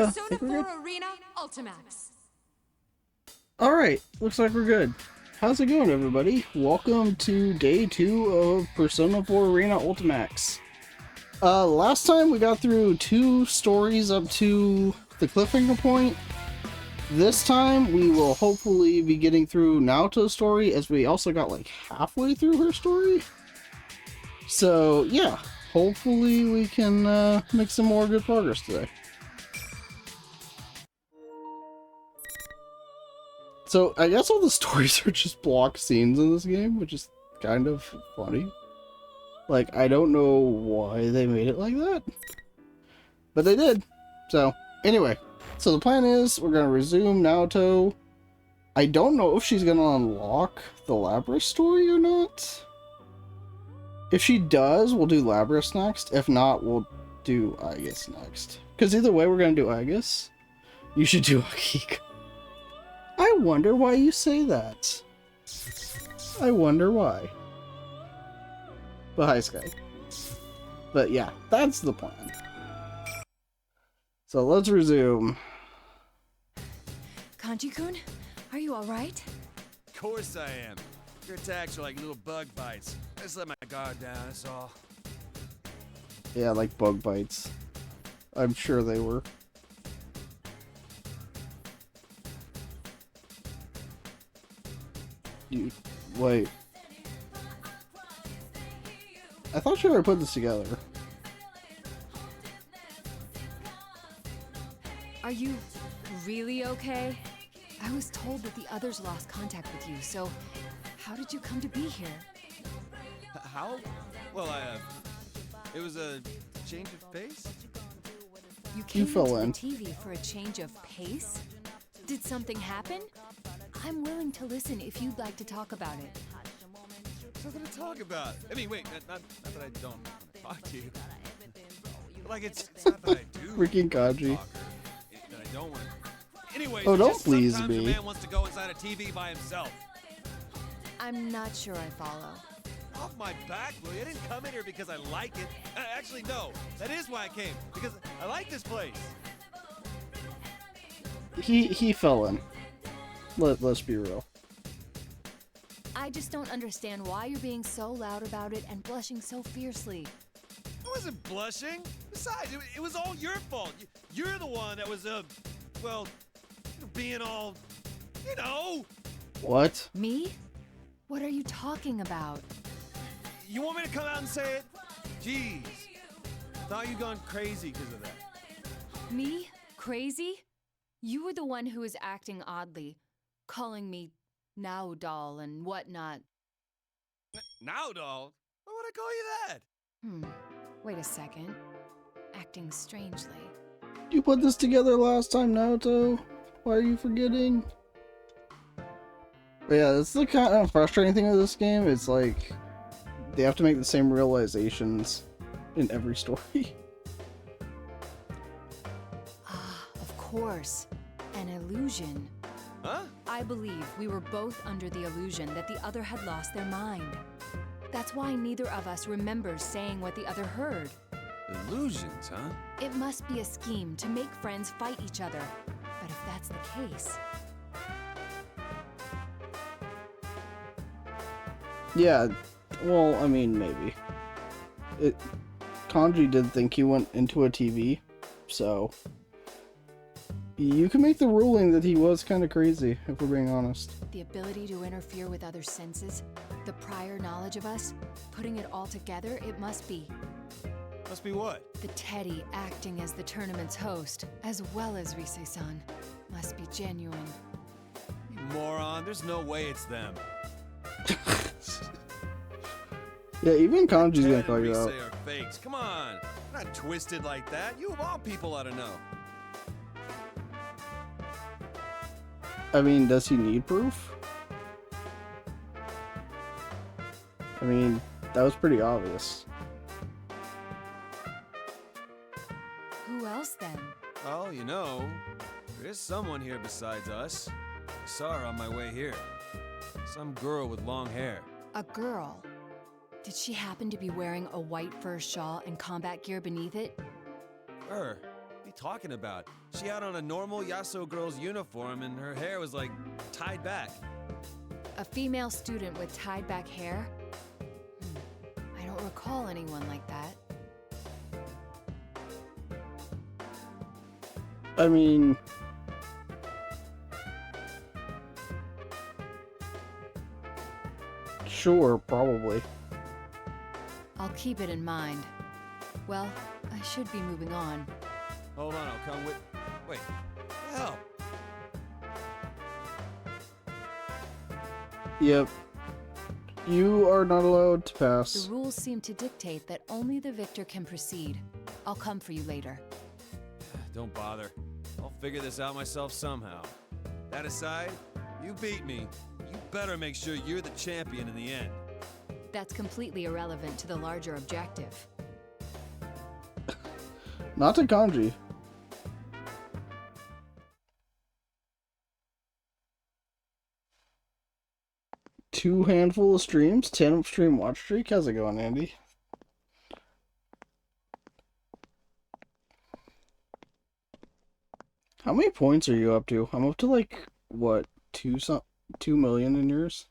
Persona think we're 4 good. Arena Ultimax. Alright, looks like we're good. How's it going, everybody? Welcome to day 2 of Persona 4 Arena Ultimax. Last time we got through 2 stories up to the cliffhanger point. This time we will hopefully be getting through Naoto's story, as we also got like halfway through her story. So yeah, hopefully we can make some more good progress today. So I guess all the stories are just block scenes in this game, which is kind of funny. Like, I don't know why they made it like that, but they did. So anyway, so the plan is we're gonna resume Naoto. I don't know if she's gonna unlock the Labrys story or not. If she does, we'll do Labrys next. If not, we'll do Aegis next. Because either way, we're gonna do Aegis. You should do Akiko. I wonder why you say that. I wonder why. But hi, Sky. But yeah, that's the plan. So let's resume. Kanji-kun, are you alright? Of course I am. Your attacks are like little bug bites. I just let my guard down, that's all. Yeah, like bug bites. I'm sure they were. You, wait. I thought you already put this together. Are you really okay? I was told that the others lost contact with you, so how did you come to be here? How? Well, it was a change of pace? You came fell into in. the TV for a change of pace? Did something happen? I'm willing to listen if you'd like to talk about it. There's nothing to talk about. I mean, wait, not that I don't want to talk to you. But like, it's not that I do. Freaking Kaji. talk or that I don't want to. Anyways, Oh, it's don't just please sometimes me. a man wants to go inside a TV by himself. I'm not sure I follow. Off my back, Louie. I didn't come in here because I like it. Actually, no. That is why I came. Because I like this place. He fell in. Let's be real. I just don't understand why you're being so loud about it and blushing so fiercely. I wasn't blushing. Besides, it was all your fault. You're the one that was, well, being all, you know. What? Me? What are you talking about? You want me to come out and say it? Jeez. Thought you'd gone crazy because of that. Me? Crazy? You were the one who was acting oddly, calling me now doll and whatnot. Now, doll? Why would I call you that? Wait a second. Acting strangely. You put this together last time, Naoto. Why are you forgetting? But yeah, that's the kind of frustrating thing with this game. It's like they have to make the same realizations in every story. Ah, of course. An illusion. Huh? I believe we were both under the illusion that the other had lost their mind. That's why neither of us remembers saying what the other heard. Illusions, huh? It must be a scheme to make friends fight each other. But if that's the case... Yeah, well, I mean, maybe. Kanji did think he went into a TV, so you can make the ruling that he was kind of crazy, if we're being honest. The ability to interfere with other senses, the prior knowledge of us, putting it all together, it must be. Must be what? The Teddy acting as the tournament's host, as well as Rise-san, must be genuine. You moron. There's no way it's them. Yeah, even Kanji's gonna Ted call and you Rise out. are fakes. Come on. They're not twisted like that. You of all people ought to know. I mean, does he need proof? I mean, that was pretty obvious. Who else then? Well, you know, there is someone here besides us. I saw her on my way here. Some girl with long hair. A girl. Did she happen to be wearing a white fur shawl and combat gear beneath it? Her? What are you you talking about? She had on a normal Yasuo girl's uniform and her hair was like tied back. A female student with tied back hair? I don't recall anyone like that. I mean... Sure, probably. I'll keep it in mind. Well, I should be moving on. Hold on, I'll come with... Wait, hell. Yep. You are not allowed to pass. The rules seem to dictate that only the victor can proceed. I'll come for you later. Don't bother. I'll figure this out myself somehow. That aside, you beat me. You better make sure you're the champion in the end. That's completely irrelevant to the larger objective. Not to Kanji. Two handful of streams, 10 stream watch streak. How's it going, Andy? How many points are you up to? I'm up to like what, 2 million in yours?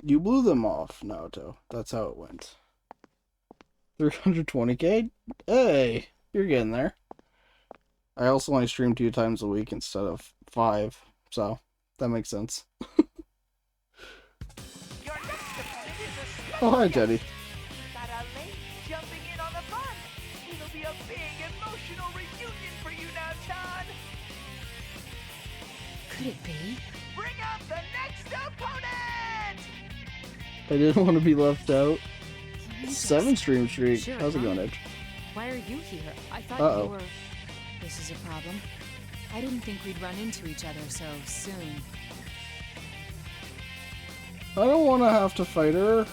You blew them off, Naoto. That's how it went. 320k? Hey, you're getting there. I also only stream 2 times a week instead of 5, so that makes sense. Oh, hi, Teddy. Got a lady jumping in on the fun. It'll be a big emotional reunion for you now, John. Could it be? Bring up the next opponent! I didn't want to be left out. Can you 7 just- stream streak. Sure, How's it going, fine. Edge? Why are you here? I thought Uh-oh. you were... This is a problem. I didn't think we'd run into each other so soon. I don't want to have to fight her.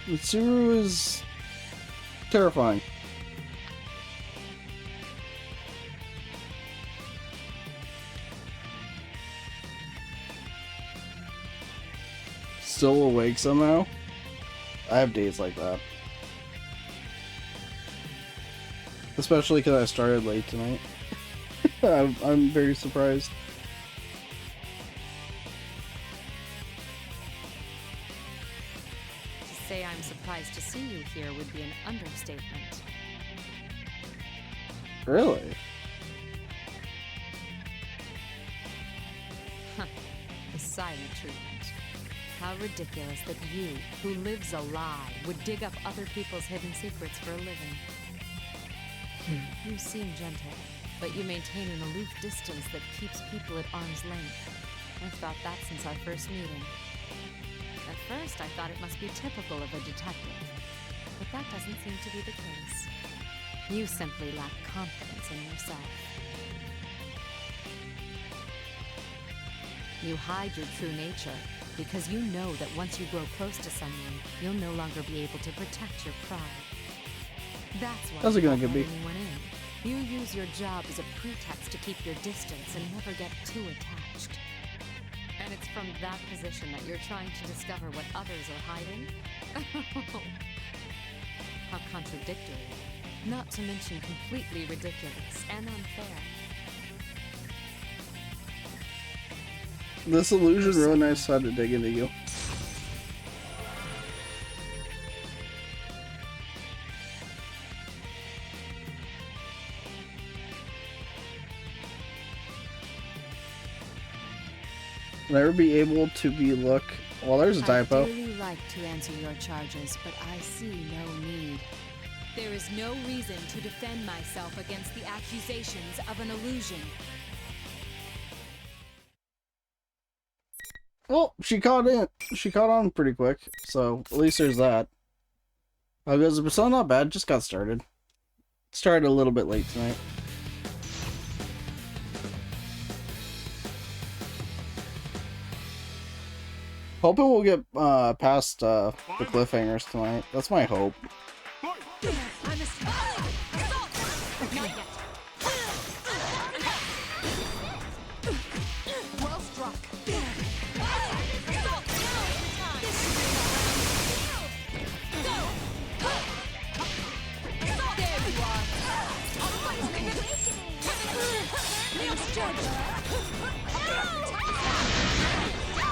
Mitsuru is terrifying. Still awake somehow? I have days like that. Especially because I started late tonight. I'm very surprised. To say I'm surprised to see you here would be an understatement. Really? The silent treatment. How ridiculous that you, who lives a lie, would dig up other people's hidden secrets for a living. You seem gentle, but you maintain an aloof distance that keeps people at arm's length. I've thought that since our first meeting. At first, I thought it must be typical of a detective, but that doesn't seem to be the case. You simply lack confidence in yourself. You hide your true nature because you know that once you grow close to someone, you'll no longer be able to protect your pride. That's why How's it you going, don't let Gibby? anyone in. You use your job as a pretext to keep your distance and never get too attached. And it's from that position that you're trying to discover what others are hiding? How contradictory. Not to mention completely ridiculous and unfair. This illusion really nice how to dig into you. Will I ever be able to be look? Well, there's a typo. I'd really like to answer your charges, but I see no need. There is no reason to defend myself against the accusations of an illusion. Well, she caught on pretty quick, so at least there's that. Because the Persona not bad, just got started. Started a little bit late tonight. Hoping we'll get past the cliffhangers tonight. That's my hope.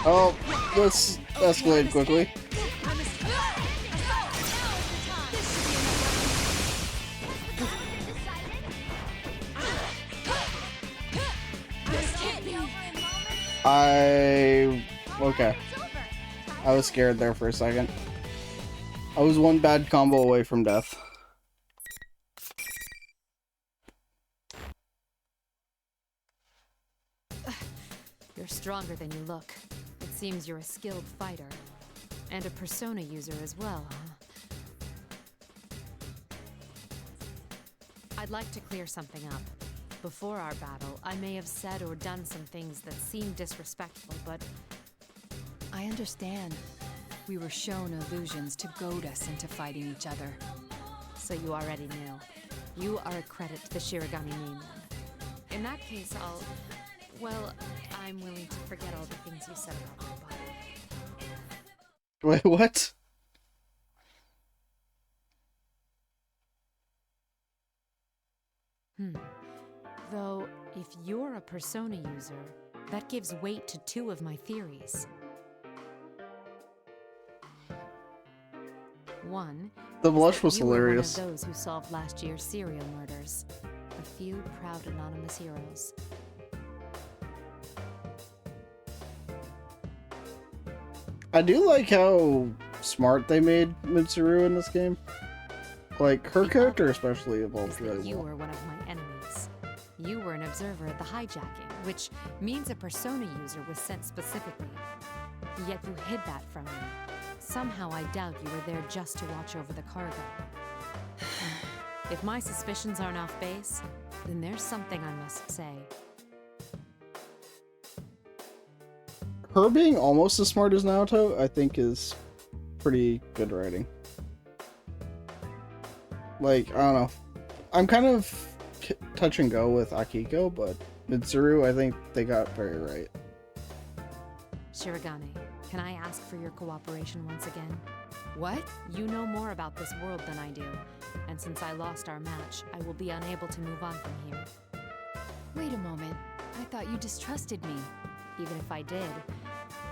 Oh, let's escalate quickly. Okay. I was scared there for a second. I was one bad combo away from death. You're stronger than you look. It seems you're a skilled fighter. And a persona user as well, huh? I'd like to clear something up. Before our battle, I may have said or done some things that seemed disrespectful, but... I understand. We were shown illusions to goad us into fighting each other. So you already knew. You are a credit to the Shirogami name, then. In that case, well, I'm willing to forget all the things you said about my body. Wait, what? Though, if you're a persona user, that gives weight to two of my theories. One, The blush was you were hilarious. one of those who solved last year's serial murders. A few proud anonymous heroes. I do like how smart they made Mitsuru in this game. Like, her character especially evolved really You well. were one of my enemies. You were an observer at the hijacking, which means a persona user was sent specifically. Yet you hid that from me. Somehow I doubt you were there just to watch over the cargo. If my suspicions aren't off base, then there's something I must say. Her being almost as smart as Naoto, I think, is pretty good writing. Like, I don't know. I'm kind of touch and go with Akiko, but Mitsuru, I think they got very right. Shirogane, can I ask for your cooperation once again? What? You know more about this world than I do, and since I lost our match, I will be unable to move on from here. Wait a moment. I thought you distrusted me. Even if I did,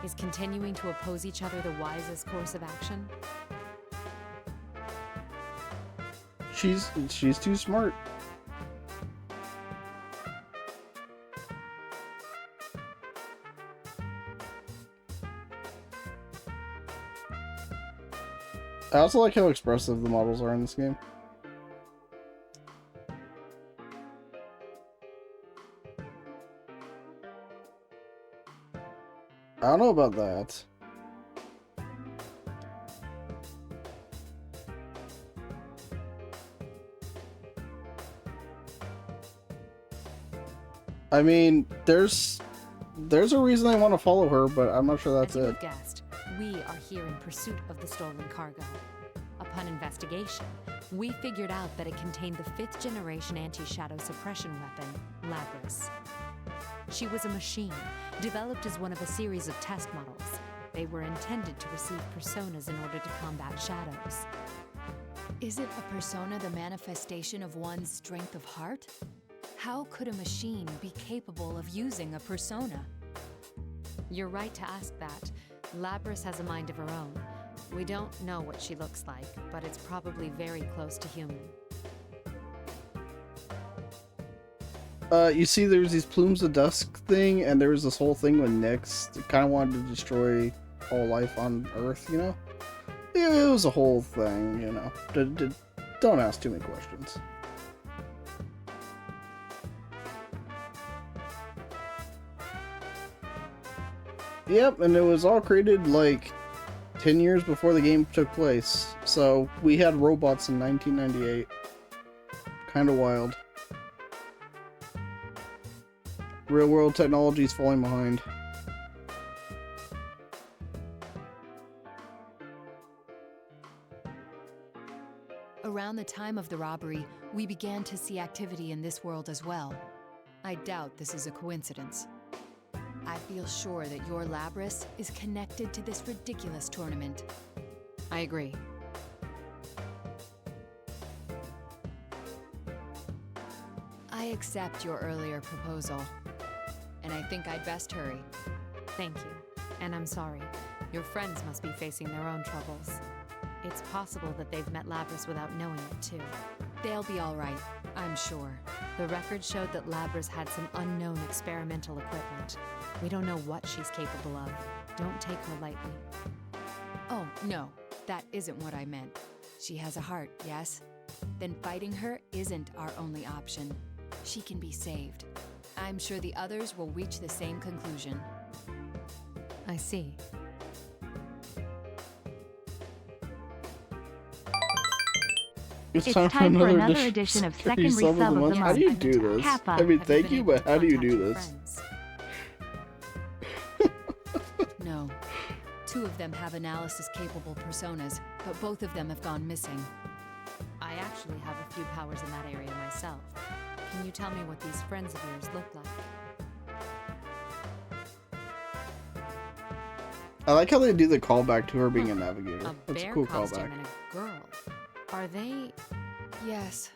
is continuing to oppose each other the wisest course of action? She's too smart. I also like how expressive the models are in this game. I don't know about that. I mean, there's a reason I want to follow her, but I'm not sure that's As you it. have guessed, we are here in pursuit of the stolen cargo. Upon investigation, we figured out that it contained the 5th generation anti-shadow suppression weapon, Labrys. She was a machine, developed as one of a series of test models. They were intended to receive personas in order to combat shadows. Isn't a persona the manifestation of one's strength of heart? How could a machine be capable of using a persona? You're right to ask that. Labrys has a mind of her own. We don't know what she looks like, but it's probably very close to human. You see, there's these plumes of dusk thing, and there was this whole thing with Nyx. It kind of wanted to destroy all life on Earth, you know? It was a whole thing, you know? Don't ask too many questions. Yep, and it was all created, like, 10 years before the game took place. So, we had robots in 1998. Kinda wild. Real-world technology is falling behind. Around the time of the robbery, we began to see activity in this world as well. I doubt this is a coincidence. I feel sure that your Labrys is connected to this ridiculous tournament. I agree. I accept your earlier proposal. and I think I'd best hurry. Thank you. And I'm sorry. Your friends must be facing their own troubles. It's possible that they've met Labrys without knowing it, too. They'll be all right, I'm sure. The record showed that Labrys had some unknown experimental equipment. We don't know what she's capable of. Don't take her lightly. Oh, no, that isn't what I meant. She has a heart, yes? Then fighting her isn't our only option. She can be saved. I'm sure the others will reach the same conclusion. I see. It's time for another edition of Second Resub of the Month. How do you do this? I mean, thank you, but how do you do this? No. 2 of them have analysis-capable personas, but both of them have gone missing. I actually have a few powers in that area myself. Can you tell me what these friends of yours look like? I like how they do the callback to her being a navigator. A That's a bear cool costume callback. and a girl. Are they... Yes.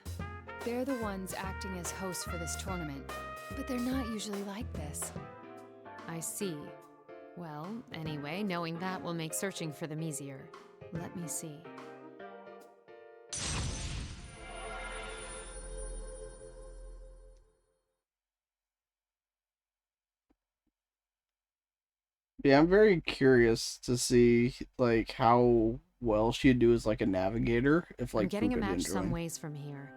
They're the ones acting as hosts for this tournament, but they're not usually like this. I see. Well, anyway, knowing that will make searching for them easier. Let me see. Yeah, I'm very curious to see like how well she'd do as like a navigator if like I'm getting a Fuka match didn't some join. ways from here.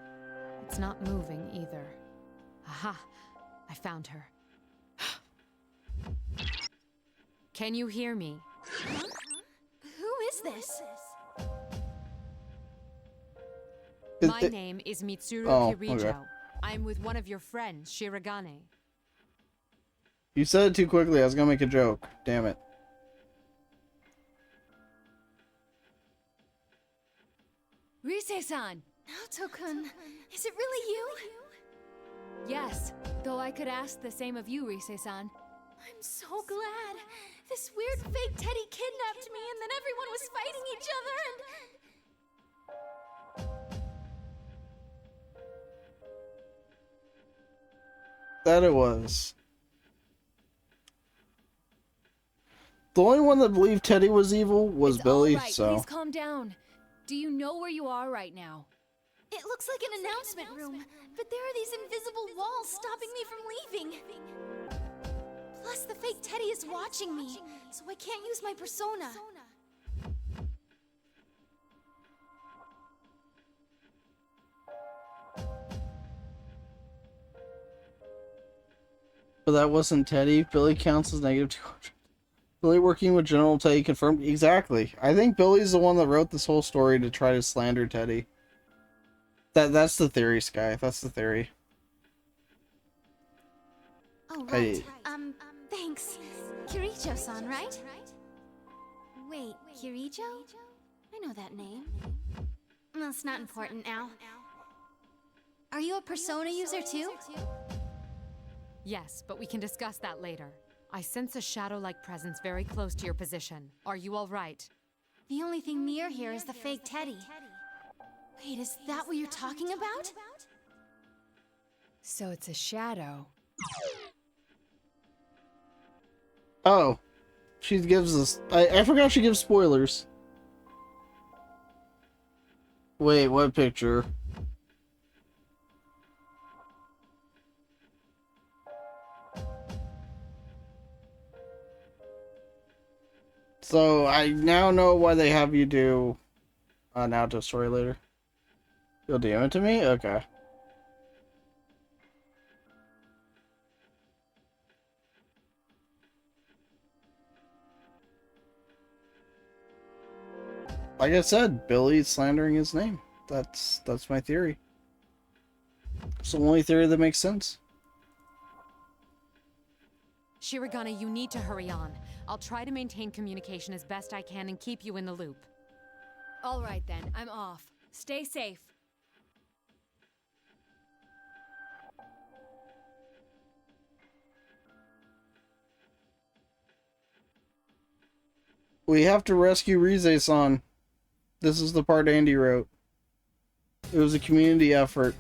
It's not moving either. Aha! I found her. Can you hear me? Who is this? My name is Mitsuru Kirijo. Okay. I'm with one of your friends, Shirogane. You said it too quickly. I was gonna make a joke. Damn it. Rise-san! Naoto-kun, is it really you? Yes, though I could ask the same of you, Rise-san. I'm so glad. This weird fake Teddy kidnapped me and then everyone was fighting each other and... That it was. The only one that believed Teddy was evil was It's Billy, all right. so... Please calm down. Do you know where you are right now? It looks like an announcement room, but there are these invisible walls stopping me from leaving. Plus, the fake Teddy is watching me, so I can't use my persona. But that wasn't Teddy. Billy counts as negative 200. Billy working with General Teddy confirmed. Exactly. I think Billy's the one that wrote this whole story to try to slander Teddy. That's the theory, Sky. That's the theory. Oh, right. Thanks. Kirijo-san, right? Wait, Kirijo? I know that name. That's not important now. Are you a persona user too? Yes, but we can discuss that later. I sense a shadow-like presence very close to your position. Are you all right? The only thing near here is the fake Teddy. Wait, is that what you're talking about? So it's a shadow. Oh. She gives us... I forgot she gives spoilers. Wait, what picture? So, I now know why they have you do now to a story later. You'll DM it to me? Okay. Like I said, Billy's slandering his name. That's my theory. It's the only theory that makes sense. Shirogane, you need to hurry on. I'll try to maintain communication as best I can and keep you in the loop. All right then, I'm off. Stay safe. We have to rescue Rise-san. This is the part Andy wrote. It was a community effort.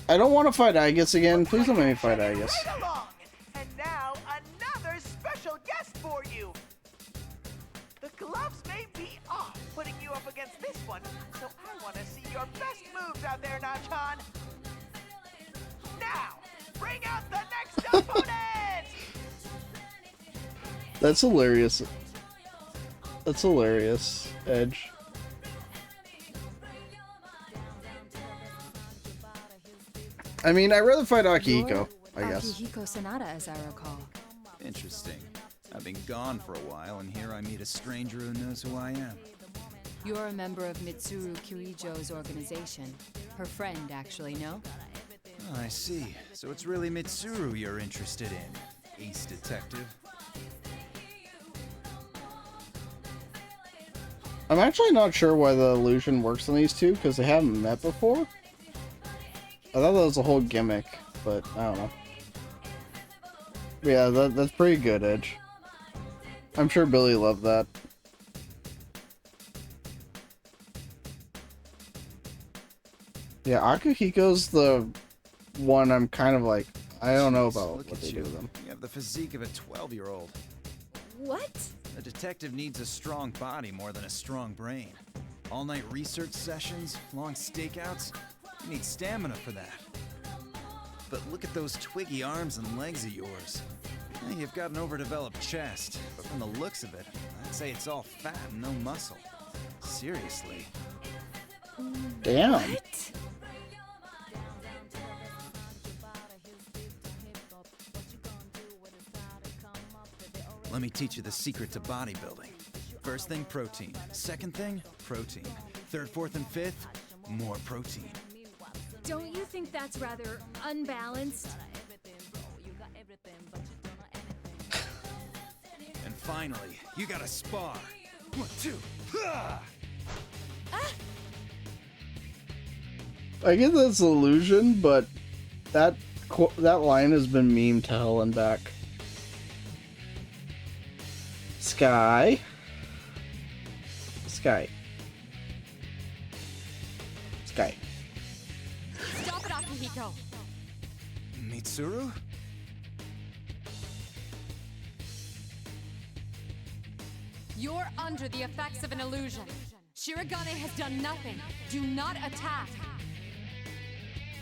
I don't want to fight Agus again. Please don't make me fight Agus. Right along. And now another special guest for you. The gloves may be off putting you up against this one, so I want to see your best moves out there, Nachan. Now, bring out the next opponent! That's hilarious. That's hilarious, Edge. I mean, I'd rather fight Akihiko, I guess. Akihiko Sonata, as I recall. Interesting. I've been gone for a while, and here I meet a stranger who knows who I am. You're a member of Mitsuru Kirijo's organization. Her friend, actually, no? Oh, I see. So it's really Mitsuru you're interested in, ace detective. I'm actually not sure why the illusion works on these two, because they haven't met before. I thought that was a whole gimmick, but I don't know. Yeah, that's pretty good, Edge. I'm sure Billy loved that. Yeah, Akihiko's the one I'm kind of like, I don't know about Look what at they do you. with them. You have the physique of a 12-year-old. What? A detective needs a strong body more than a strong brain. All-night research sessions, long stakeouts. You need stamina for that. But look at those twiggy arms and legs of yours. You've got an overdeveloped chest, but from the looks of it, I'd say it's all fat and no muscle. Seriously. Damn. What? Let me teach you the secret to bodybuilding. First thing, protein. Second thing, protein. Third, fourth, and fifth, more protein. Don't you think that's rather unbalanced? And finally, you gotta spar. 1, 2, ha! I get that's an illusion, but that line has been memed to hell and back. Sky. Sky. Sky. Stop it, Akihiko! Mitsuru? You're under the effects of an illusion. Shirogane has done nothing. Do not attack.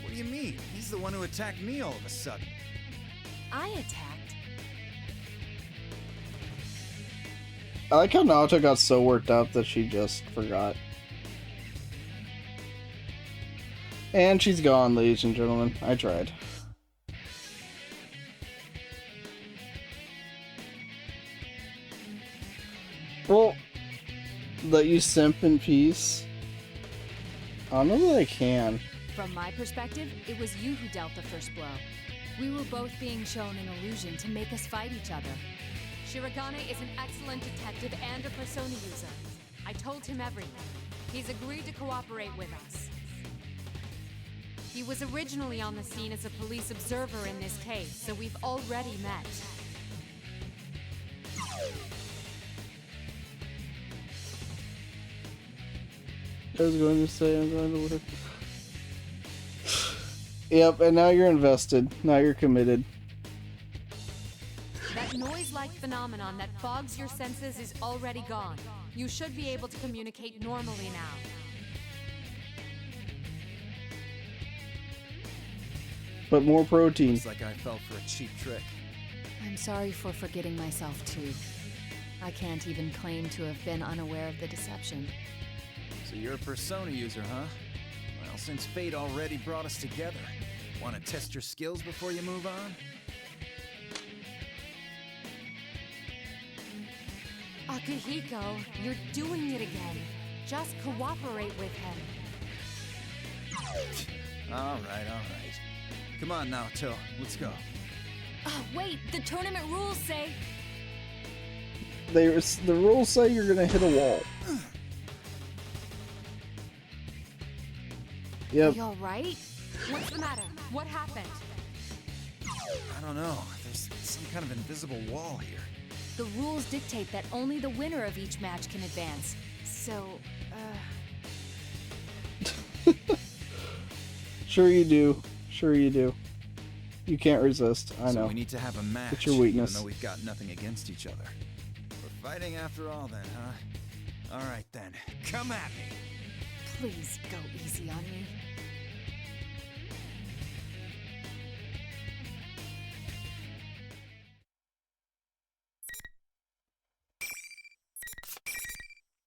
What do you mean? He's the one who attacked me all of a sudden. I attacked. I like how Naoto got so worked up that she just forgot. And she's gone, ladies and gentlemen. I tried. Well, let you simp in peace. I don't know that I can. From my perspective, it was you who dealt the first blow. We were both being shown an illusion to make us fight each other. Shirogane is an excellent detective and a persona user. I told him everything. He's agreed to cooperate with us. He was originally on the scene as a police observer in this case, so we've already met. I was going to say I'm going to work. Yep, and now you're invested. Now you're committed. That noise-like phenomenon that fogs your senses is already gone. You should be able to communicate normally now. But more protein. It's like I fell for a cheap trick. I'm sorry for forgetting myself too. I can't even claim to have been unaware of the deception. So you're a persona user, huh? Well, since fate already brought us together, want to test your skills before you move on? Akihiko, you're doing it again. Just cooperate with him. All right. Come on now, Till. Let's go. Wait, the tournament rules say... The rules say you're gonna hit a wall. Yep. Are you alright? What's the matter? What happened? I don't know. There's some kind of invisible wall here. The rules dictate that only the winner of each match can advance. So, Sure you do. Sure you do. You can't resist. I So know. we need to have a match, It's your weakness. even though we've got nothing against each other. We're fighting after all then, huh? Alright then, come at me! Please go easy on me.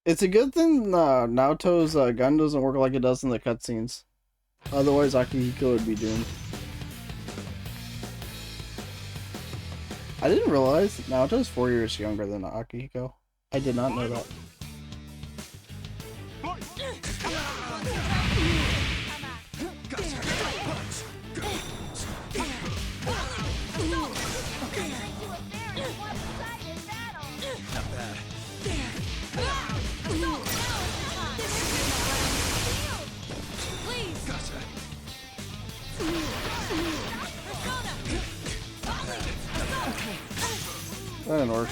It's a good thing Naoto's gun doesn't work like it does in the cutscenes. Otherwise, Akihiko would be doomed. I didn't realize Naoto's 4 years younger than Akihiko. I did not know that. Not bad. That didn't work.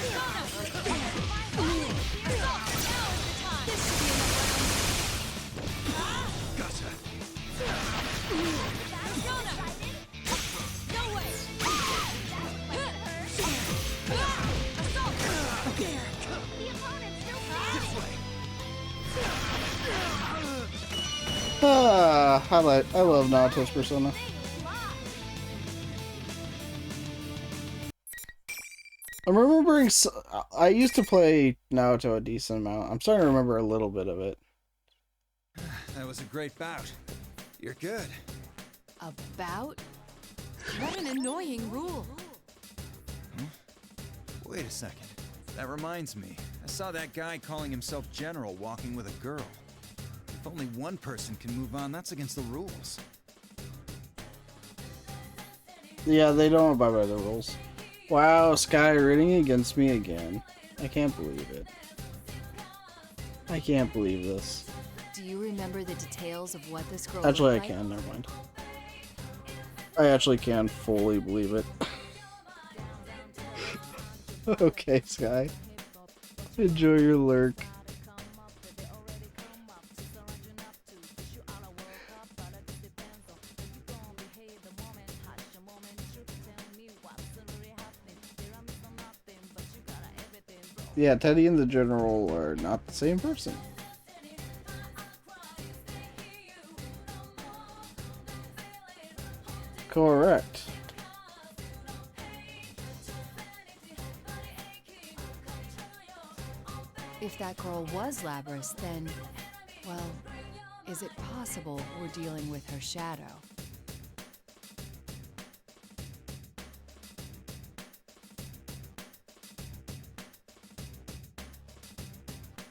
I love Naoto's persona. I'm remembering. I used to play Naoto a decent amount. I'm starting to remember a little bit of it. That was a great bout. You're good. About? What an annoying rule. Wait a second. That reminds me. I saw that guy calling himself General walking with a girl. If only one person can move on, that's against the rules. Yeah, they don't abide by the rules. Wow, Sky rooting against me again. I can't believe it. I can't believe this. Do you remember the details of what this girl Actually, I looked like? can. Never mind. I actually can fully believe it. Okay, Sky. Enjoy your lurk. Yeah, Teddy and the General are not the same person. Correct. If that girl was Labrys, then, well, is it possible we're dealing with her shadow?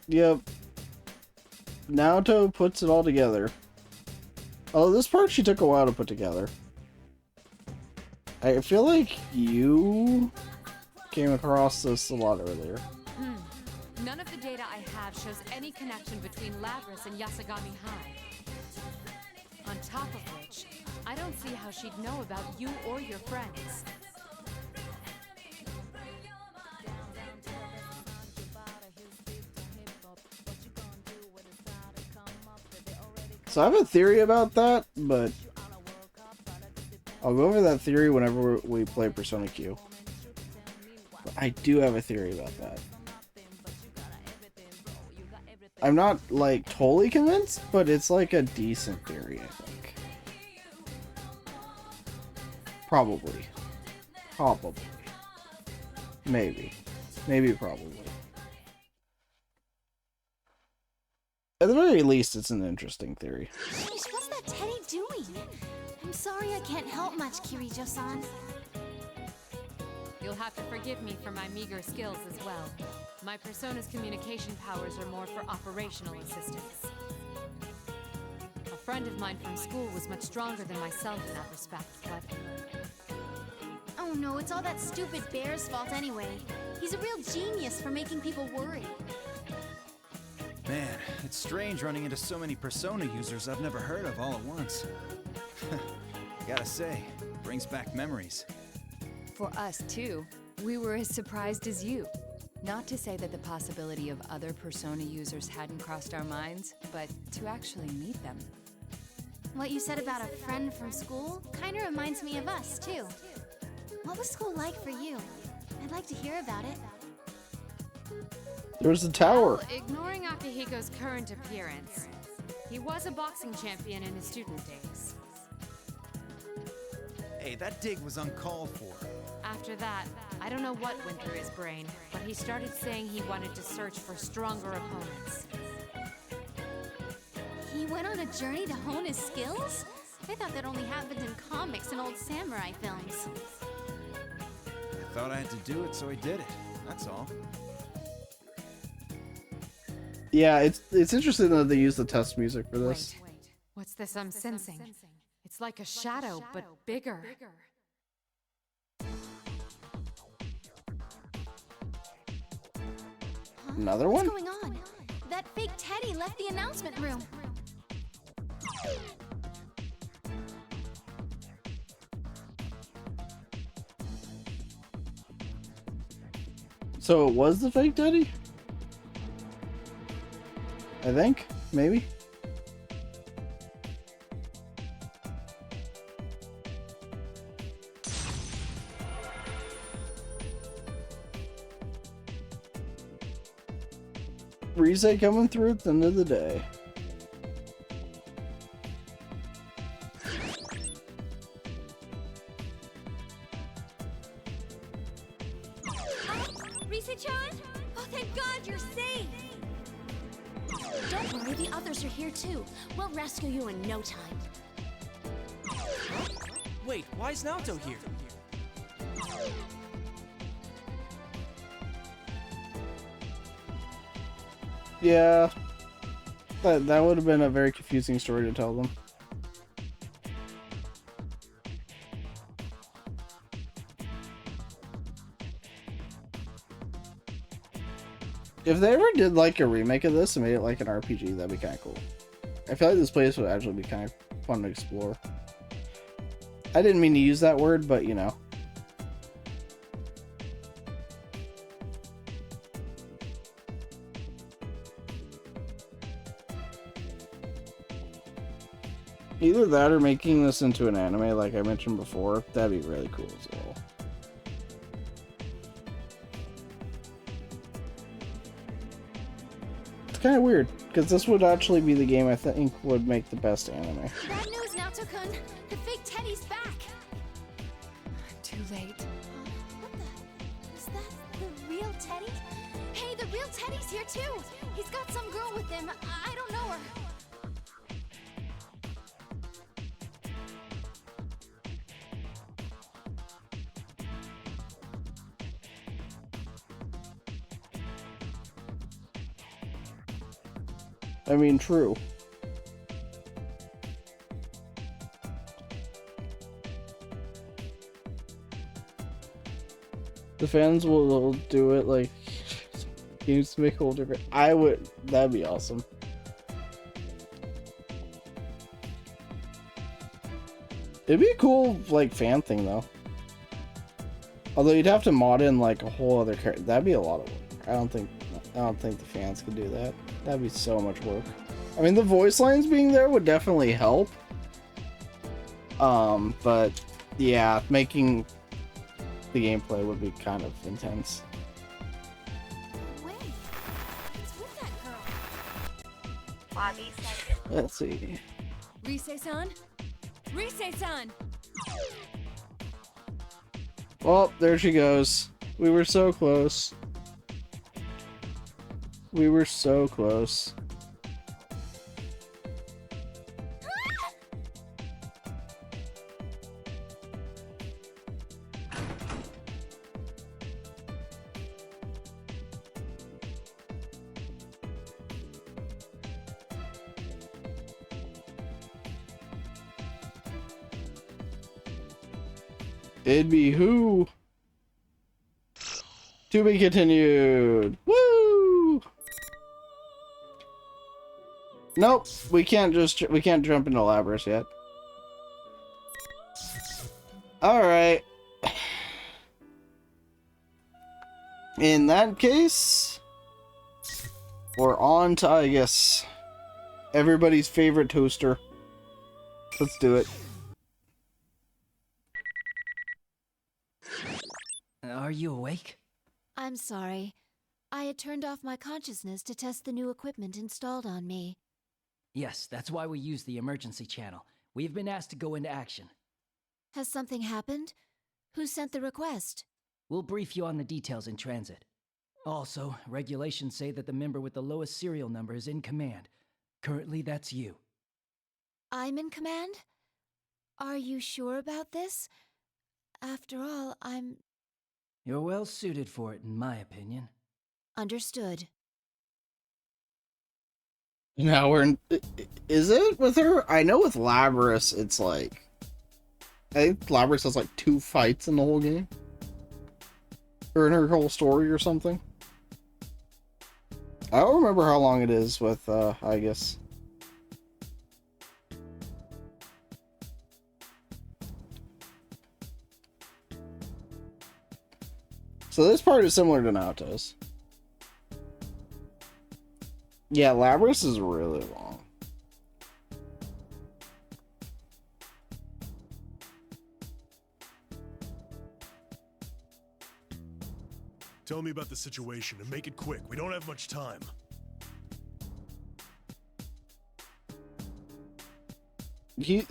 Yep. Naoto puts it all together. Oh, this part she took a while to put together. I feel like you came across this a lot earlier. None of the data I have shows any connection between Labrys and Yasagami High. On top of which, I don't see how she'd know about you or your friends. So I have a theory about that, but I'll go over that theory whenever we play Persona Q. But I do have a theory about that. I'm not, like, totally convinced, but it's, like, a decent theory, I think. Probably. Probably. Maybe. Maybe probably. At the very least, it's an interesting theory. Sheesh, what's that Teddy doing? I'm sorry I can't help much, Kirijo-san. You'll have to forgive me for my meager skills as well. My persona's communication powers are more for operational assistance. A friend of mine from school was much stronger than myself in that respect, but... Oh no, it's all that stupid bear's fault anyway. He's a real genius for making people worry. Man, it's strange running into so many Persona users I've never heard of all at once. Gotta say, brings back memories. For us, too. We were as surprised as you. Not to say that the possibility of other Persona users hadn't crossed our minds, but to actually meet them. What you said about a friend from school kind of reminds me of us, too. What was school like for you? I'd like to hear about it. There's the tower. Well, ignoring Akihiko's current appearance, he was a boxing champion in his student days. Hey, that dig was uncalled for. After that, I don't know what went through his brain, but he started saying he wanted to search for stronger opponents. He went on a journey to hone his skills? I thought that only happened in comics and old samurai films. I thought I had to do it, so I did it. That's all. Yeah, it's interesting that they use the test music for this. Wait. What's this I'm sensing? It's like a shadow, but bigger. Another one? What's going on? That fake Teddy left the announcement room. So it was the fake Teddy? I think, maybe. Rise coming through at the end of the day. Rise-chan? Oh, thank God you're safe! Don't worry, the others are here too. We'll rescue you in no time. Wait, why is Naoto here? Yeah. That would have been a very confusing story to tell them. If they ever did like a remake of this and made it like an RPG, that'd be kind of cool. I feel like this place would actually be kind of fun to explore. I didn't mean to use that word, but you know. Either that or making this into an anime like I mentioned before, that'd be really cool as well. It's kind of weird, because this would actually be the game I think would make the best anime. Bad news, Naoto-kun! The fake Teddy's back! Too late. What the? Is that the real Teddy? Hey, the real Teddy's here too! He's got some girl with him. I don't know her. I mean, true. The fans will do it like games to make a whole different. That'd be awesome. It'd be a cool like fan thing though. Although you'd have to mod in like a whole other character. That'd be a lot of work. I don't think the fans could do that. That'd be so much work. I mean, the voice lines being there would definitely help. But yeah, making the gameplay would be kind of intense. Wait, what's with that girl? Let's see. Rise-san? Rise-san! Well, there she goes. We were so close. We were so close. It'd be who? To be continued. Woo! Nope, we can't jump into Labrys yet. All right. In that case, we're on to, I guess, everybody's favorite toaster. Let's do it. Are you awake? I'm sorry. I had turned off my consciousness to test the new equipment installed on me. Yes, that's why we use the emergency channel. We've been asked to go into action. Has something happened? Who sent the request? We'll brief you on the details in transit. Also, regulations say that the member with the lowest serial number is in command. Currently, that's you. I'm in command? Are you sure about this? After all, I'm... You're well suited for it, in my opinion. Understood. Now we're in... Is it with her? I know with Labrys, it's like... I think Labrys has like 2 fights in the whole game. Or in her whole story or something. I don't remember how long it is with, I guess. So this part is similar to Naoto's. Yeah, Labrys is really long. Tell me about the situation and make it quick. We don't have much time.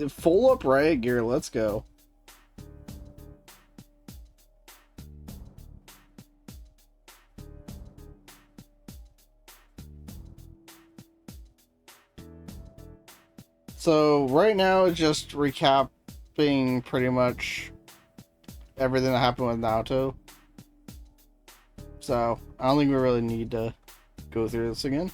Full up riot gear, let's go. So right now it's just recapping pretty much everything that happened with Naoto. So I don't think we really need to go through this again.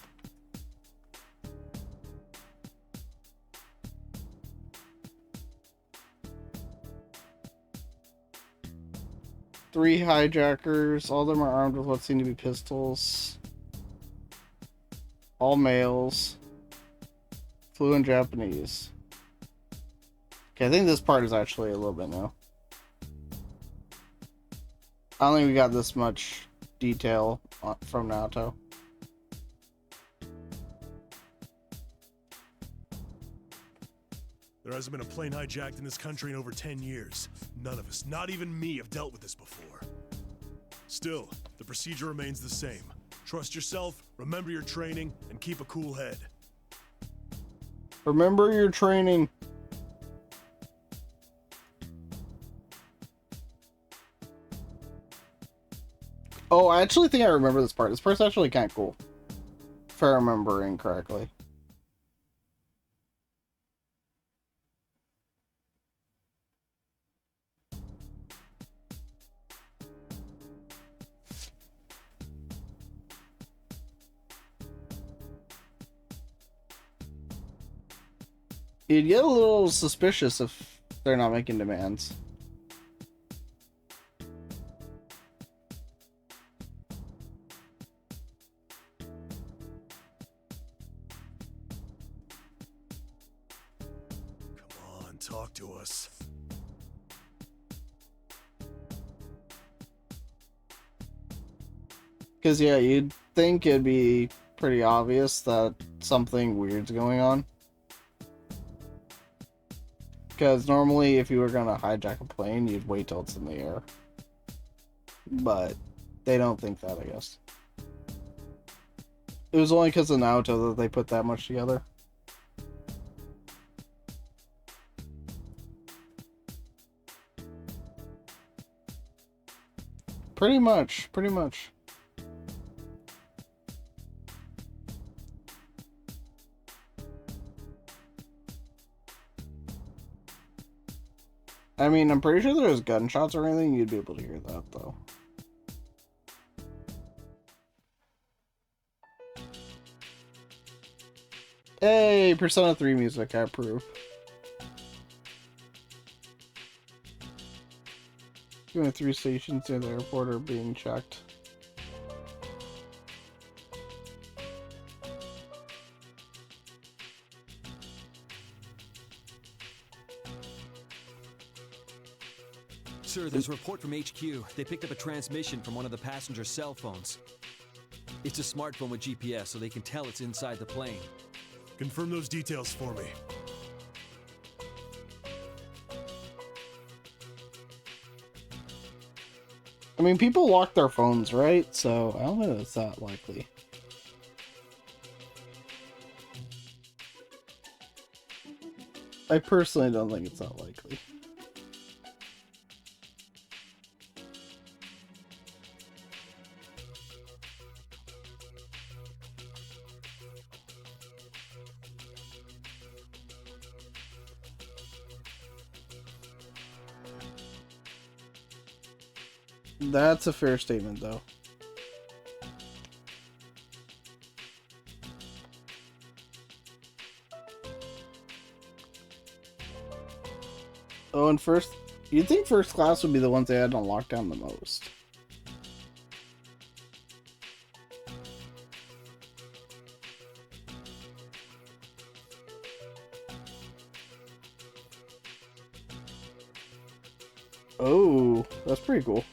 Three hijackers, all of them are armed with what seem to be pistols. All males. Fluent Japanese. Okay, I think this part is actually a little bit new. I don't think we got this much detail from Naoto. There hasn't been a plane hijacked in this country in over 10 years. None of us, not even me, have dealt with this before. Still, the procedure remains the same. Trust yourself, remember your training, and keep a cool head. Remember your training. Oh, I actually think I remember this part. This part's actually kind of cool. If I'm remembering correctly. You'd get a little suspicious if they're not making demands. Come on, talk to us. Because, yeah, you'd think it'd be pretty obvious that something weird's going on. Because normally, if you were going to hijack a plane, you'd wait till it's in the air. But they don't think that, I guess. It was only because of Naoto that they put that much together. Pretty much, pretty much. I mean, I'm pretty sure there's gunshots or anything, you'd be able to hear that, though. Hey, Persona 3 music, I approve. 3 stations near the airport are being checked. Sir, there's a report from HQ. They picked up a transmission from one of the passenger's cell phones. It's a smartphone with GPS, so they can tell it's inside the plane. Confirm those details for me. I mean, people lock their phones, right? So I don't know if it's that likely. I personally don't think it's that likely. That's a fair statement, though. Oh, and you'd think first class would be the ones they had on lockdown the most. Oh, that's pretty cool.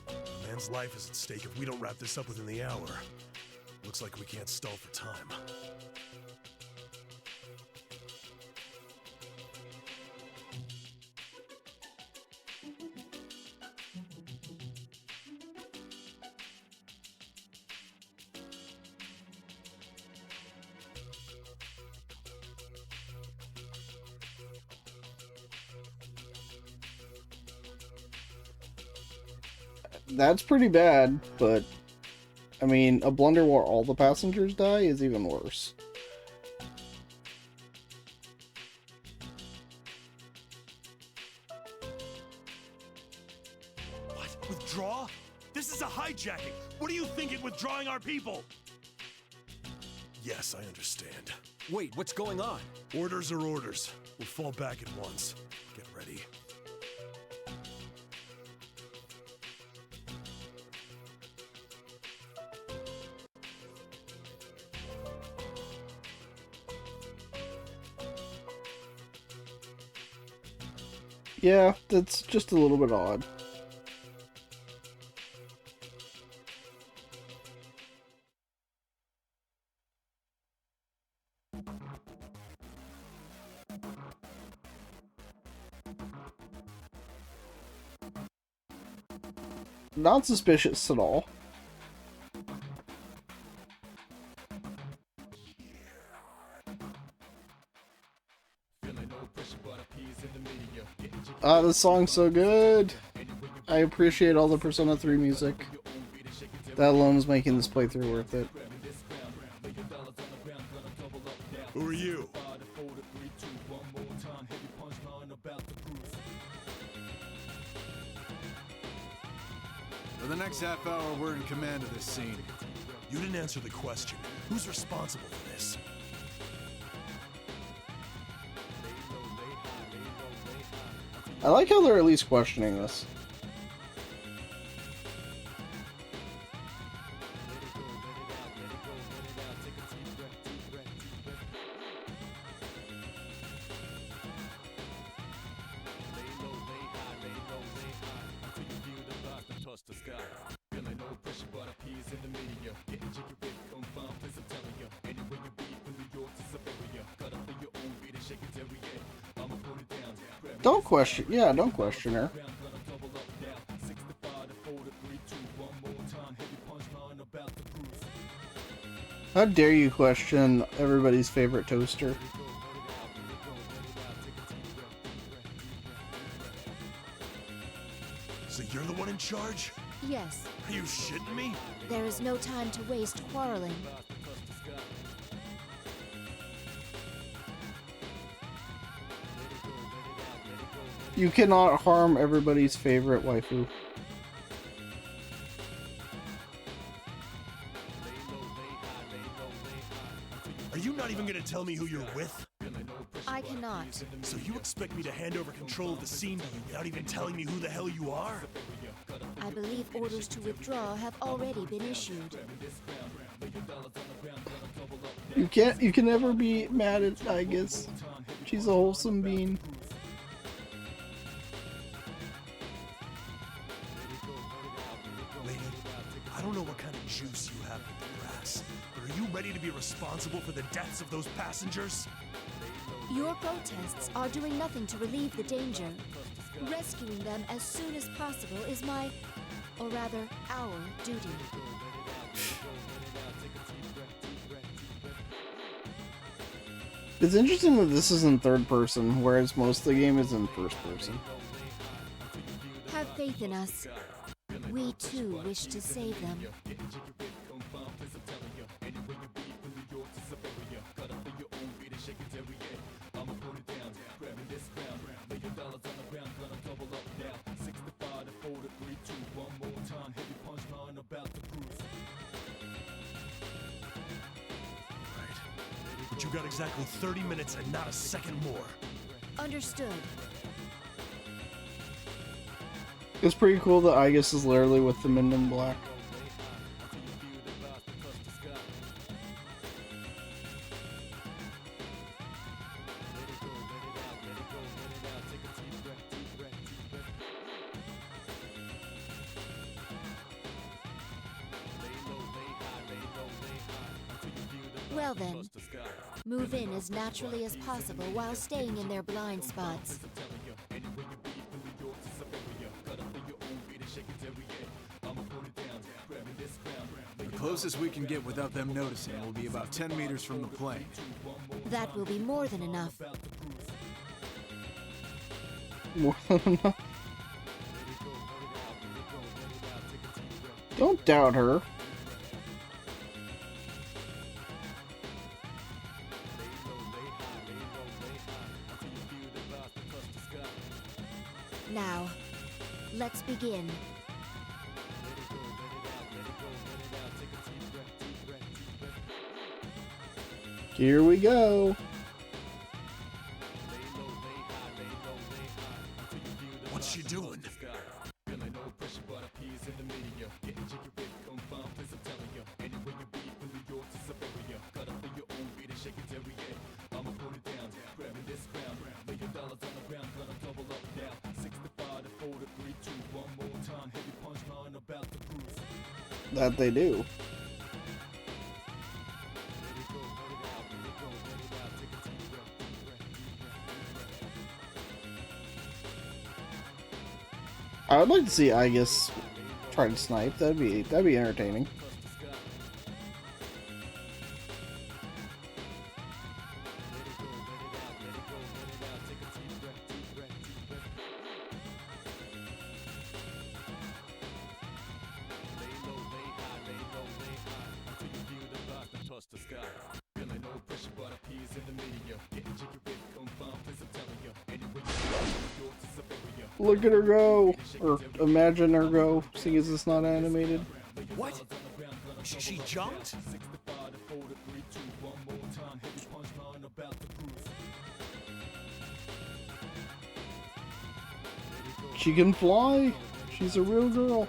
A man's life is at stake if we don't wrap this up within the hour. Looks like we can't stall for time. That's pretty bad, but I mean, a blunder where all the passengers die is even worse. What? Withdraw? This is a hijacking! What are you thinking, withdrawing our people? Yes, I understand. Wait, what's going on? Orders are orders. We'll fall back at once. Get ready. Yeah, that's just a little bit odd. Not suspicious at all. Ah, this song's so good. I appreciate all the Persona 3 music. That alone is making this playthrough worth it. Who are you? For the next half hour, we're in command of this scene. You didn't answer the question. Who's responsible for this? I like how they're at least questioning this. Don't question, yeah, don't question her. How dare you question everybody's favorite toaster? So you're the one in charge? Yes, Are you shitting me? there is no time to waste quarreling. You cannot harm everybody's favorite waifu. Are you not even gonna tell me who you're with? I cannot. So you expect me to hand over control of the scene to you without even telling me who the hell you are? I believe orders to withdraw have already been issued. You can never be mad at Igus. She's a wholesome being. Lady, I don't know what kind of juice you have in the grass, but are you ready to be responsible for the deaths of those passengers? Your protests are doing nothing to relieve the danger. Rescuing them as soon as possible is my, or rather, our duty. It's interesting that this is in third person, whereas most of the game is in first person. Have faith in us. We too wish to save them. But you got exactly 30 minutes and not a second more. Understood. It's pretty cool that Aegis is literally with the men in black. Well then, move in as naturally as possible while staying in their blind spots. The closest we can get without them noticing will be about 10 meters from the plane. That will be more than enough. More than enough. Don't doubt her. Now, let's begin. Here we go. What's she doing? That they do. I would like to see Aegis try to snipe. That'd be entertaining. Look at her go! Or imagine her go, seeing as it's not animated. What? She jumped? She can fly! She's a real girl.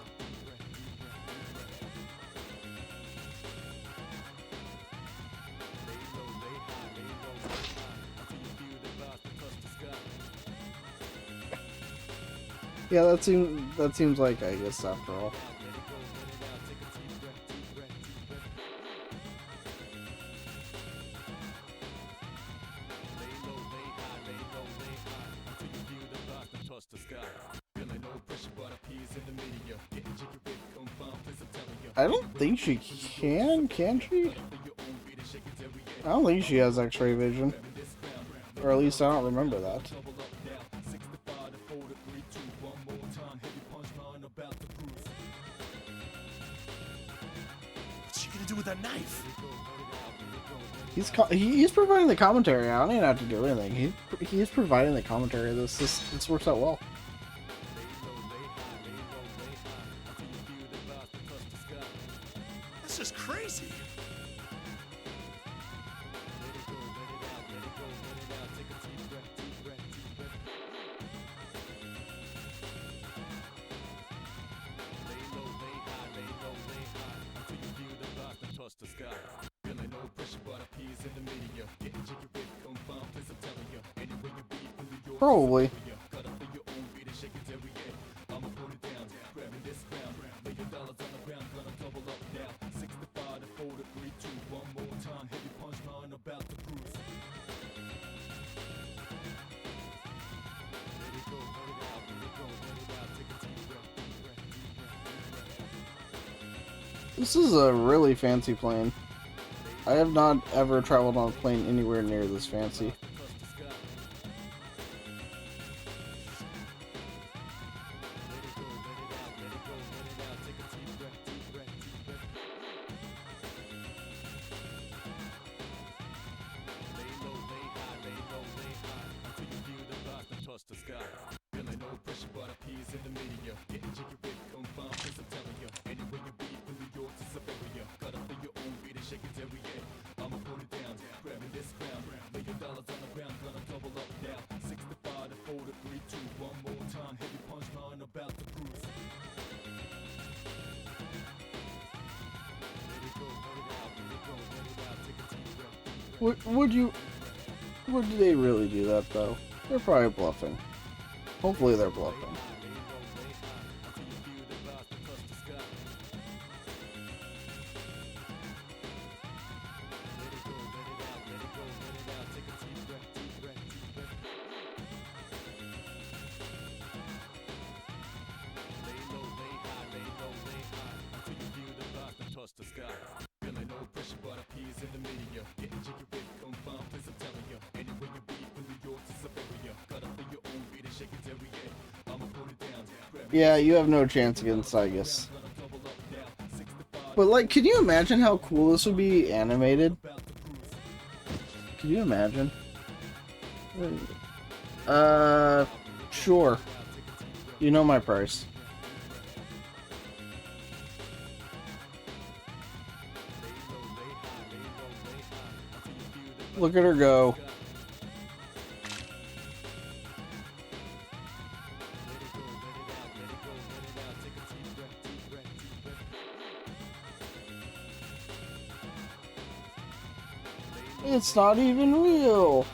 Yeah, that seems like Aegis after all. I don't think she can she? I don't think she has X-ray vision. Or at least I don't remember that. What's she gonna do with that knife? He's providing the commentary. I don't even have to do anything. He's providing the commentary. This works out well. That's just crazy. Probably. This is a really fancy plane. I have not ever traveled on a plane anywhere near this fancy. Would they really do that though? They're probably bluffing. Hopefully they're bluffing. Yeah, you have no chance against Cygus. But, like, can you imagine how cool this would be animated? Can you imagine? Sure. You know my price. Look at her go. It's not even real.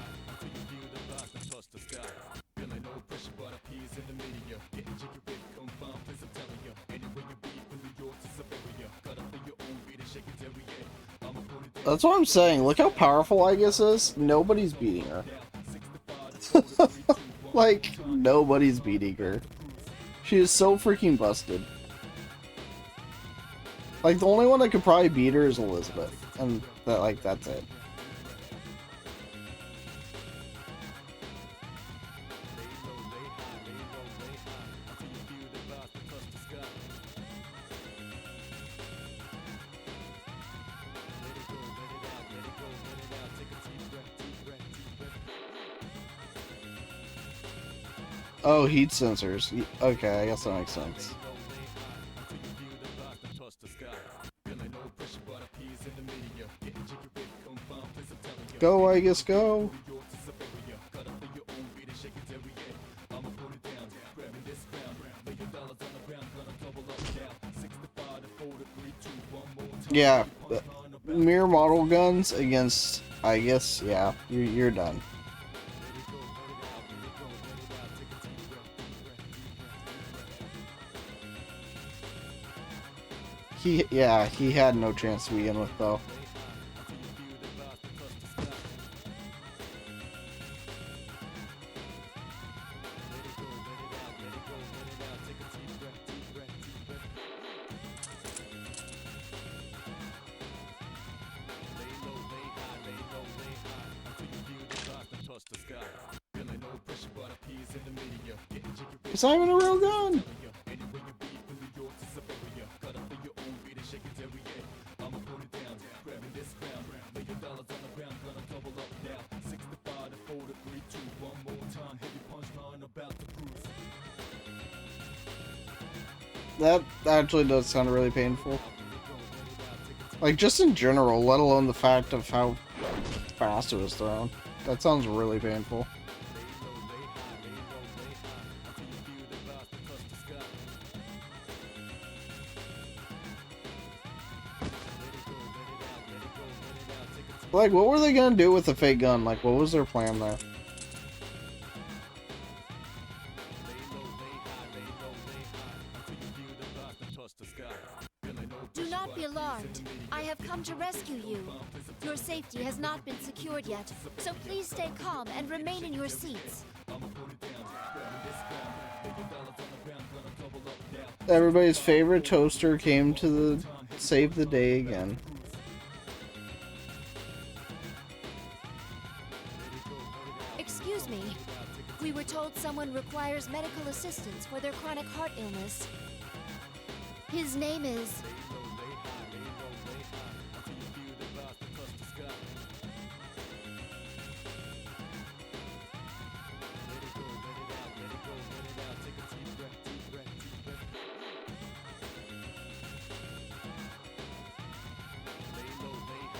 That's what I'm saying. Look how powerful Aegis is. Nobody's beating her. Like, nobody's beating her. She is so freaking busted. Like, the only one that could probably beat her is Elizabeth. And, that, like, that's it. Oh, heat sensors. Okay, I guess that makes sense. Go, I guess, go. Yeah, mere model guns against, I guess, yeah, you're done. He had no chance to begin with, though. It's not even a real gun! That actually does sound really painful. Like, just in general, let alone the fact of how fast it was thrown. That sounds really painful. Like, what were they gonna do with the fake gun? Like, what was their plan there? Do not be alarmed. I have come to rescue you. Your safety has not been secured yet, so please stay calm and remain in your seats. Everybody's favorite toaster came to the save the day again. Excuse me. We were told someone requires medical assistance for their chronic heart illness. His name is...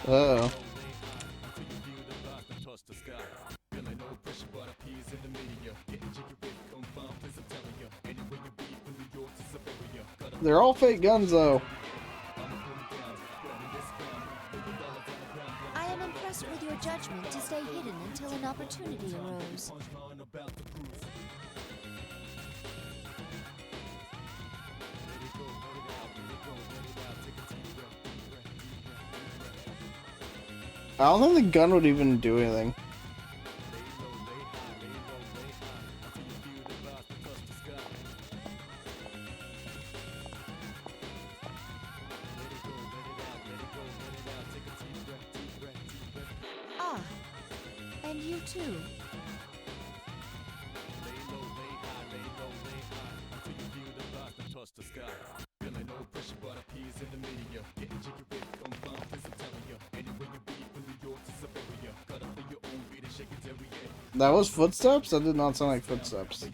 Uh-oh. They're all fake guns, though. I am impressed with your judgment to stay hidden until an opportunity arose. I don't think the gun would even do anything. Ah, and you too. That was footsteps? That did not sound like footsteps.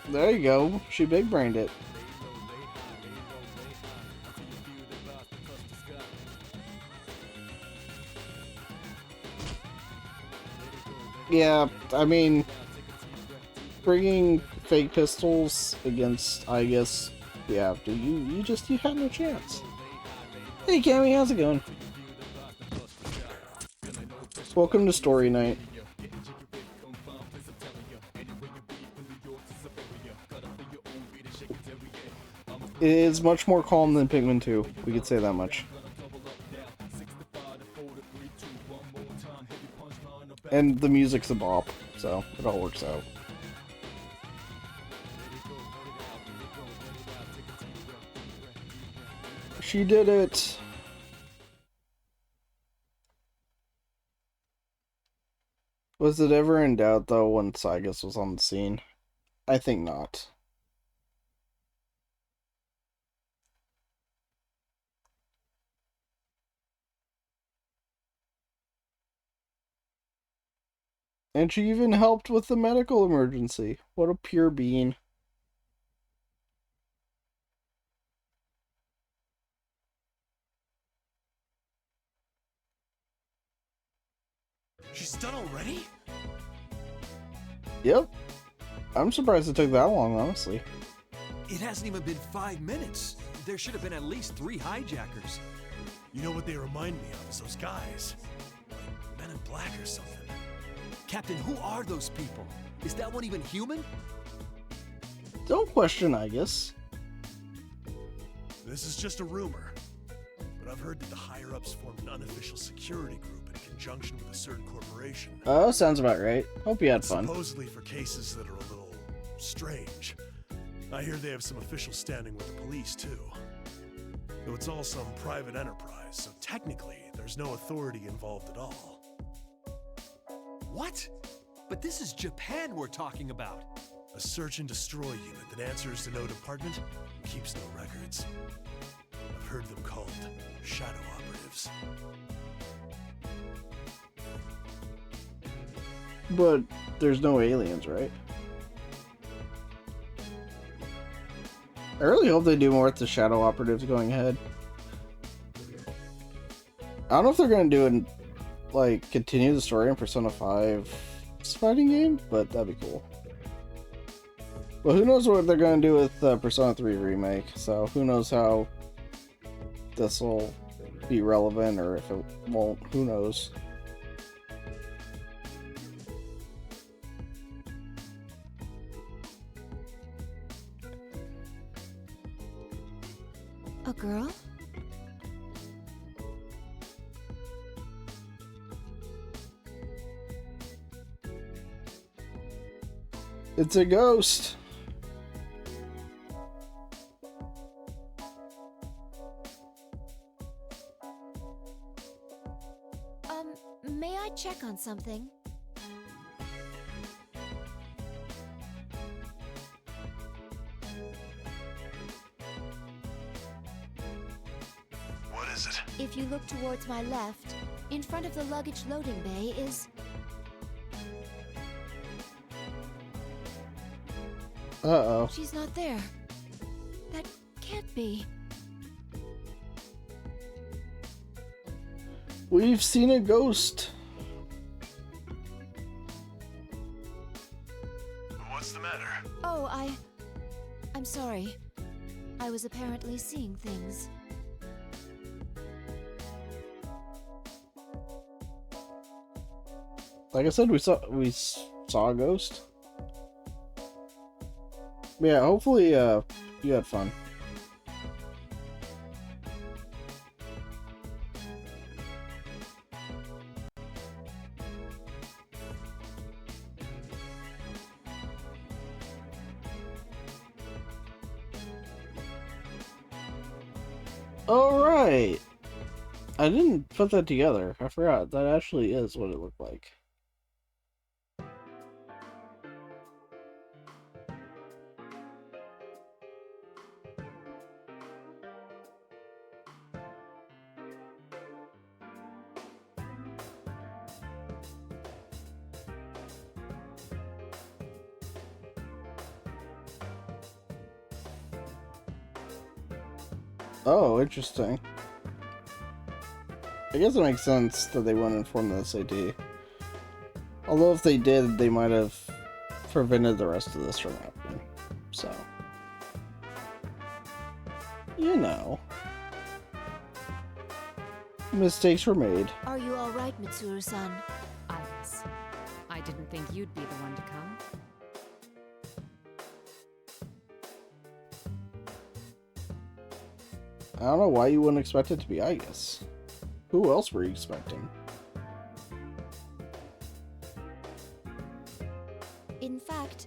There you go. She big-brained it. Yeah, I mean, bringing fake pistols against, I guess, yeah, you had no chance. Hey, Cammy, how's it going? Welcome to Story Night. It is much more calm than Pikmin 2, we could say that much. And the music's a bop, so it all works out. She did it! Was it ever in doubt, though, when Cygus was on the scene? I think not. And she even helped with the medical emergency. What a pure being. She's done already? Yep. I'm surprised it took that long, honestly. It hasn't even been 5 minutes. There should have been at least 3 hijackers. You know what they remind me of is those guys. Like Men in Black or something. Captain, who are those people? Is that one even human? Don't question, I guess. This is just a rumor, but I've heard that the higher-ups formed an unofficial security group in conjunction with a certain corporation. Oh, sounds about right. Hope you had fun. Supposedly for cases that are a little strange. I hear they have some official standing with the police, too. Though it's all some private enterprise, so technically, there's no authority involved at all. What? But this is Japan we're talking about. A search and destroy unit that answers to no department and keeps no records. I've heard them called shadow operatives. But there's no aliens, right? I really hope they do more with the shadow operatives going ahead. I don't know if they're gonna do it, like, continue the story in Persona 5's fighting game, but that'd be cool. Well, who knows what they're gonna do with Persona 3 Remake, so who knows how this will be relevant, or if it won't, who knows. girl? It's a ghost. May I check on something? What is it? If you look towards my left, in front of the luggage loading bay is... Uh-oh. She's not there. That can't be. We've seen a ghost. What's the matter? Oh, I'm sorry. I was apparently seeing things. Like I said, we saw a ghost. Yeah, hopefully you had fun. Alright! I didn't put that together. I forgot. That actually is what it looked like. Oh, interesting. I guess it makes sense that they wouldn't inform the SAD. Although if they did, they might have prevented the rest of this from happening. So, you know. Mistakes were made. Are you alright, Mitsuru-san? Yes. I didn't think you'd be the one to come. I don't know why you wouldn't expect it to be Aegis. Who else were you expecting? In fact,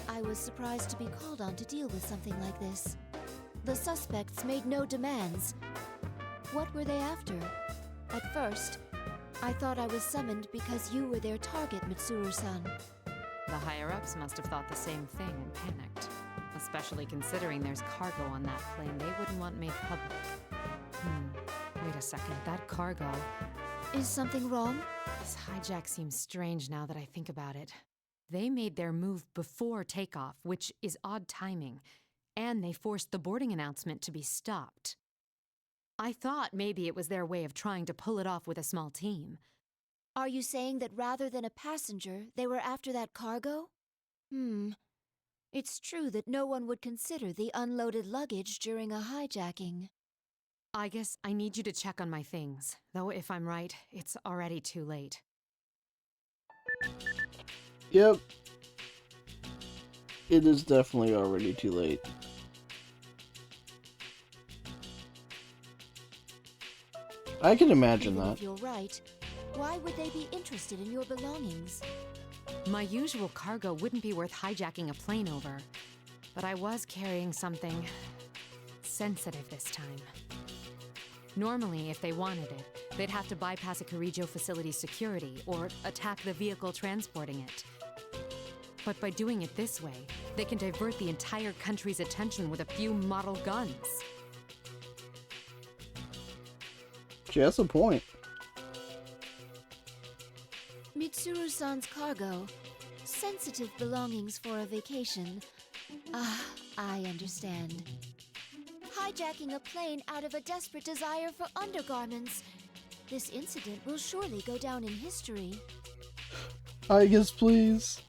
I was surprised to be called on to deal with something like this. The suspects made no demands. What were they after? At first, I thought I was summoned because you were their target, Mitsuru-san. The higher-ups must have thought the same thing and panicked. Especially considering there's cargo on that plane they wouldn't want made public. Wait a second, that cargo... Is something wrong? This hijack seems strange now that I think about it. They made their move before takeoff, which is odd timing, and they forced the boarding announcement to be stopped. I thought maybe it was their way of trying to pull it off with a small team. Are you saying that rather than a passenger, they were after that cargo? It's true that no one would consider the unloaded luggage during a hijacking. I guess I need you to check on my things, though if I'm right, it's already too late. Yep. It is definitely already too late. I can imagine Even that. if you're right, why would they be interested in your belongings? My usual cargo wouldn't be worth hijacking a plane over, but I was carrying something sensitive this time. Normally, if they wanted it, they'd have to bypass a Kirijo facility's security or attack the vehicle transporting it. But by doing it this way, they can divert the entire country's attention with a few model guns. She has a point. Mitsuru-san's cargo. Sensitive belongings for a vacation. I understand. Hijacking a plane out of a desperate desire for undergarments. This incident will surely go down in history. Aegis, please.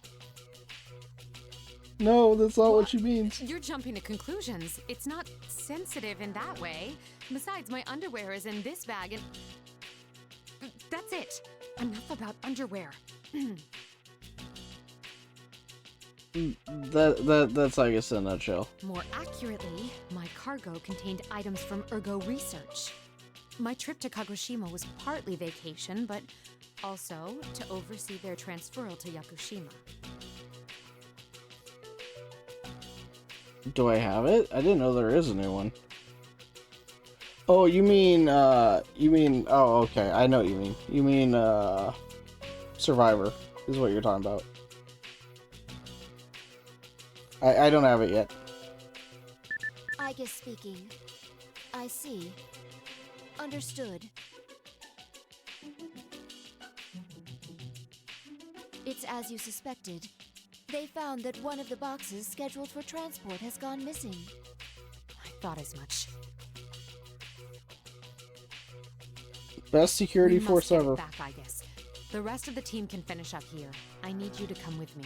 No, that's not what she means. You're jumping to conclusions. It's not sensitive in that way. Besides, my underwear is in this bag and... That's it. Enough about underwear. That's I guess in a nutshell. More accurately, my cargo contained items from Ergo Research. My trip to Kagoshima was partly vacation, but also to oversee their transferal to Yakushima. Do I have it? I didn't know there is a new one. Oh, you mean, oh, okay, I know what you mean. You mean, Survivor is what you're talking about. I don't have it yet. I guess speaking. I see. Understood. It's as you suspected. They found that one of the boxes scheduled for transport has gone missing. I thought as much. Best security We force must get ever. it back, I guess. The rest of the team can finish up here. I need you to come with me.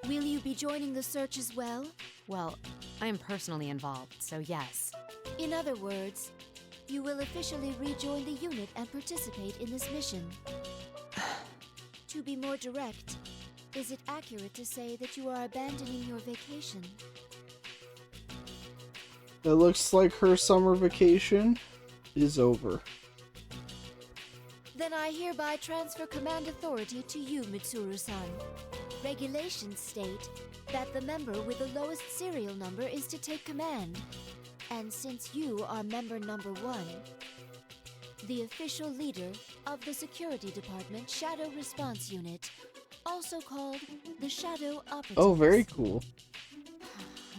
Will you be joining the search as well? Well, I am personally involved, so yes. In other words, you will officially rejoin the unit and participate in this mission. To be more direct, is it accurate to say that you are abandoning your vacation? It looks like her summer vacation is over. Then I hereby transfer command authority to you, Mitsuru-san. Regulations state that the member with the lowest serial number is to take command. And since you are member number 1, the official leader of the Security Department Shadow Response Unit, also called the Shadow Operatives. Oh, very cool.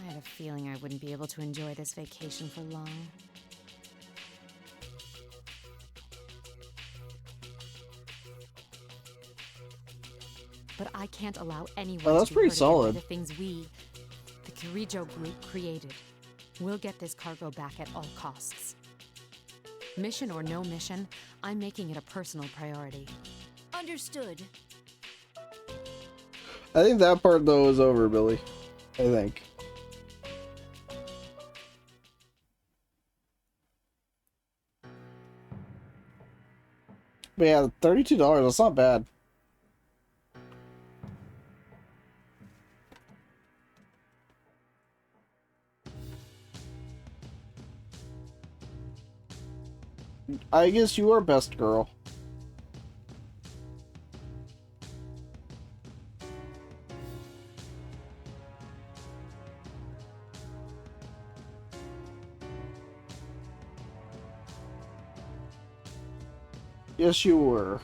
I had a feeling I wouldn't be able to enjoy this vacation for long. But I can't allow anyone Oh, that's to be pretty hurt again by solid. the things we, the Kirijo group, created. We'll get this cargo back at all costs. Mission or no mission, I'm making it a personal priority. Understood. I think that part, though, is over, Billy. I think. But yeah, $32, that's not bad. I guess you are best girl. Yes, you were.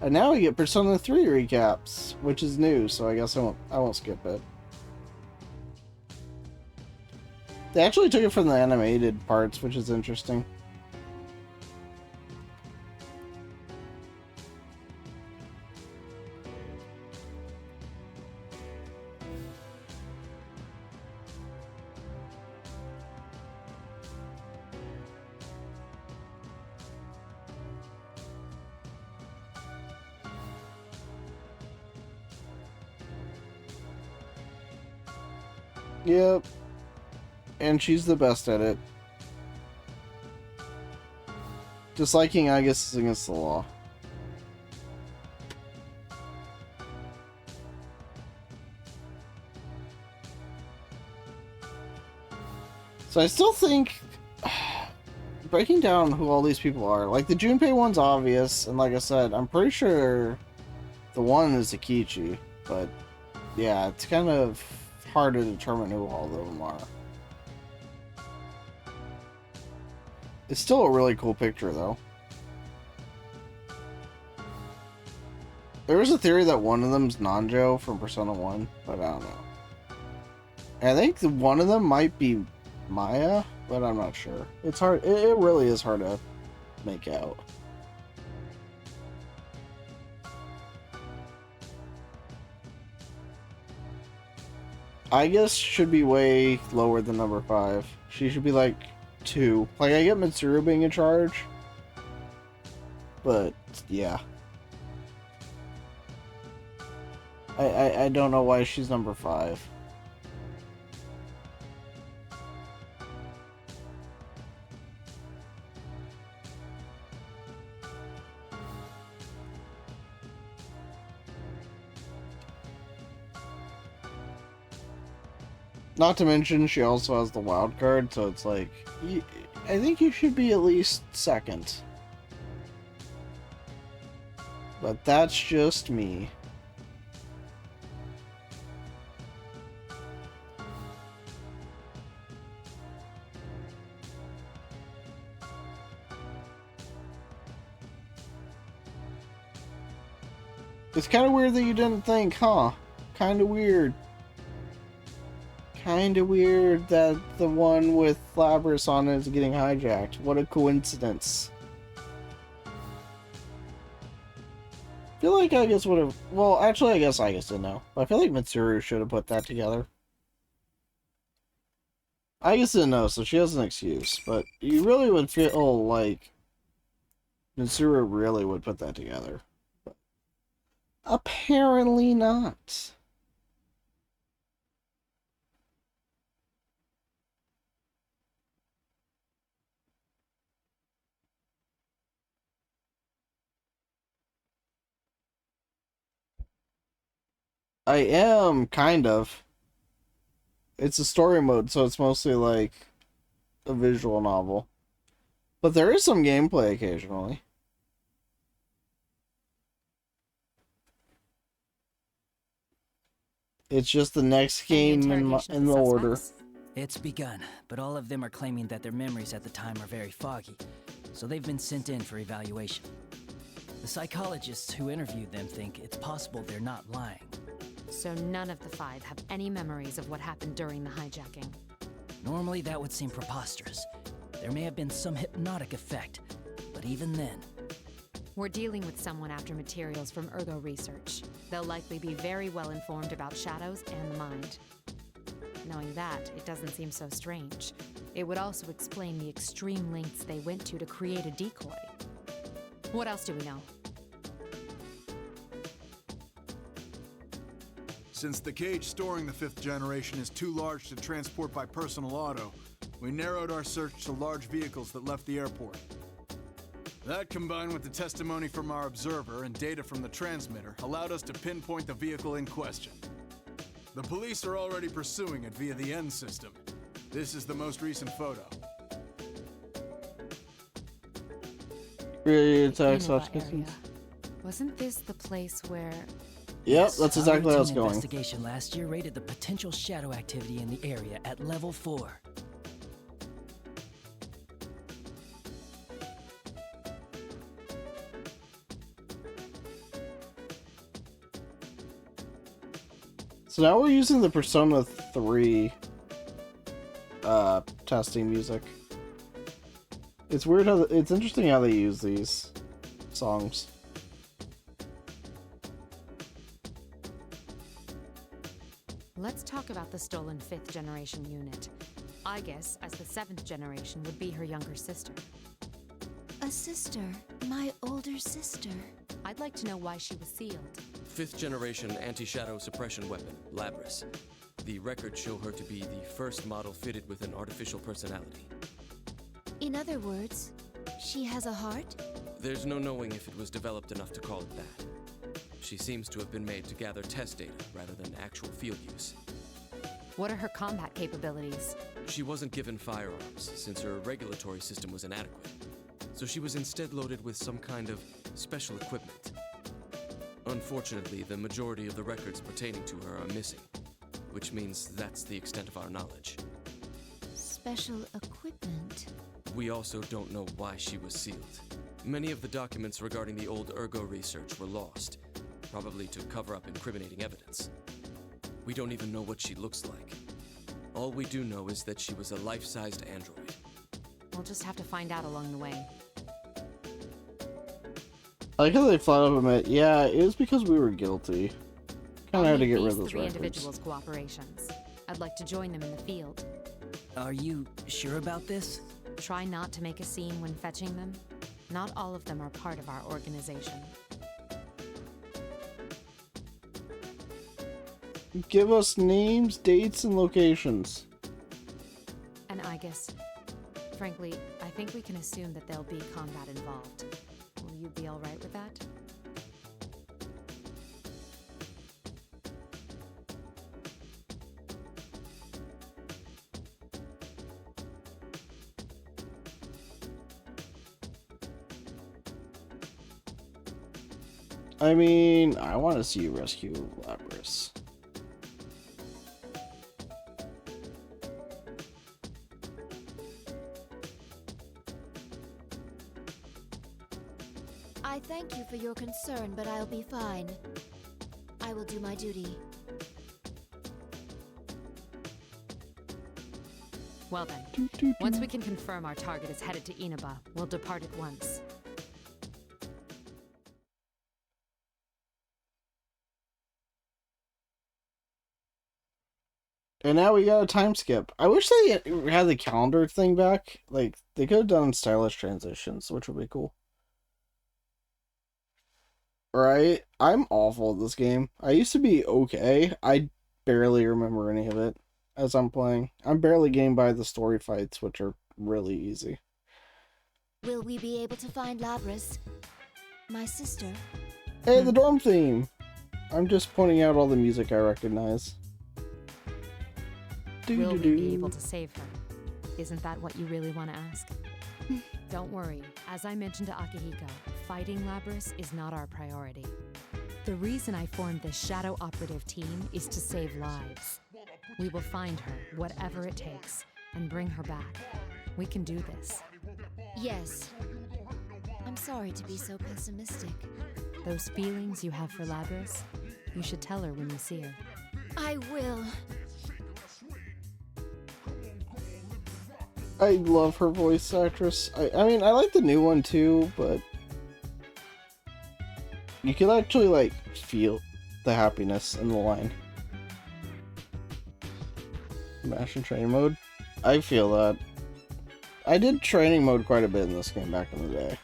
And now we get Persona 3 recaps, which is new, so I guess I won't skip it. They actually took it from the animated parts, which is interesting. Yep. And she's the best at it. Disliking, I guess, is against the law. So I still think breaking down who all these people are, like the Junpei one's obvious, and like I said, I'm pretty sure the one is Akichi, but yeah, it's kind of hard to determine who all of them are. It's still a really cool picture, though. There was a theory that one of them's Nanjo from Persona 1, but I don't know. And I think one of them might be Maya, but I'm not sure. It's hard. It really is hard to make out. I guess should be way lower than number 5. She should be like 2. Like, I get Mitsuru being in charge, but yeah. I don't know why she's number 5. Not to mention, she also has the wild card, so it's like, I think you should be at least second. But that's just me. It's kind of weird that you didn't think, huh? Kind of weird. Kind of weird that the one with Labrys on it is getting hijacked. What a coincidence. I feel like I guess would have... Well, actually, I guess didn't know. I feel like Mitsuru should have put that together. I guess didn't know, so she has an excuse. But you really would feel like Mitsuru really would put that together. But apparently not. I am, kind of. It's a story mode, so it's mostly like a visual novel. But there is some gameplay occasionally. It's just the next game in the order. It's begun, but all of them are claiming that their memories at the time are very foggy, so they've been sent in for evaluation. The psychologists who interviewed them think it's possible they're not lying. So none of the 5 have any memories of what happened during the hijacking. Normally that would seem preposterous. There may have been some hypnotic effect, but even then... We're dealing with someone after materials from Ergo research. They'll likely be very well informed about shadows and the mind. Knowing that, it doesn't seem so strange. It would also explain the extreme lengths they went to create a decoy. What else do we know? Since the cage storing the 5th generation is too large to transport by personal auto, we narrowed our search to large vehicles that left the airport. That, combined with the testimony from our observer and data from the transmitter, allowed us to pinpoint the vehicle in question. The police are already pursuing it via the N system. This is the most recent photo. Wasn't this the place where... Yep, that's exactly how it's going. Investigation last year rated the potential shadow activity in the area at level 4. So now we're using the Persona 3 testing music. It's weird how it's interesting how they use these songs. Let's talk about the stolen 5th generation unit. I guess, as the 7th generation, would be her younger sister. A sister. My older sister. I'd like to know why she was sealed. 5th generation anti-shadow suppression weapon, Labrys. The records show her to be the first model fitted with an artificial personality. In other words, she has a heart? There's no knowing if it was developed enough to call it that. She seems to have been made to gather test data rather than actual field use. What are her combat capabilities? She wasn't given firearms, since her regulatory system was inadequate. So she was instead loaded with some kind of special equipment. Unfortunately, the majority of the records pertaining to her are missing, which means that's the extent of our knowledge. Special equipment? We also don't know why she was sealed. Many of the documents regarding the old Ergo research were lost, probably to cover up incriminating evidence. We don't even know what she looks like. All we do know is that she was a life-sized android. We'll just have to find out along the way. I like how they flat up admit, yeah, it was because we were guilty. Kinda had to get rid of those records. Individuals' cooperations. I'd like to join them in the field. Are you sure about this? Try not to make a scene when fetching them. Not all of them are part of our organization. Give us names, dates, and locations. And I guess, frankly, I think we can assume that there'll be combat involved. Will you be alright with that? I mean, I want to see you rescue Labrys. I thank you for your concern, but I'll be fine. I will do my duty. Well then, once we can confirm our target is headed to Inaba, we'll depart at once. And now we got a time skip. I wish they had the calendar thing back. Like, they could have done stylish transitions, which would be cool. Right? I'm awful at this game. I used to be okay. I barely remember any of it as I'm playing. I'm barely getting by the story fights, which are really easy. Will we be able to find Labrys? My sister? Hey, the dorm theme! I'm just pointing out all the music I recognize. Will we be able to save her? Isn't that what you really want to ask? Don't worry. As I mentioned to Akihiko, fighting Labrys is not our priority. The reason I formed this shadow operative team is to save lives. We will find her, whatever it takes, and bring her back. We can do this. Yes. I'm sorry to be so pessimistic. Those feelings you have for Labrys, you should tell her when you see her. I will. I love her voice actress. I mean, I like the new one too, but you can actually, like, feel the happiness in the line. Mash and training mode? I feel that. I did training mode quite a bit in this game back in the day.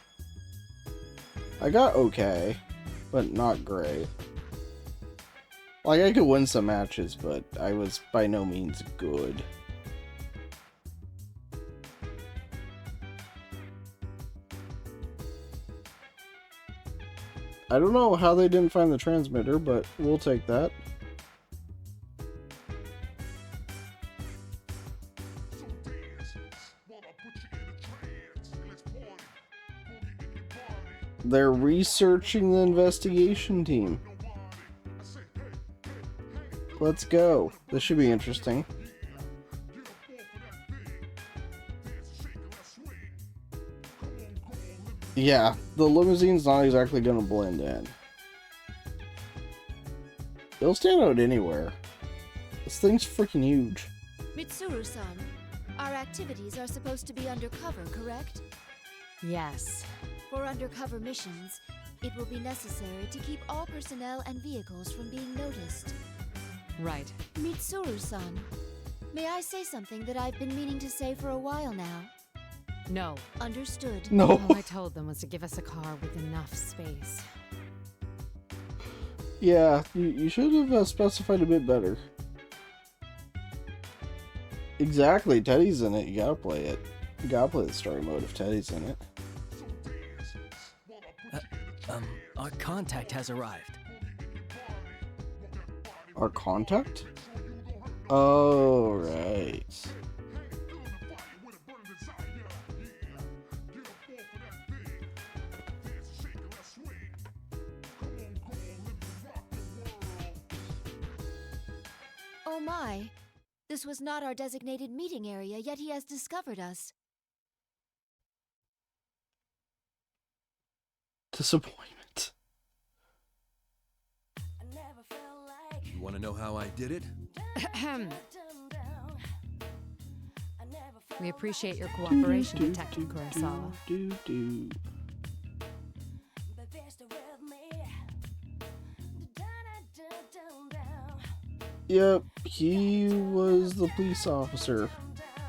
I got okay, but not great. Like, I could win some matches, but I was by no means good. I don't know how they didn't find the transmitter, but we'll take that. They're researching the investigation team. Let's go. This should be interesting. Yeah, the limousine's not exactly gonna blend in. It'll stand out anywhere. This thing's freaking huge. Mitsuru-san, our activities are supposed to be undercover, correct? Yes. For undercover missions, it will be necessary to keep all personnel and vehicles from being noticed. Right. Mitsuru-san, may I say something that I've been meaning to say for a while now? No. Understood. No. All I told them was to give us a car with enough space. Yeah, you should have specified a bit better. Exactly, Teddy's in it. You gotta play it. You gotta play the story mode if Teddy's in it. Our contact has arrived. Our contact? Oh, right. Oh my. This was not our designated meeting area, yet he has discovered us. Disappointment. You want to know how I did it? We appreciate your cooperation, Detective Kurosawa. Yep, he was the police officer,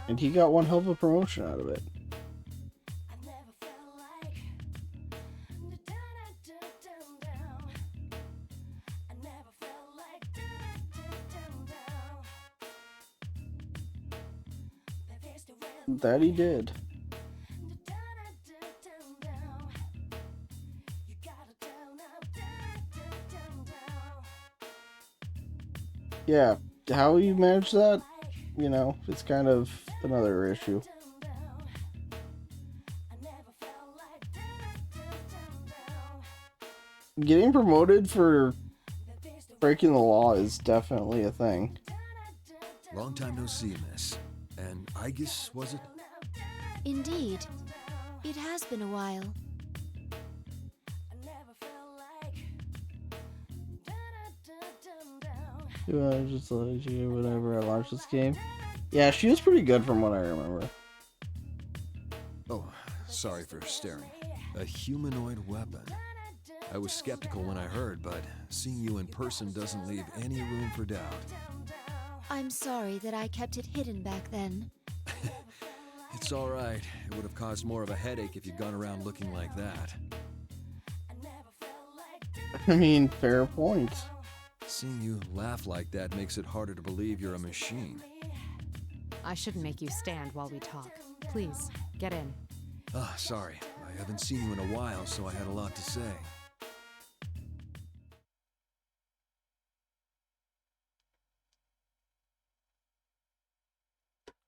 and he got one hell of a promotion out of it. That he did. Yeah, how you manage that, you know, it's kind of another issue. Getting promoted for breaking the law is definitely a thing. Long time no see, miss. And Aegis, was it? Indeed. It has been a while. I just let you whenever I launched this game. Yeah, she was pretty good from what I remember. Oh, sorry for staring. A humanoid weapon. I was skeptical when I heard, but seeing you in person doesn't leave any room for doubt. I'm sorry that I kept it hidden back then. It's all right. It would have caused more of a headache if you'd gone around looking like that. I mean, fair point. Seeing you laugh like that makes it harder to believe you're a machine. I shouldn't make you stand while we talk. Please, get in. Ah, sorry. I haven't seen you in a while, so I had a lot to say.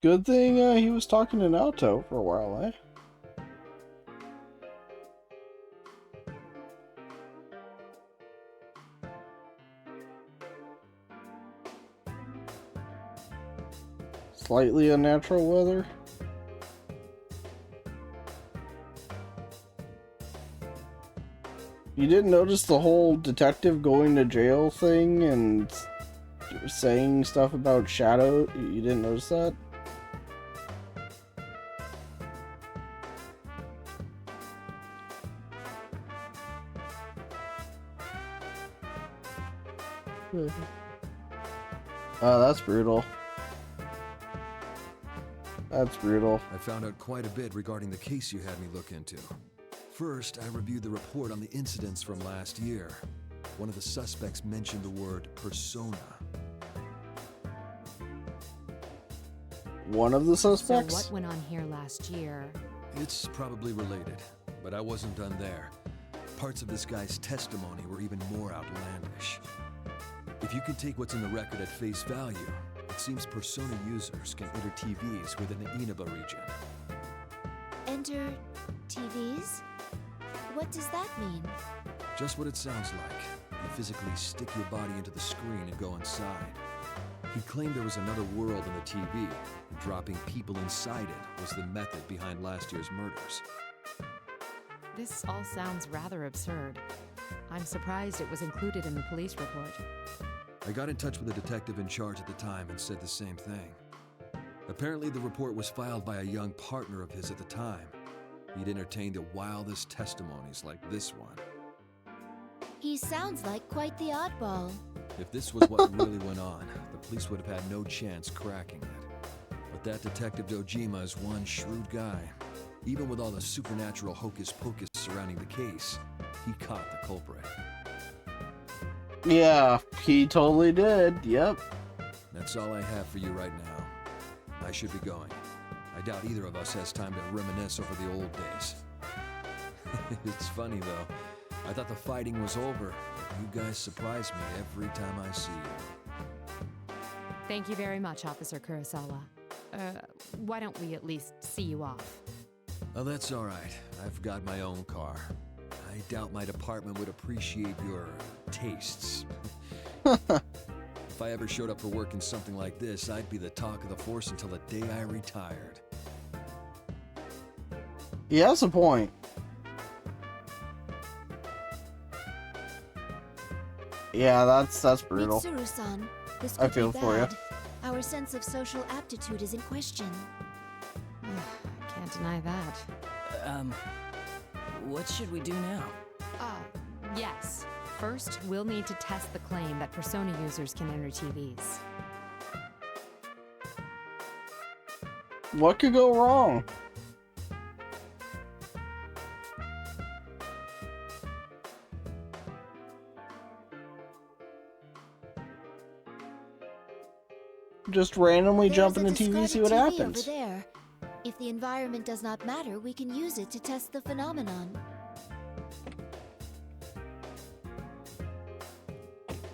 Good thing he was talking to Naoto for a while, eh? Slightly unnatural weather. You didn't notice the whole detective going to jail thing and saying stuff about Shadow? You didn't notice that? Oh, that's brutal. That's brutal. I found out quite a bit regarding the case you had me look into. First, I reviewed the report on the incidents from last year. One of the suspects mentioned the word persona. One of the suspects? So what went on here last year? It's probably related, but I wasn't done there. Parts of this guy's testimony were even more outlandish. If you can take what's in the record at face value, it seems persona users can enter TVs within the Inaba region. Enter TVs? What does that mean? Just what it sounds like. You physically stick your body into the screen and go inside. He claimed there was another world in the TV, and dropping people inside it was the method behind last year's murders. This all sounds rather absurd. I'm surprised it was included in the police report. I got in touch with the detective in charge at the time and said the same thing. Apparently the report was filed by a young partner of his at the time. He'd entertained the wildest testimonies like this one. He sounds like quite the oddball. If this was what really went on, the police would have had no chance cracking it. But that Detective Dojima is one shrewd guy. Even with all the supernatural hocus-pocus surrounding the case, he caught the culprit. Yeah, he totally did. Yep. That's all I have for you right now. I should be going. I doubt either of us has time to reminisce over the old days. It's funny, though. I thought the fighting was over, but you guys surprise me every time I see you. Thank you very much, Officer Kurosawa. Why don't we at least see you off? Oh, that's all right. I've got my own car. I doubt my department would appreciate your tastes. If I ever showed up for work in something like this, I'd be the talk of the force until the day I retired. He has a point. Yeah, that's brutal. Mitsuru-san, this I could feel be for you. bad. Our sense of social aptitude is in question. Can't deny that. What should we do now? Yes. First, we'll need to test the claim that Persona users can enter TVs. What could go wrong? Just randomly jump into TV, see what happens. Over there. If the environment does not matter, we can use it to test the phenomenon.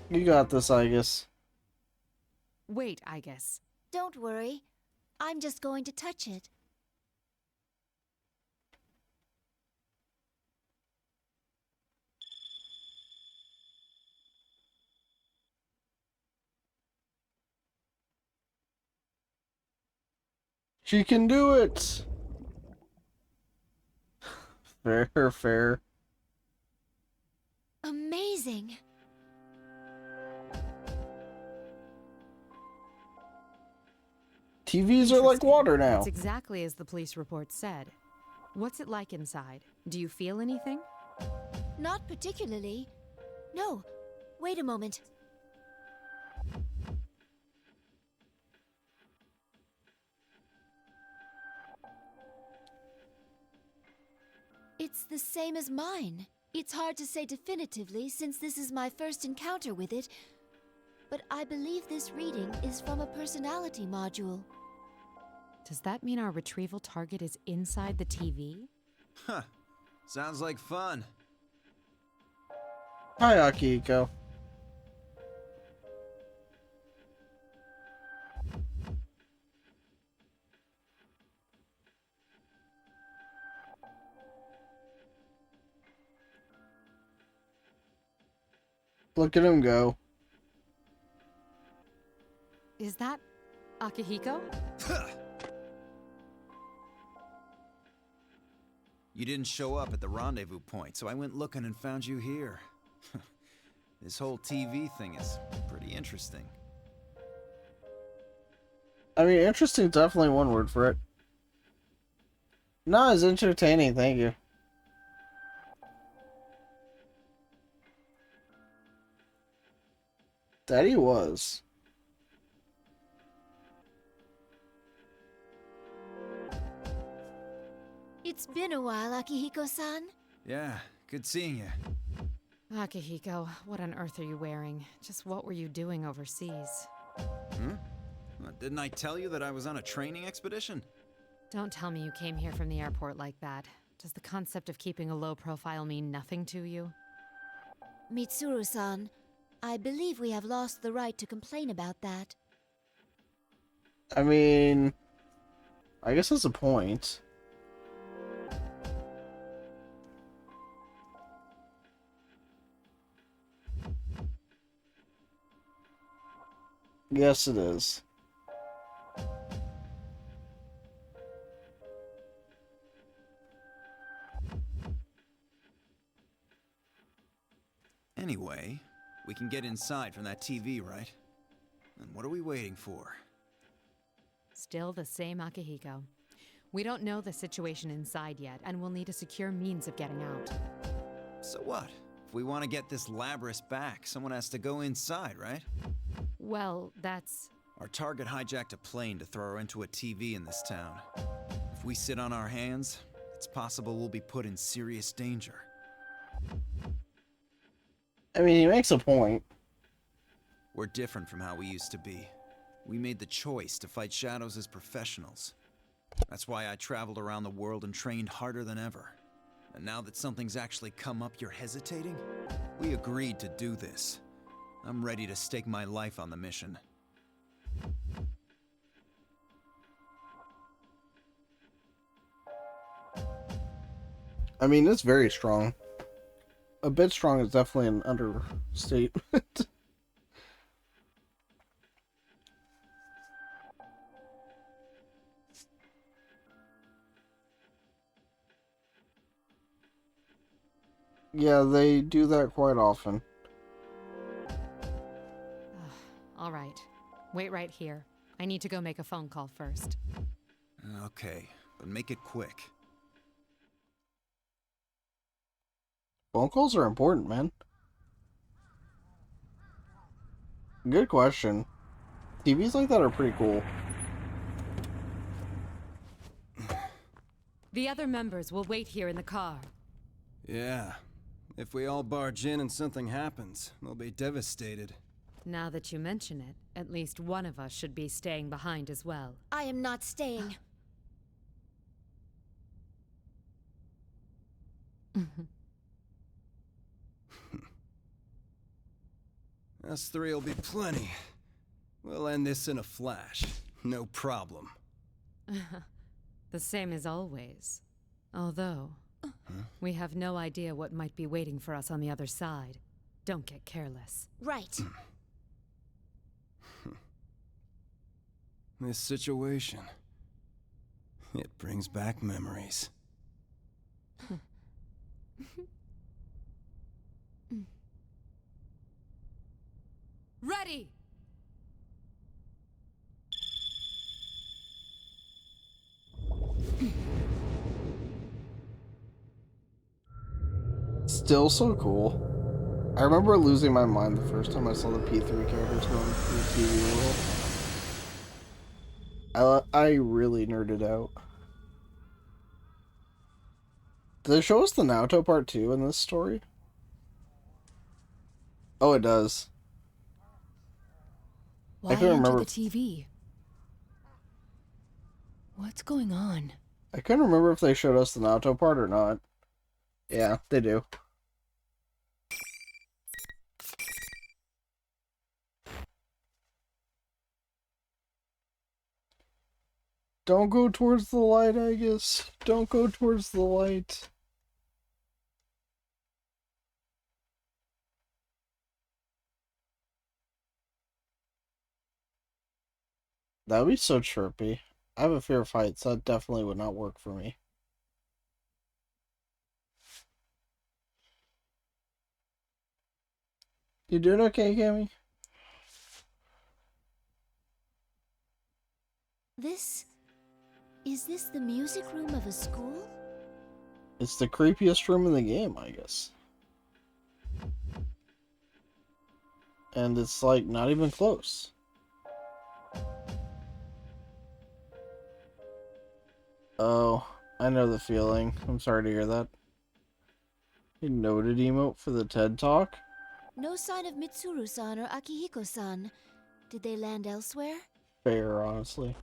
You got this, I guess. Wait, I guess. Don't worry. I'm just going to touch it. She can do it! Fair, fair. Amazing. TVs are like water now. It's exactly as the police report said. What's it like inside? Do you feel anything? Not particularly. No. Wait a moment. It's the same as mine. It's hard to say definitively since this is my first encounter with it, but I believe this reading is from a personality module. Does that mean our retrieval target is inside the TV? Huh. Sounds like fun. Hi, Akihiko. Look at him go. Is that Akihiko? You didn't show up at the rendezvous point, so I went looking and found you here. This whole TV thing is pretty interesting. I mean, interesting is definitely one word for it. Not as entertaining, thank you. That he was. It's been a while, Akihiko-san. Yeah, good seeing you. Akihiko, what on earth are you wearing? Just what were you doing overseas? Didn't I tell you that I was on a training expedition? Don't tell me you came here from the airport like that. Does the concept of keeping a low profile mean nothing to you? Mitsuru-san, I believe we have lost the right to complain about that. I mean, I guess that's a point. Yes, it is. Anyway, we can get inside from that TV, right? And what are we waiting for? Still the same Akihiko. We don't know the situation inside yet, and we'll need a secure means of getting out. So what? If we want to get this Labrys back, someone has to go inside, right? Well, that's... Our target hijacked a plane to throw her into a TV in this town. If we sit on our hands, it's possible we'll be put in serious danger. I mean, he makes a point. We're different from how we used to be. We made the choice to fight shadows as professionals. That's why I traveled around the world and trained harder than ever. And now that something's actually come up, you're hesitating? We agreed to do this. I'm ready to stake my life on the mission. I mean, it's very strong. A bit strong is definitely an understatement. Yeah, they do that quite often. All right. Wait right here. I need to go make a phone call first. Okay, but make it quick. Phone calls are important, man. Good question. TVs like that are pretty cool. The other members will wait here in the car. Yeah. If we all barge in and something happens, they'll be devastated. Now that you mention it, at least one of us should be staying behind as well. I am not staying. Us three will be plenty. We'll end this in a flash. No problem. The same as always. Although, we have no idea what might be waiting for us on the other side. Don't get careless. Right. This situation. It brings back memories. Ready! Still so cool. I remember losing my mind the first time I saw the P3 characters going through the TV world. I really nerded out. Did they show us the Naruto part 2 in this story? Oh, it does. Why I couldn't enter remember. the TV? What's going on? I couldn't remember if they showed us the Naruto part or not. Yeah, they do. Don't go towards the light, I guess. Don't go towards the light. That would be so chirpy. I have a fear of heights. That definitely would not work for me. You doing okay, Cammy? Is this the music room of a school? It's the creepiest room in the game, I guess. And it's like not even close. Oh, I know the feeling. I'm sorry to hear that. A noted emote for the TED Talk? No sign of Mitsuru-san or Akihiko-san. Did they land elsewhere? Fair, honestly.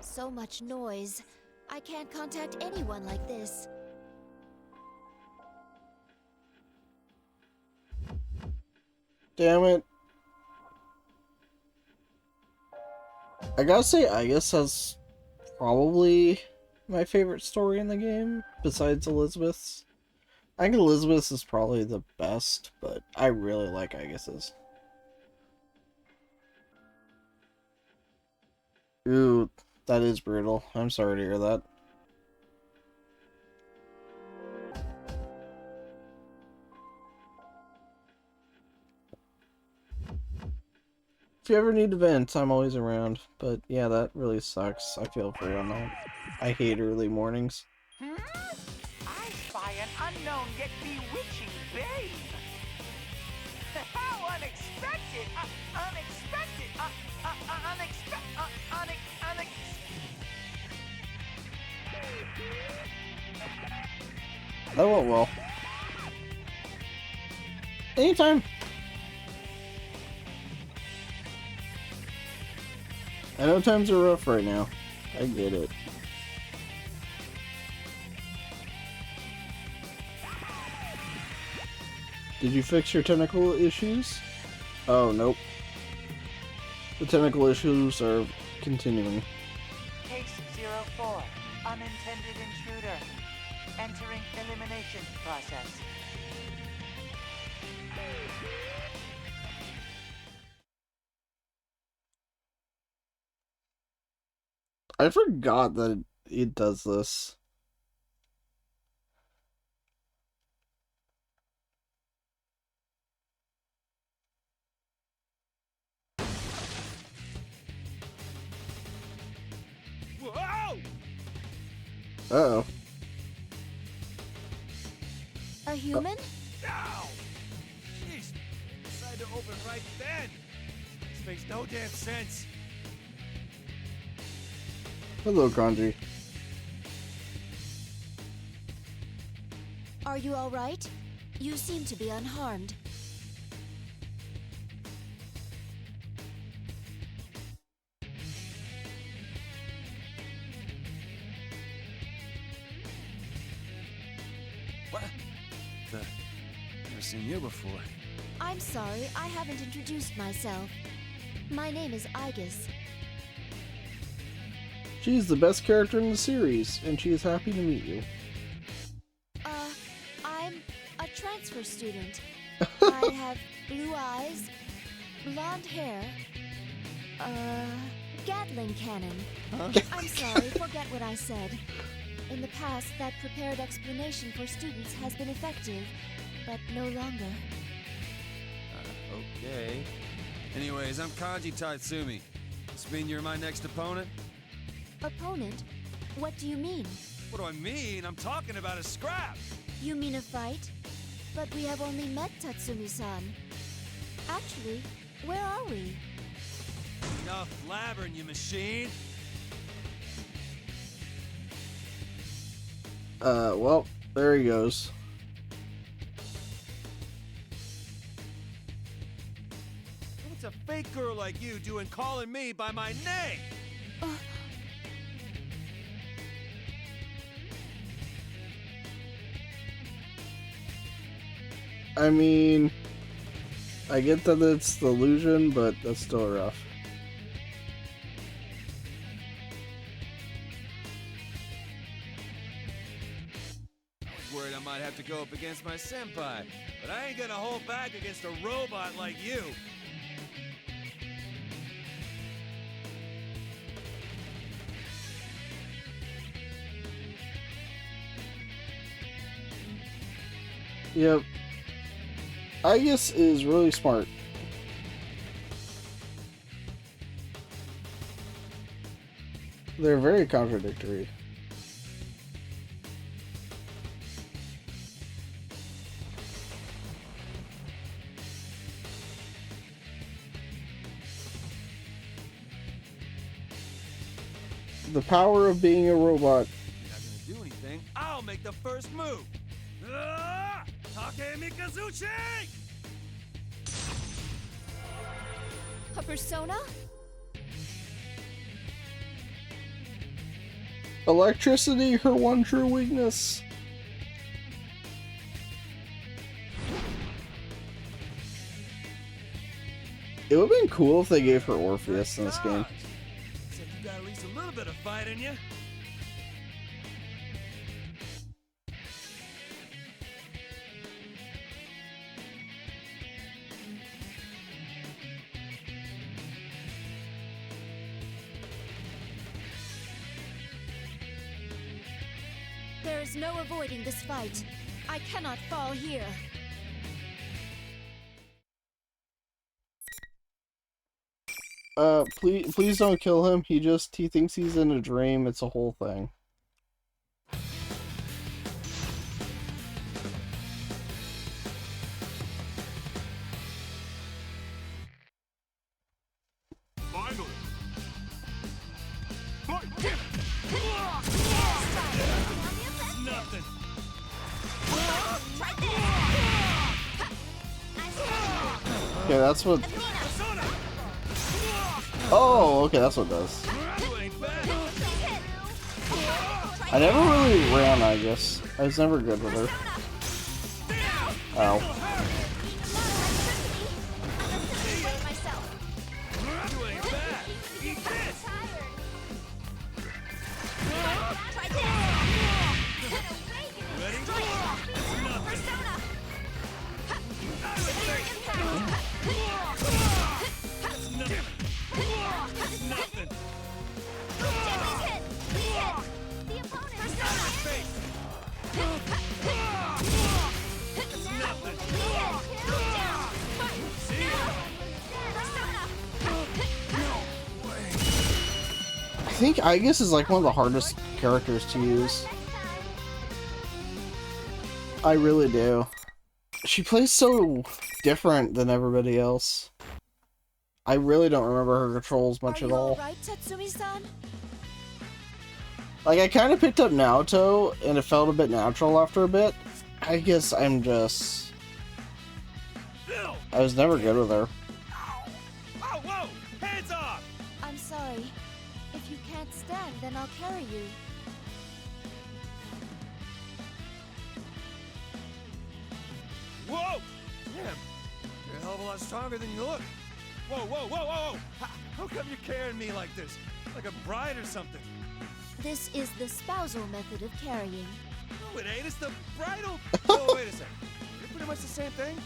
So much noise. I can't contact anyone like this. Damn it. I gotta say, I guess that's probably my favorite story in the game, besides Elizabeth's. I think Elizabeth's is probably the best, but I really like Agus's. Ooh, that is brutal. I'm sorry to hear that. If you ever need to vent, I'm always around. But yeah, that really sucks. I feel for you on that. I hate early mornings. I spy an unknown yet bewitching babe. How unexpected! Unexpected! That went well. Anytime. I know times are rough right now. I get it. Did you fix your technical issues? Oh, nope. The technical issues are continuing. Case 04, unintended intruder. Entering elimination process. I forgot that it does this. Whoa! Uh-oh. A human? Ow! Jeez! Decided to open right then! This makes no damn sense! Hello, Kanji. Are you alright? You seem to be unharmed. What? Never seen you before. I'm sorry, I haven't introduced myself. My name is Aegis. She's the best character in the series, and she is happy to meet you. I'm a transfer student. I have blue eyes, blonde hair, Gatling cannon. I'm sorry, forget what I said. In the past, that prepared explanation for students has been effective, but no longer. Okay. Anyways, I'm Kaji Tatsumi. This mean you're my next opponent? Opponent? What do you mean? What do I mean? I'm talking about a scrap! You mean a fight? But we have only met Tatsumi-san. Actually, where are we? Enough blabbering, you machine! Well, there he goes. What's a fake girl like you doing calling me by my name? I mean, I get that it's the illusion, but that's still rough. I was worried I might have to go up against my senpai, but I ain't gonna hold back against a robot like you. Yep. I guess is really smart. They're very contradictory. The power of being a robot. You're not gonna do anything. I'll make the first move. Take Mikazuchi! A persona? Electricity, her one true weakness. It would have been cool if they gave her Orpheus in this game. Except you got at least a little bit of fight in you. There is no avoiding this fight. I cannot fall here. Please don't kill him. He thinks he's in a dream. It's a whole thing. Finally. Nothing. Okay, that's what... Oh, okay, that's what it does. I never really ran, I guess. I was never good with her. Ow. I think Aegis is like one of the hardest characters to use. I really do. She plays so different than everybody else. I really don't remember her controls much at all. Right, Tatsumi-san? Like, I kind of picked up Naoto, and it felt a bit natural after a bit. I guess I'm just... I was never good with her. Whoa, whoa! Hands off! I'm sorry. If you can't stand, then I'll carry you. Whoa! Damn! You're a hell of a lot stronger than you look. Whoa, whoa, whoa, whoa, whoa! How come you're carrying me like this? Like a bride or something? This is the spousal method of carrying. No, it ain't. It's the bridal... Oh, wait a second. You're pretty much the same thing?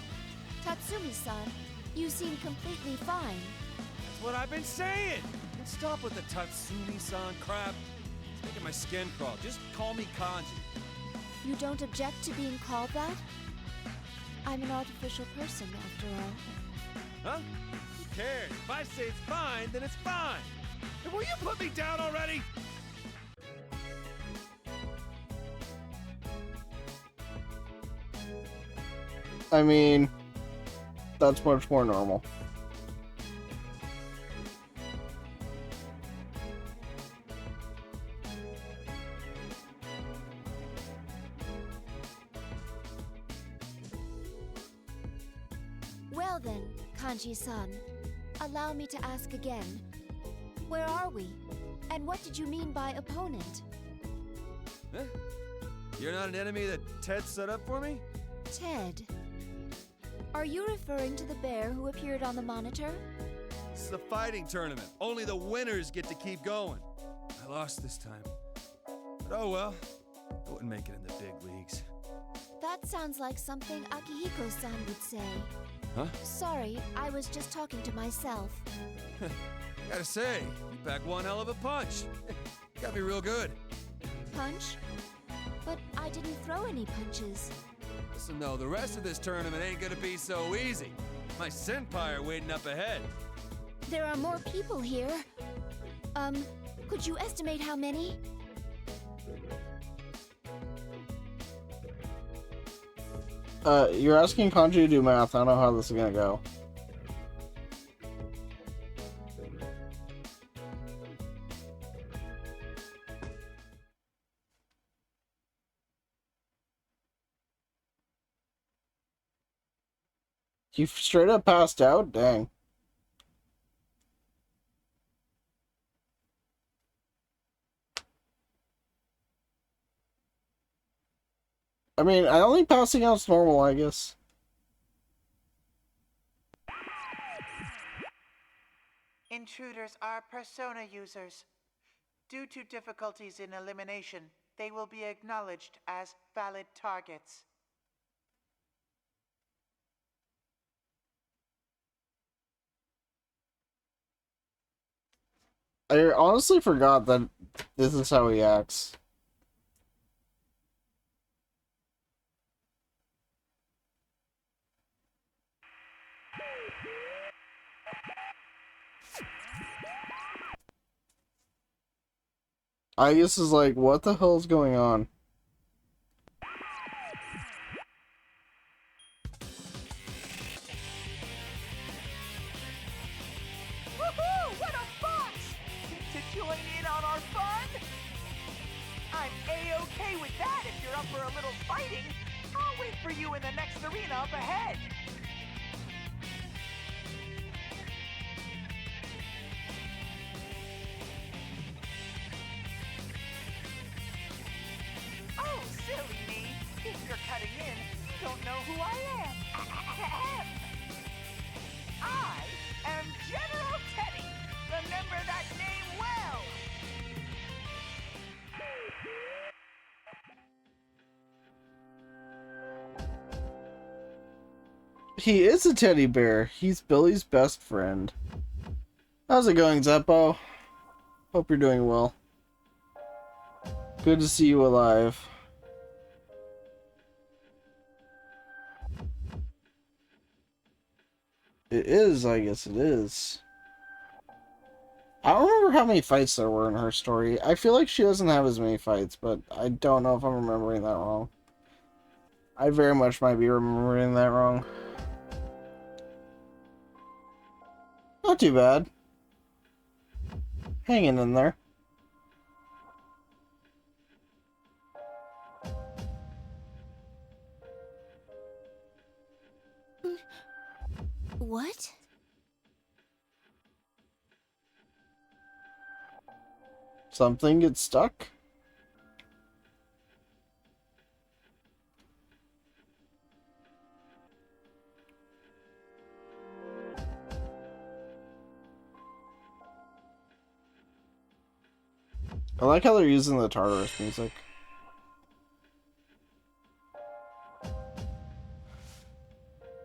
Tatsumi-san, you seem completely fine. That's what I've been saying. And stop with the Tatsumi-san crap. It's making my skin crawl. Just call me Kanji. You don't object to being called that? I'm an artificial person, after all. Huh? Who cares? If I say it's fine, then it's fine. And will you put me down already? I mean, that's much more normal. Well then, Kanji-san, allow me to ask again. Where are we? And what did you mean by opponent? Huh? You're not an enemy that Ted set up for me? Ted? Are you referring to the bear who appeared on the monitor? This is a fighting tournament. Only the winners get to keep going. I lost this time. But oh well. I wouldn't make it in the big leagues. That sounds like something Akihiko-san would say. Huh? Sorry, I was just talking to myself. Gotta say, you pack one hell of a punch. Got me real good. Punch? But I didn't throw any punches. Listen though, the rest of this tournament ain't gonna be so easy. My senpai are waiting up ahead. There are more people here. Could you estimate how many? You're asking Kanji to do math. I don't know how this is gonna go. You straight up passed out? Dang. I mean, I don't think passing out's normal, I guess. Intruders are persona users. Due to difficulties in elimination, they will be acknowledged as valid targets. I honestly forgot that this is how he acts. I guess is like, what the hell is going on? Woohoo! What a box! To join in on our fun? I'm A-okay with that if you're up for a little fighting. I'll wait for you in the next arena up ahead. Oh, silly me. If you're cutting in, you don't know who I am. I am General Teddy. Remember that name well. He is a teddy bear. He's Billy's best friend. How's it going, Zeppo? Hope you're doing well. Good to see you alive. It is, I guess it is. I don't remember how many fights there were in her story. I feel like she doesn't have as many fights, but I don't know if I'm remembering that wrong. I very much might be remembering that wrong. Not too bad. Hanging in there. What? Something gets stuck? I like how they're using the Tartarus music.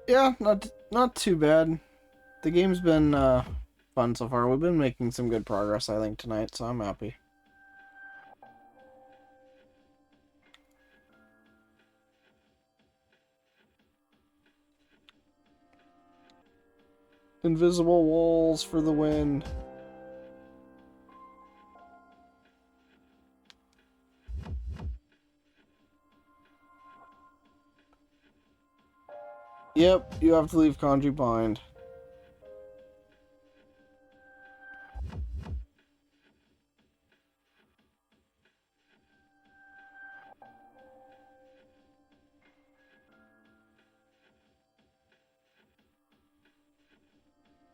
Yeah, not too bad. The game's been fun so far. We've been making some good progress, I think, tonight, so I'm happy. Invisible walls for the win. Yep, you have to leave Kanji behind.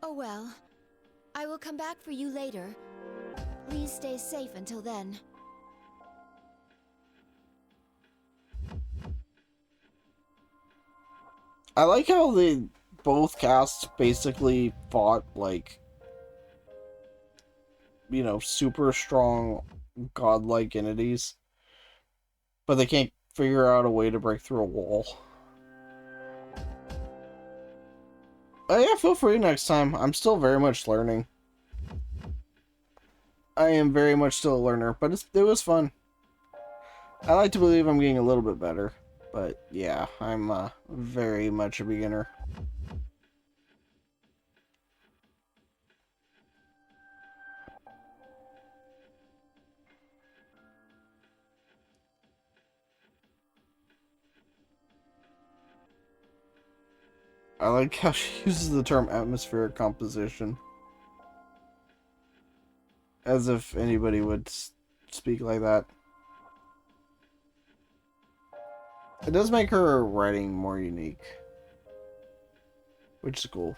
Oh well. I will come back for you later. Please stay safe until then. I like how they both casts basically fought like, you know, super strong godlike entities, but they can't figure out a way to break through a wall. Oh yeah, feel free next time. I'm still very much learning. I am very much still a learner, but it was fun. I like to believe I'm getting a little bit better, but yeah, I'm very much a beginner. I like how she uses the term atmospheric composition. As if anybody would speak like that. It does make her writing more unique, which is cool.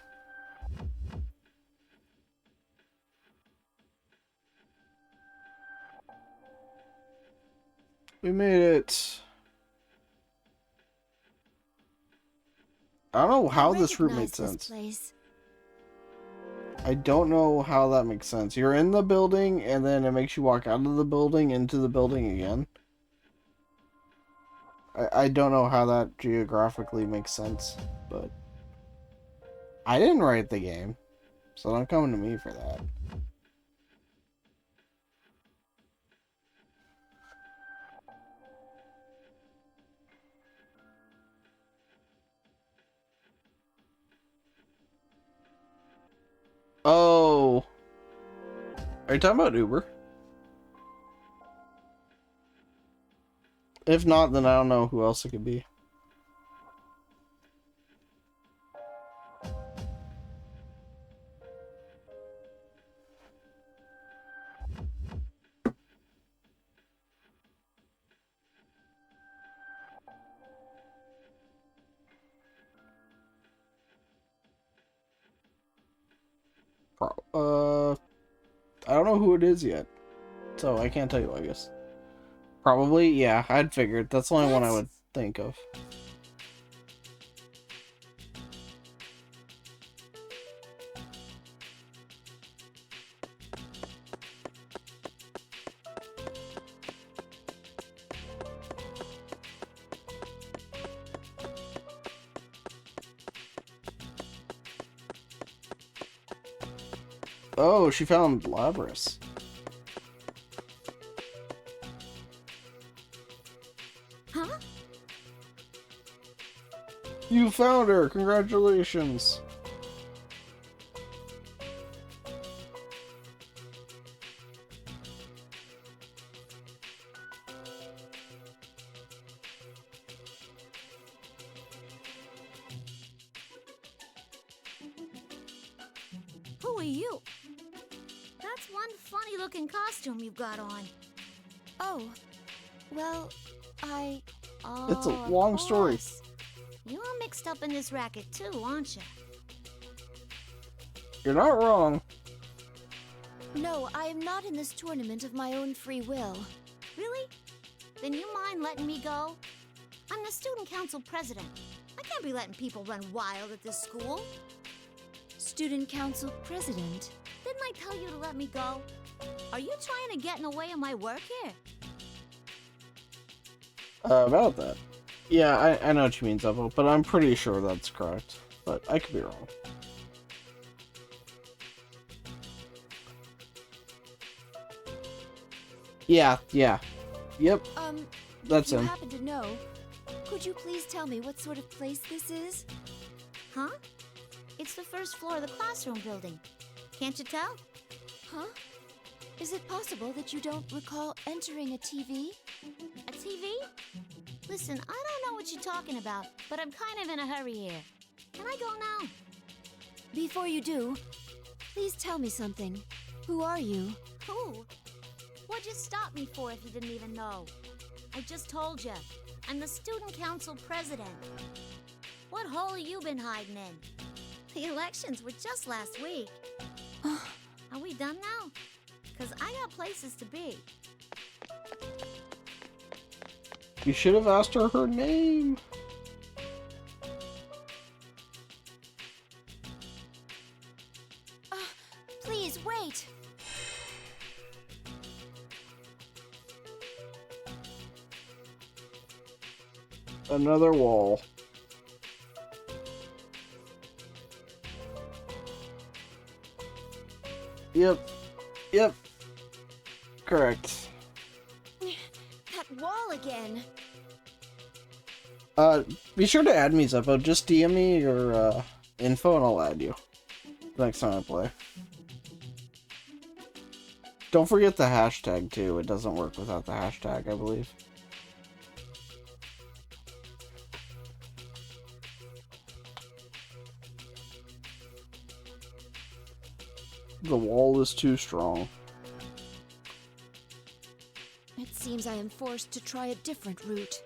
We made it. I don't know how this route made sense. I don't know how that makes sense. You're in the building, and then it makes you walk out of the building into the building again. I don't know how that geographically makes sense, but I didn't write the game, so don't come to me for that. Oh. Are you talking about Uber? If not, then I don't know who else it could be. I don't know who it is yet, so I can't tell you, I guess. Probably, yeah, I'd figured. That's the only one I would think of. Oh, she found Labrys. Huh? You found her! Congratulations! Who are you? That's one funny-looking costume you've got on. Oh, well, It's a long story. You're mixed up in this racket too, aren't you? You're not wrong. No, I am not in this tournament of my own free will. Really? Then you mind letting me go? I'm the student council president. I can't be letting people run wild at this school. Student council president? Didn't I tell you to let me go? Are you trying to get in the way of my work here? About that. Yeah, I know what you mean, Zeppo, but I'm pretty sure that's correct. But I could be wrong. Yeah, yeah. Yep. That's if you him. happen to know, could you please tell me what sort of place this is? Huh? It's the first floor of the classroom building. Can't you tell? Huh? Is it possible that you don't recall entering a TV? A TV? Listen, I don't know what you're talking about, but I'm kind of in a hurry here. Can I go now? Before you do, please tell me something. Who are you? Who? What'd you stop me for if you didn't even know? I just told you. I'm the student council president. What hole have you been hiding in? The elections were just last week. Are we done now? Because I got places to be. You should have asked her name. Please, wait! Another wall. Yep. Yep. Correct. That wall again! Be sure to add me, Zeppo. Just DM me your, info and I'll add you. Next time I play. Don't forget the hashtag, too. It doesn't work without the hashtag, I believe. The wall is too strong. It seems I am forced to try a different route.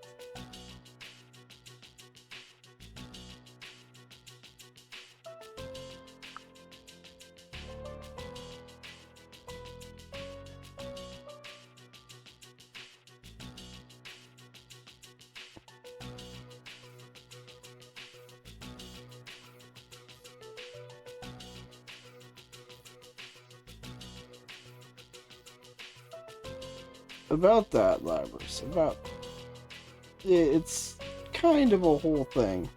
About that, Labrys. It's kind of a whole thing.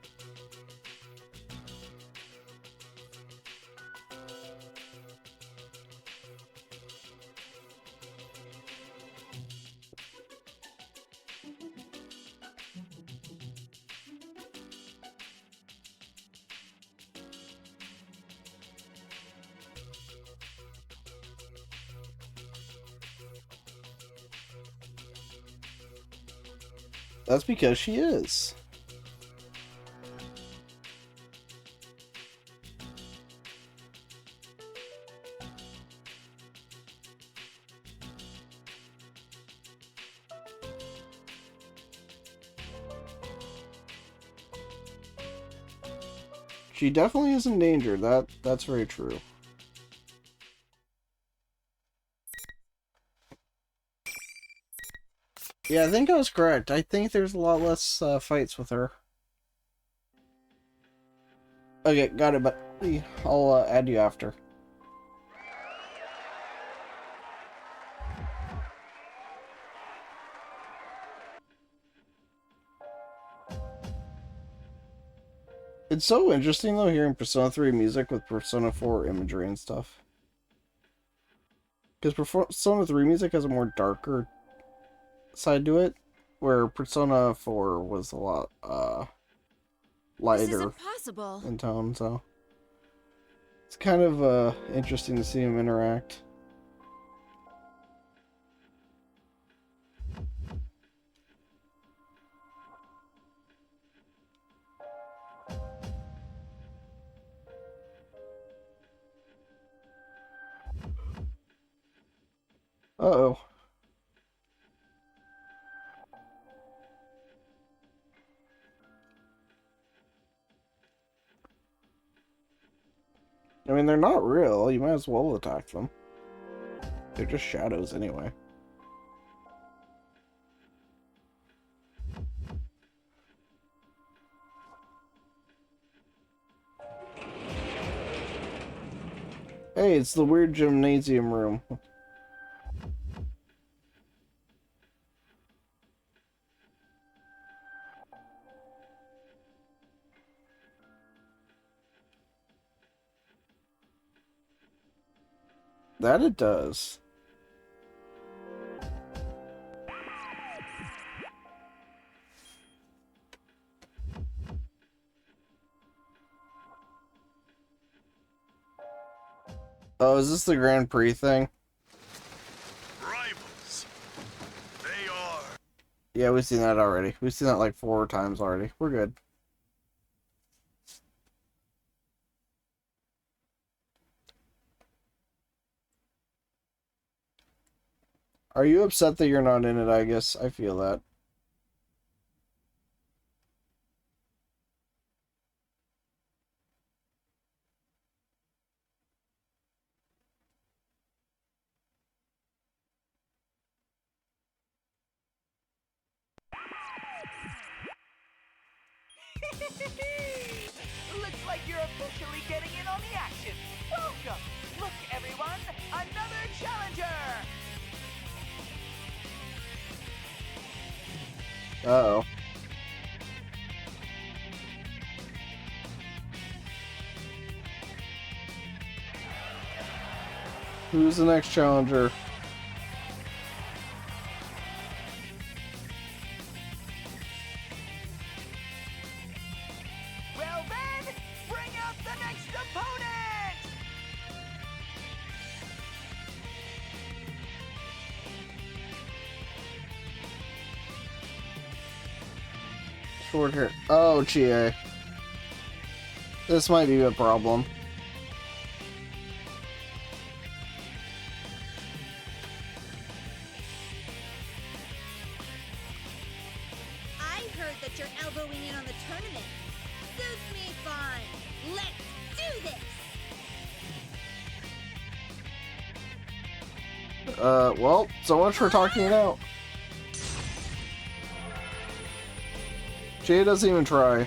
That's because she is. She definitely is in danger. That's very true. Yeah, I think I was correct. I think there's a lot less fights with her. Okay, got it, but I'll add you after. It's so interesting, though, hearing Persona 3 music with Persona 4 imagery and stuff. Because Persona 3 music has a more darker side to it, where Persona 4 was a lot lighter in tone, so it's kind of interesting to see them interact. Uh-oh. I mean, they're not real. You might as well attack them. They're just shadows anyway. Hey, it's the weird gymnasium room. That it does. Oh, is this the Grand Prix thing? Rivals. They are. Yeah, we've seen that already. We've seen that like 4 times already. We're good. Are you upset that you're not in it, I guess? I feel that. Looks like you're officially getting in on the action. Welcome! Look, everyone, another challenger! Uh-oh. Who's the next challenger? Well then, bring out the next opponent! Short hair. Oh, Chie. This might be a problem. I heard that you're elbowing in on the tournament. Suits me fine. Let's do this! Well, so much for talking it out. Chie doesn't even try. Ooh,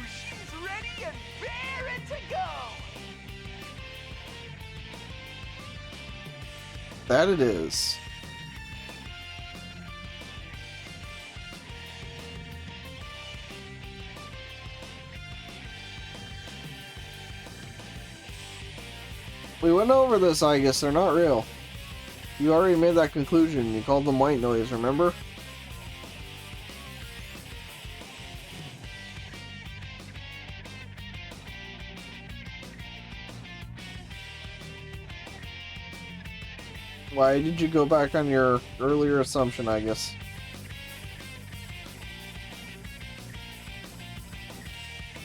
she's ready and raring to go! That it is. We went over this, I guess. They're not real. You already made that conclusion. You called them white noise, remember? Why did you go back on your earlier assumption, I guess?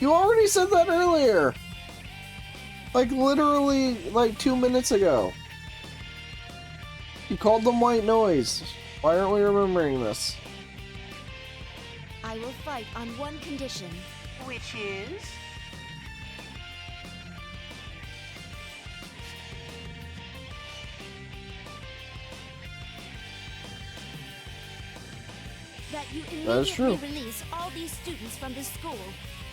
You already said that earlier! Like, literally, like 2 minutes ago. You called them white noise. Why aren't we remembering this? I will fight on one condition. Which is? That you That is true. immediately release all these students from this school,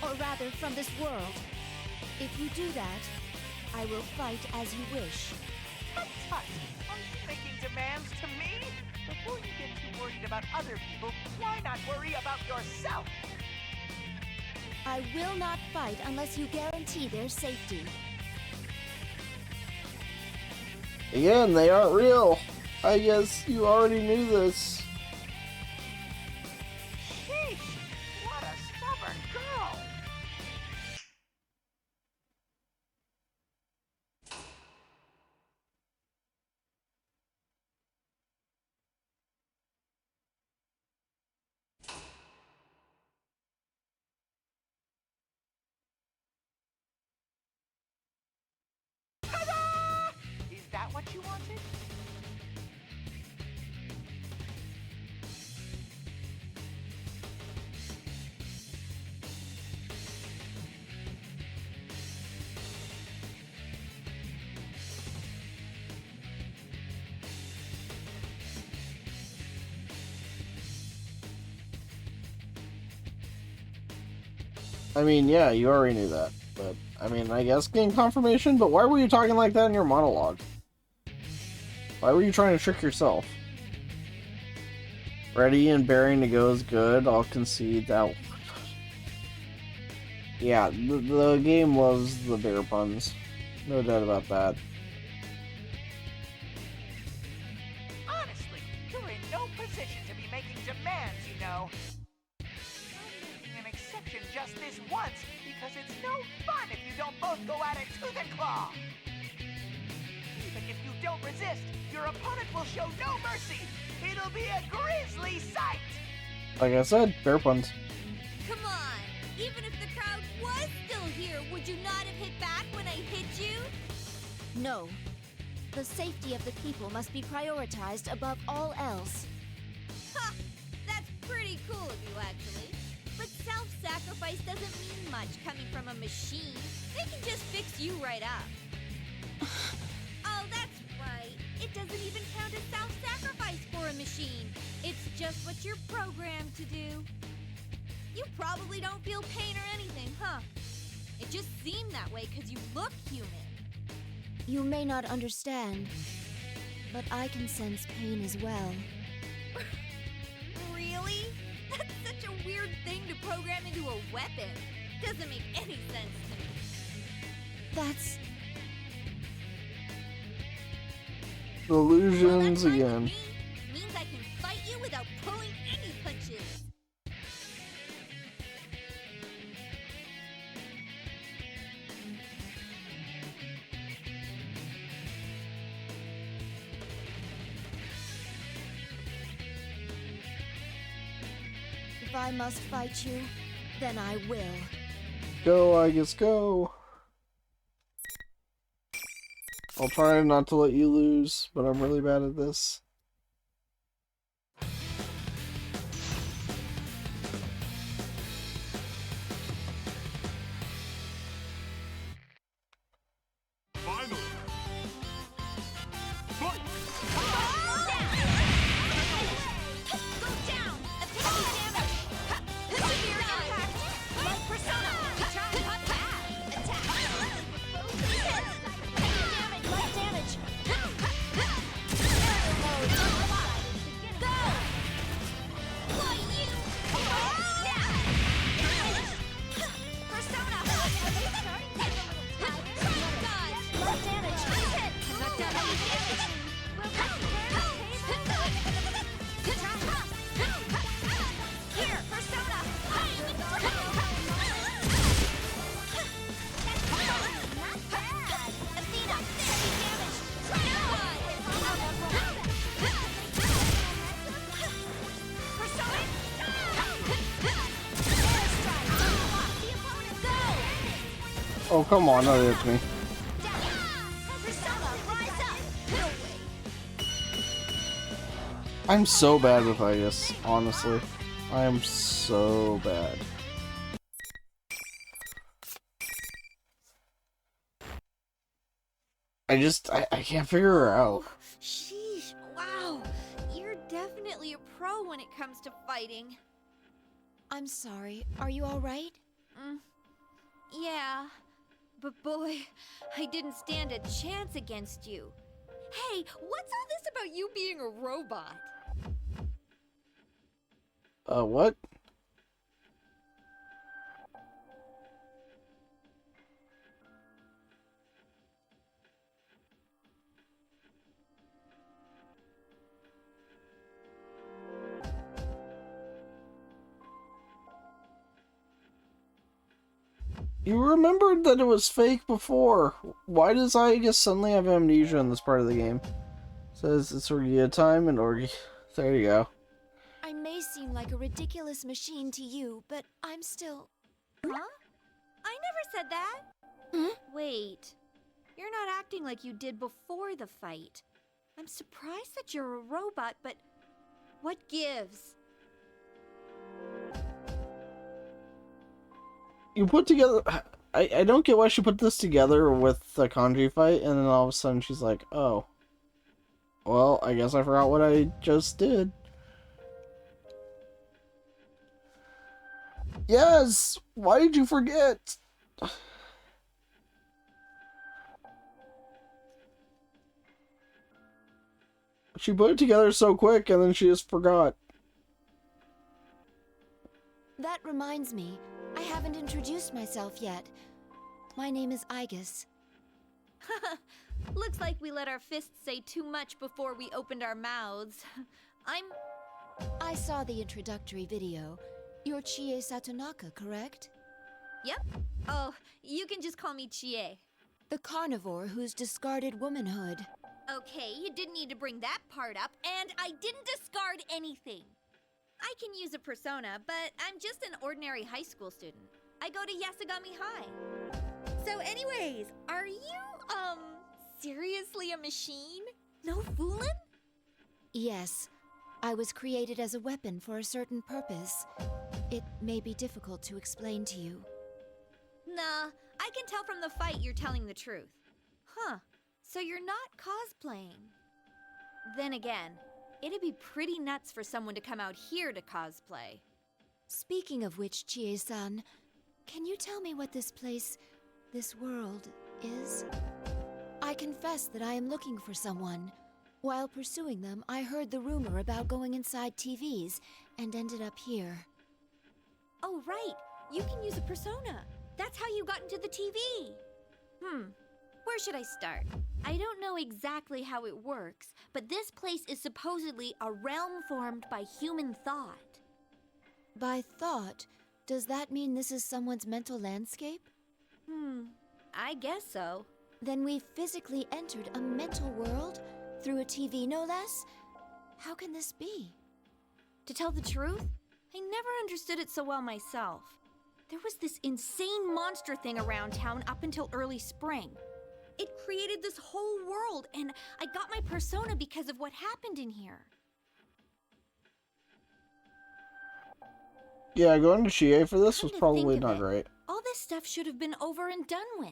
or rather from this world. If you do that, I will fight as you wish. Tut tut! Are you making demands to me? Before you get too worried about other people, why not worry about yourself? I will not fight unless you guarantee their safety. Again, they aren't real. I guess you already knew this. Sheesh! What a stubborn girl! Ta-da! Is that what you wanted? I mean, yeah, you already knew that. But, I mean, I guess getting confirmation, but why were you talking like that in your monologue? Why were you trying to trick yourself? Ready and bearing to go is good, I'll concede that. Yeah, the game loves the bear puns. No doubt about that. this once, because it's no fun if you don't both go at it tooth and claw. Even if you don't resist, your opponent will show no mercy. It'll be a grisly sight. Like I said, fair puns. Come on! Even if the crowd was still here, would you not have hit back when I hit you? No. The safety of the people must be prioritized above all else. Ha! That's pretty cool of you, actually. But self-sacrifice doesn't mean much coming from a machine. They can just fix you right up. Oh, that's right. It doesn't even count as self-sacrifice for a machine. It's just what you're programmed to do. You probably don't feel pain or anything, huh? It just seemed that way because you look human. You may not understand, but I can sense pain as well. Really? That's such a weird thing to program into a weapon. Doesn't make any sense to me. That's... Illusions again. Means I can fight you without pulling any punches. If I must fight you, then I will. Go, I guess go. I'll try not to let you lose, but I'm really bad at this. Finally! Fight! Go down! Epitome damage! Severe impact! Light persona! Try and hot pass! Attack! Damage! Light damage! Go! Why you? Persona! Dodge! Light damage! Knock down any damage! Here, persona! Athena, heavy damage! Persona! Oh, come on, don't hit me. Persona, rise up! No way! I'm so bad with Igus, honestly. I am so bad. I can't figure her out. Sheesh, wow! You're definitely a pro when it comes to fighting. I'm sorry. Are you alright? Yeah, but boy, I didn't stand a chance against you. Hey, what's all this about you being a robot? What? You remembered that it was fake before. Why does Igus suddenly have amnesia in this part of the game? Says it's Orgia time and Orgy. There you go. I may seem like a ridiculous machine to you, but I'm still... Huh? I never said that. Wait, you're not acting like you did before the fight. I'm surprised that you're a robot, but what gives? You put together... I don't get why she put this together with the Kanji fight, and then all of a sudden she's like, oh. Well, I guess I forgot what I just did. Yes! Why did you forget? She put it together so quick, and then she just forgot. That reminds me, I haven't introduced myself yet. My name is Igus. Looks like we let our fists say too much before we opened our mouths. I saw the introductory video. You're Chie Satonaka, correct? Yep. Oh, you can just call me Chie. The carnivore who's discarded womanhood. Okay, you didn't need to bring that part up, and I didn't discard anything. I can use a persona, but I'm just an ordinary high school student. I go to Yasugami High. So anyways, are you, seriously a machine? No foolin'? Yes, I was created as a weapon for a certain purpose. It may be difficult to explain to you. Nah, I can tell from the fight you're telling the truth. Huh, so you're not cosplaying. Then again, it'd be pretty nuts for someone to come out here to cosplay. Speaking of which, Chie-san, can you tell me what this place, this world, is? I confess that I am looking for someone. While pursuing them, I heard the rumor about going inside TVs and ended up here. Oh, right. You can use a persona. That's how you got into the TV. Where should I start? I don't know exactly how it works, but this place is supposedly a realm formed by human thought. By thought, does that mean this is someone's mental landscape? I guess so. Then we physically entered a mental world? Through a TV, no less? How can this be? To tell the truth, I never understood it so well myself. There was this insane monster thing around town up until early spring. It created this whole world, and I got my persona because of what happened in here. Yeah, going to Chie for this was Come to probably think of not it, great. All this stuff should have been over and done with.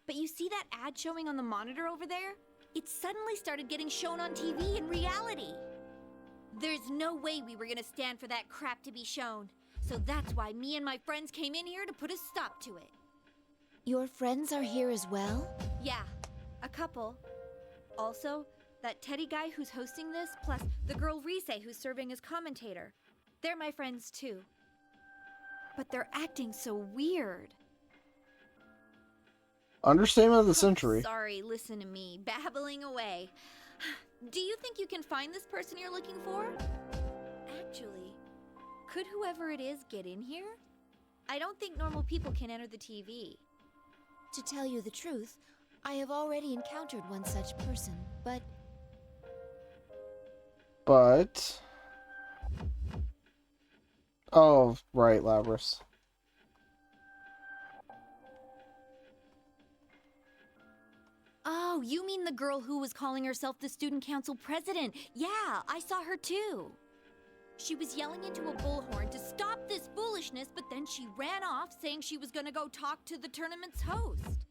But you see that ad showing on the monitor over there? It suddenly started getting shown on TV in reality. There's no way we were gonna stand for that crap to be shown. So that's why me and my friends came in here to put a stop to it. Your friends are here as well? Yeah, a couple. Also, that Teddy guy who's hosting this, plus the girl Rise who's serving as commentator. They're my friends too. But they're acting so weird. Understatement of the century. Sorry, listen to me, babbling away. Do you think you can find this person you're looking for? Actually, could whoever it is get in here? I don't think normal people can enter the TV. To tell you the truth, I have already encountered one such person, but... Oh, right, Labrys. Oh, you mean the girl who was calling herself the student council president? Yeah, I saw her too. She was yelling into a bullhorn to stop this foolishness, but then she ran off saying she was gonna go talk to the tournament's host.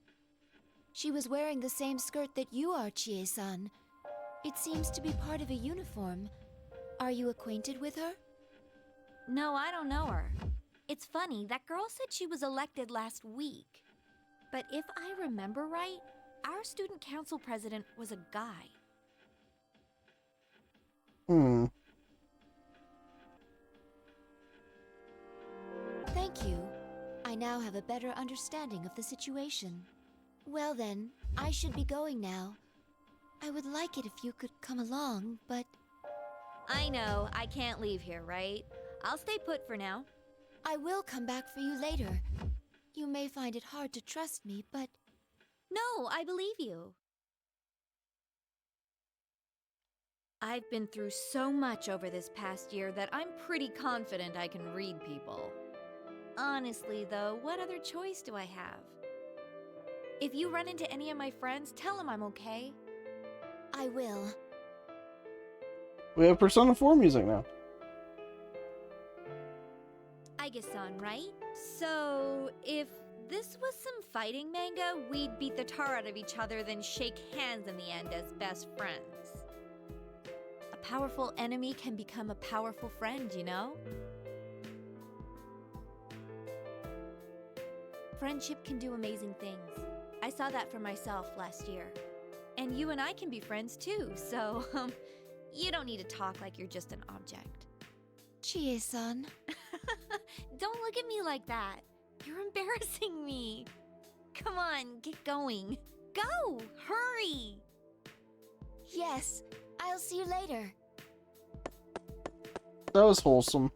She was wearing the same skirt that you are, Chie-san. It seems to be part of a uniform. Are you acquainted with her? No, I don't know her. It's funny, that girl said she was elected last week. But if I remember right, our student council president was a guy. Thank you. I now have a better understanding of the situation. Well then, I should be going now. I would like it if you could come along, but... I know, I can't leave here, right? I'll stay put for now. I will come back for you later. You may find it hard to trust me, but... No, I believe you. I've been through so much over this past year that I'm pretty confident I can read people. Honestly, though, what other choice do I have? If you run into any of my friends, tell them I'm okay. I will. We have Persona 4 music now. I guess on, right? So, if this was some fighting manga, we'd beat the tar out of each other, then shake hands in the end as best friends. A powerful enemy can become a powerful friend, you know? Friendship can do amazing things. I saw that for myself last year. And you and I can be friends too, so, you don't need to talk like you're just an object. Chie-san. Don't look at me like that. You're embarrassing me. Come on, get going. Go! Hurry! Yes, I'll see you later. That was wholesome.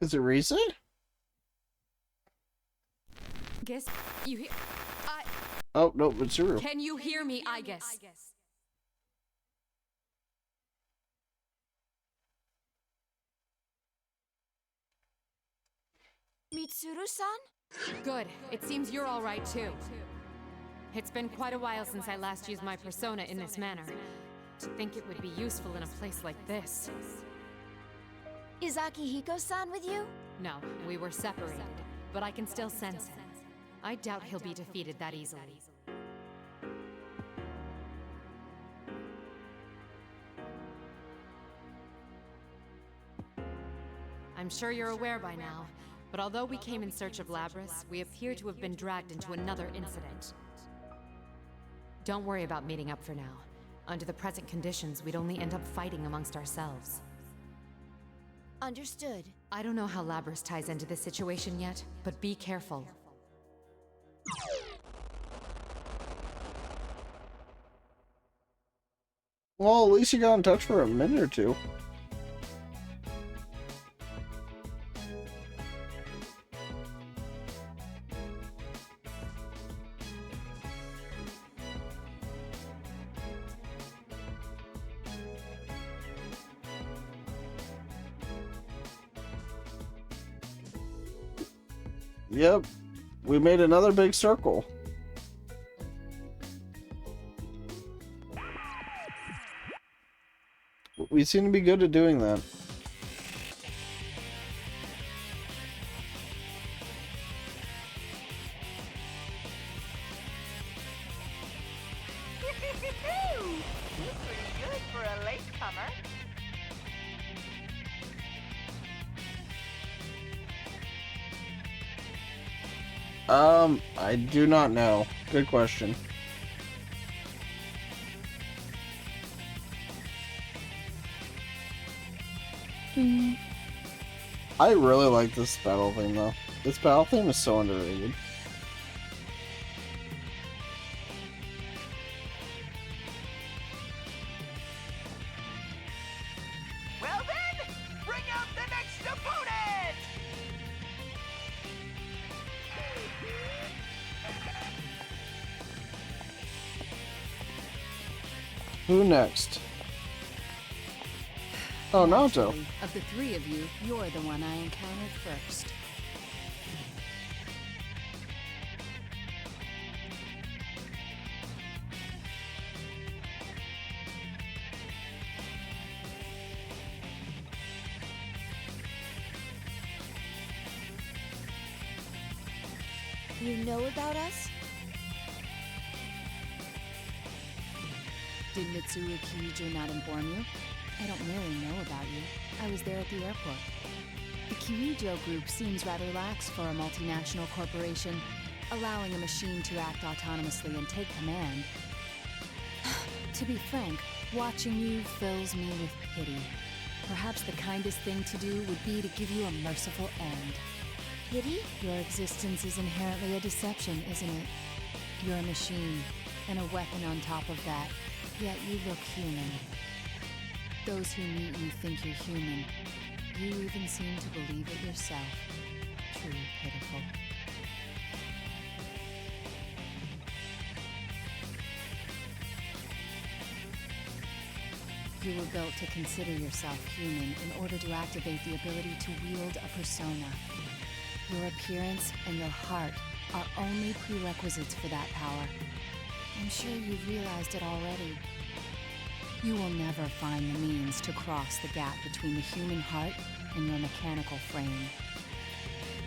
Is it Risa? Guess you hear. Oh, no, Mitsuru. Can you hear me, I guess? Mitsuru-san? Good. It seems you're all right, too. It's been quite a while since I last used my persona in this manner. To think it would be useful in a place like this. Is Akihiko-san with you? No, we were separated, but I can still sense him. I doubt he'll be defeated that easily. I'm sure you're aware by now, but although we came in search of Labrys, we appear to have been dragged into another incident. Don't worry about meeting up for now. Under the present conditions, we'd only end up fighting amongst ourselves. Understood. I don't know how Labrys ties into this situation yet, but be careful. Well, at least you got in touch for a minute or two. Yep, we made another big circle. We seem to be good at doing that. Pretty good for a latecomer. I do not know. Good question. I really like this battle theme though. This battle theme is so underrated. Well then, bring out the next opponent! Who next? Oh, Naoto. Actually, of the three of you, you're the one I encountered first. You know about us? Did Mitsuru Kirijo not inform you? I don't really know about you. I was there at the airport. The Kirijo group seems rather lax for a multinational corporation, allowing a machine to act autonomously and take command. To be frank, watching you fills me with pity. Perhaps the kindest thing to do would be to give you a merciful end. Pity? Your existence is inherently a deception, isn't it? You're a machine, and a weapon on top of that, yet you look human. Those who meet you think you're human. You even seem to believe it yourself. Truly pitiful. You were built to consider yourself human in order to activate the ability to wield a persona. Your appearance and your heart are only prerequisites for that power. I'm sure you've realized it already. You will never find the means to cross the gap between the human heart and your mechanical frame.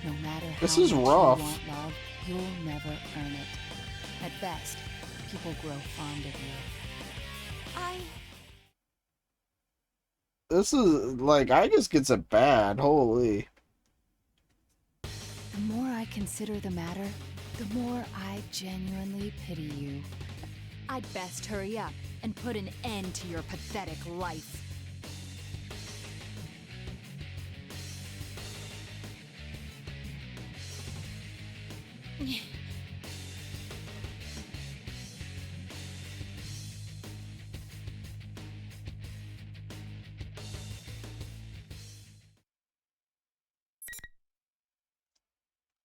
No matter how This is much rough. you want love, you'll never earn it. At best, people grow fond of you. This is, like, I just gets it bad. Holy. The more I consider the matter, the more I genuinely pity you. I'd best hurry up and put an end to your pathetic life.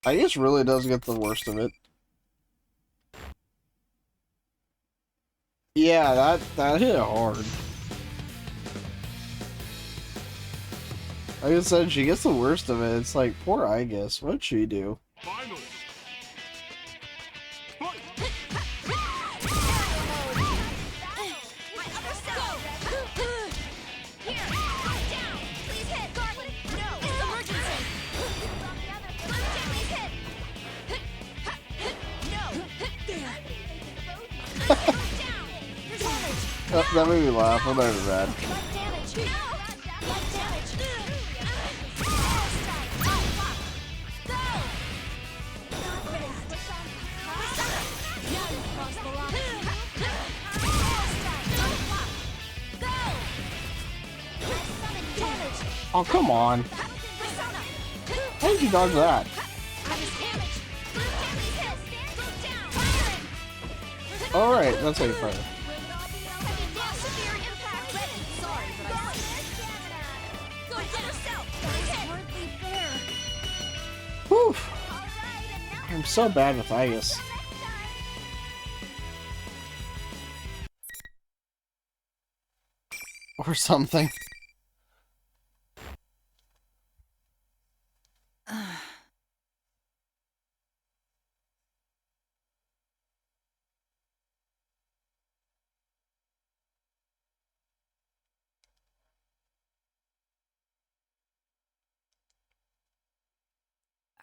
I guess really does get the worst of it. Yeah, that hit hard. Like I said, she gets the worst of it. It's like, poor Igus. What'd she do? Finally. Oh, that made me laugh. I'm not even mad. Oh, come on. How did you dodge that? Alright, that's how you fire. Whew. I'm so bad with Igus. Or something.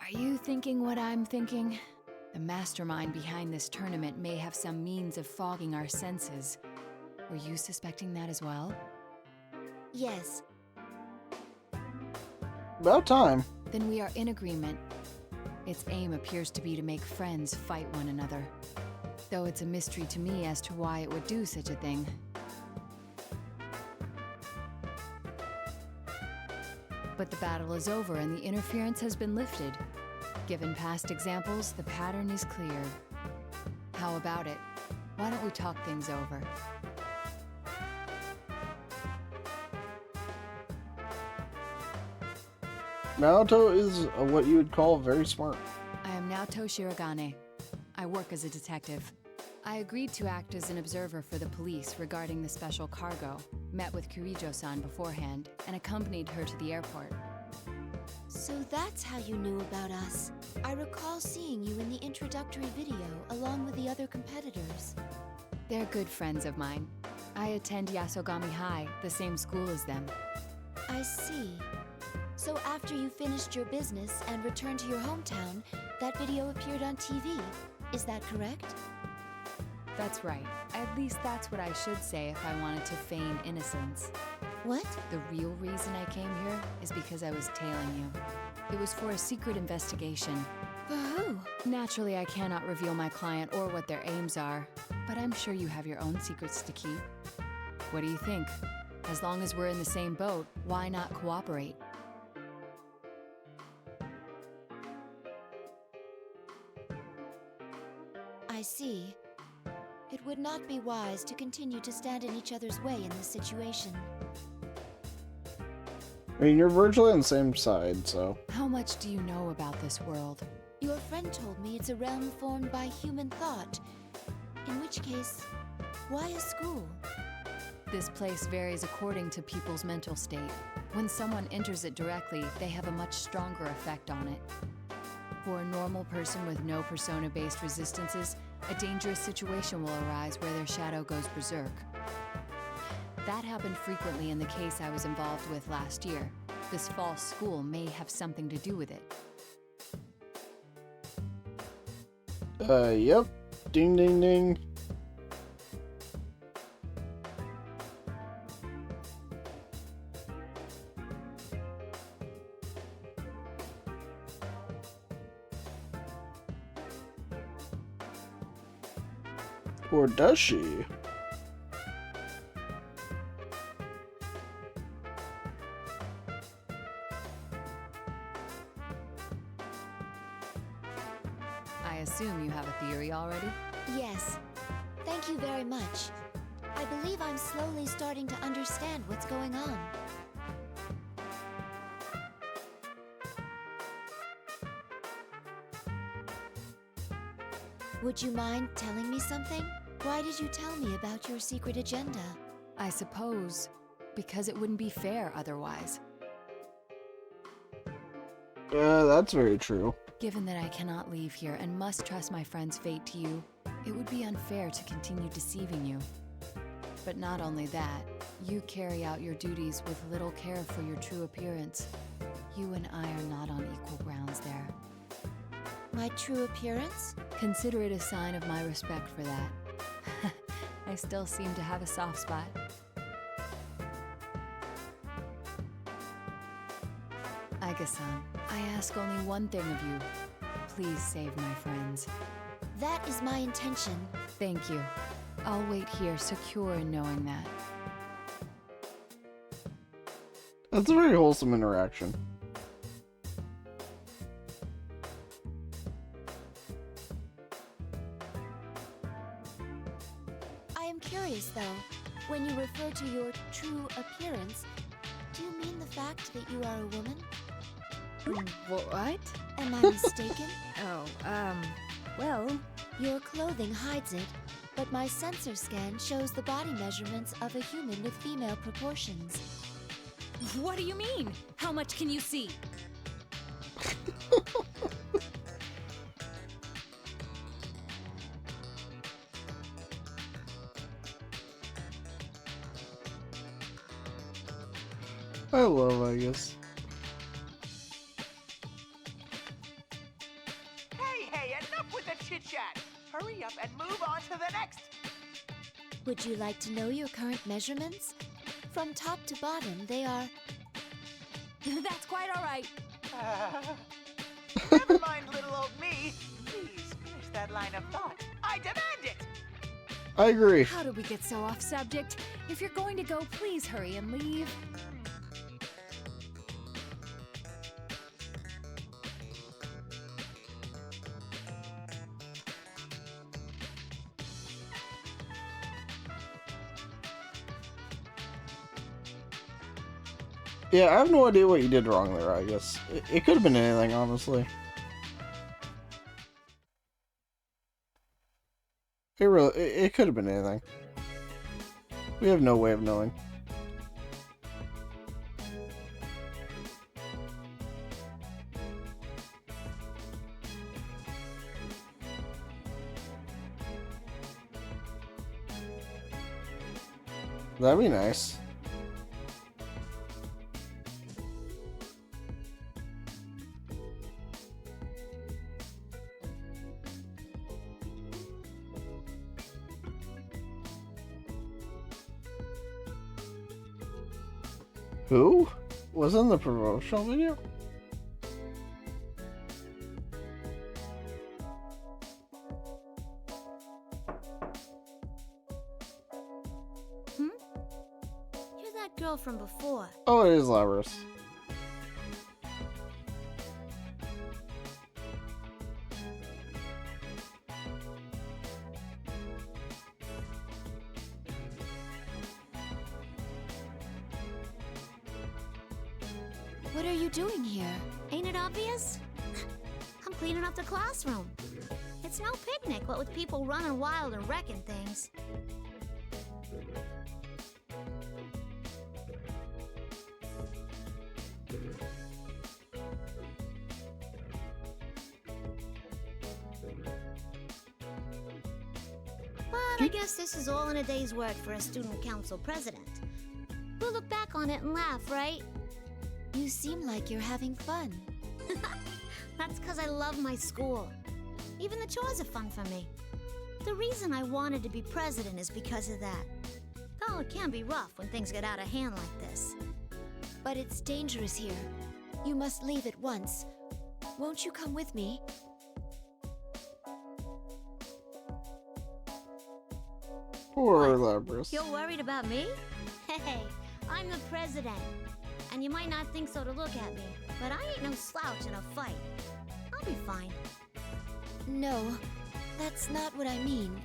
Are you thinking what I'm thinking? The mastermind behind this tournament may have some means of fogging our senses. Were you suspecting that as well? Yes. About time. Then we are in agreement. Its aim appears to be to make friends fight one another. Though it's a mystery to me as to why it would do such a thing. But the battle is over and the interference has been lifted. Given past examples, the pattern is clear. How about it? Why don't we talk things over? Naoto is what you would call very smart. I am Naoto Shirogane. I work as a detective. I agreed to act as an observer for the police regarding the special cargo, met with Kirijo-san beforehand, and accompanied her to the airport. So that's how you knew about us. I recall seeing you in the introductory video along with the other competitors. They're good friends of mine. I attend Yasogami High, the same school as them. I see. So after you finished your business and returned to your hometown, that video appeared on TV. Is that correct? That's right. At least that's what I should say if I wanted to feign innocence. What? The real reason I came here is because I was tailing you. It was for a secret investigation. For who? Naturally, I cannot reveal my client or what their aims are, but I'm sure you have your own secrets to keep. What do you think? As long as we're in the same boat, why not cooperate? I see. It would not be wise to continue to stand in each other's way in this situation. I mean, you're virtually on the same side, so... How much do you know about this world? Your friend told me it's a realm formed by human thought. In which case, why a school? This place varies according to people's mental state. When someone enters it directly, they have a much stronger effect on it. For a normal person with no persona-based resistances, a dangerous situation will arise where their shadow goes berserk. That happened frequently in the case I was involved with last year. This false school may have something to do with it. Yep. Ding, ding, ding. Or does she? I assume you have a theory already? Yes. Thank you very much. I believe I'm slowly starting to understand what's going on. Would you mind telling me something? Why did you tell me about your secret agenda? I suppose because it wouldn't be fair otherwise. That's very true. Given that I cannot leave here and must trust my friend's fate to you, it would be unfair to continue deceiving you. But not only that, you carry out your duties with little care for your true appearance. You and I are not on equal grounds there. My true appearance? Consider it a sign of my respect for that. I still seem to have a soft spot. Aika-san, I ask only one thing of you. Please save my friends. That is my intention. Thank you. I'll wait here, secure in knowing that. That's a very wholesome interaction. I am curious, though. When you refer to your true appearance, do you mean the fact that you are a woman? What? Am I mistaken? Well... Your clothing hides it, but my sensor scan shows the body measurements of a human with female proportions. What do you mean? How much can you see? I love, I guess. Hey, enough with the chit-chat! Hurry up and move on to the next! Would you like to know your current measurements? From top to bottom, they are... That's quite all right. Never mind, little old me. Please finish that line of thought. I demand it! I agree. How did we get so off subject? If you're going to go, please hurry and leave. Yeah, I have no idea what you did wrong there, I guess. It could have been anything, honestly. It could have been anything. We have no way of knowing. That'd be nice. Who was in the promotional video? You're that girl from before. Oh, it is Labrys. What are you doing here? Ain't it obvious? I'm cleaning up the classroom. It's no picnic, what with people running wild and wrecking things. But I guess this is all in a day's work for a student council president. We'll look back on it and laugh, right? You seem like you're having fun. That's because I love my school. Even the chores are fun for me. The reason I wanted to be president is because of that. Oh, it can be rough when things get out of hand like this. But it's dangerous here. You must leave at once. Won't you come with me? Poor Labrys. You're worried about me? Hey, I'm the president. And you might not think so to look at me, but I ain't no slouch in a fight. I'll be fine. No, that's not what I mean.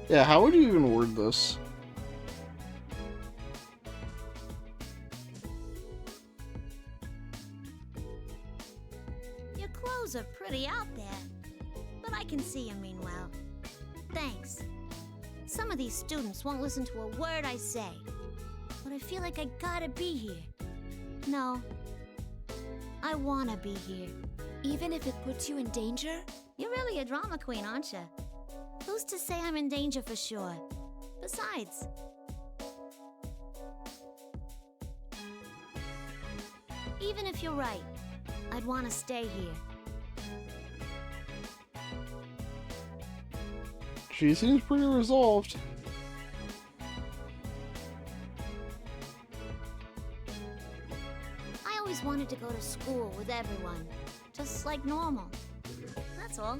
Yeah, how would you even word this? You're clothes are pretty out there. But I can see you mean well. Thanks. Some of these students won't listen to a word I say. But I feel like I gotta be here. No. I wanna be here. Even if it puts you in danger? You're really a drama queen, aren't you? Who's to say I'm in danger for sure? Besides... Even if you're right, I'd want to stay here. She seems pretty resolved. I always wanted to go to school with everyone, just like normal. That's all.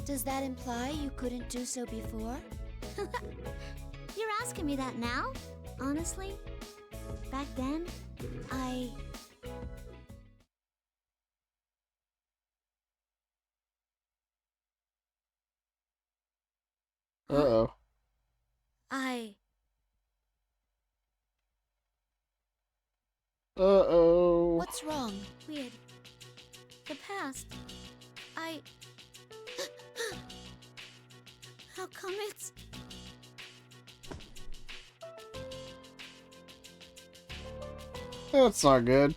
Does that imply you couldn't do so before? You're asking me that now? Honestly? Back then, Uh-oh. Uh-oh. What's wrong? Weird. The past. How come it's... That's not good.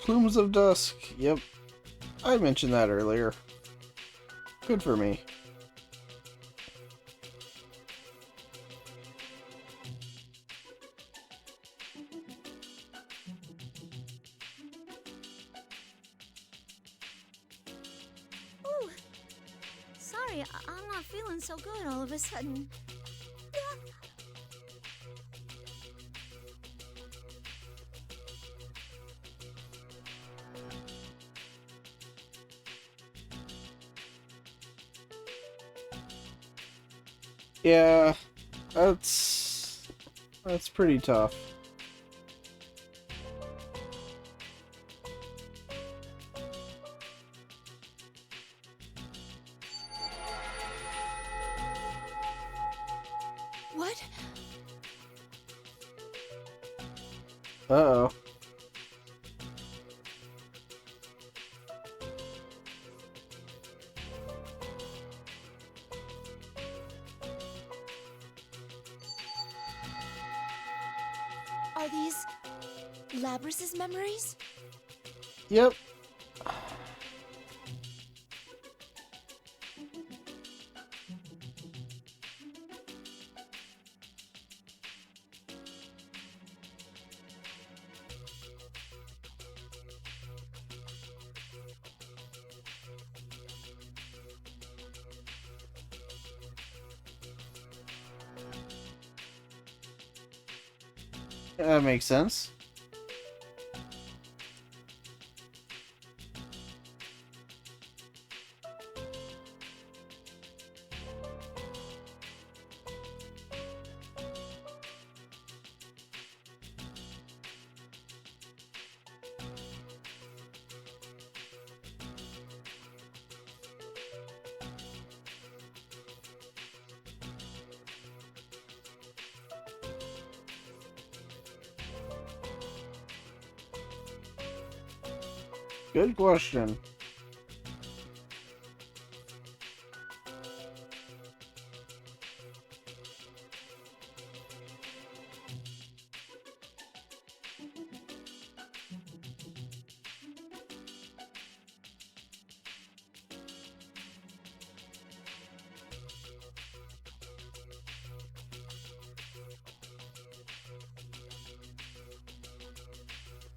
Plumes of Dusk. Yep. I mentioned that earlier. Good for me. Ooh. Sorry, I'm not feeling so good all of a sudden. Yeah, that's pretty tough. What? Uh-oh. Are these Labrys' memories? Yep. That makes sense. Good question.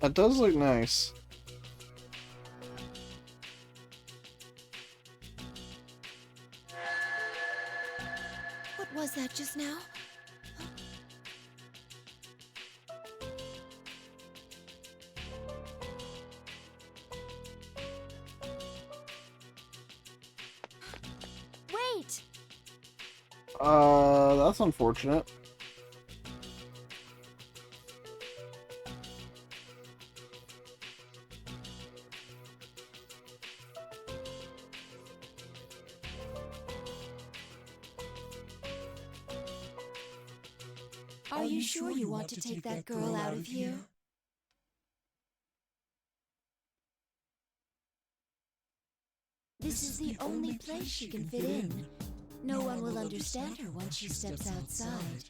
That does look nice. What was that just now? Wait! That's unfortunate. Are you sure you want to take that girl out of here? This is the only place she can fit in. No one will understand her once she steps outside.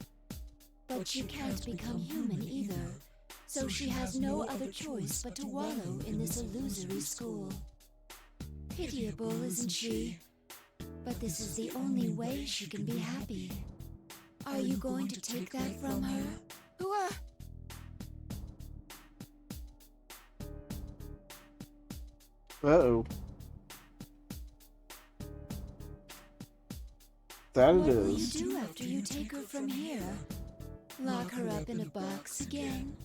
But she can't become human either, so she has no other choice but to wallow in this illusory school. Pitiable, isn't she? But this is the only way she can be happy. Are you going to take that from her? Uh-oh. That What it will you is. do after you take her from here? Lock her up in a box again?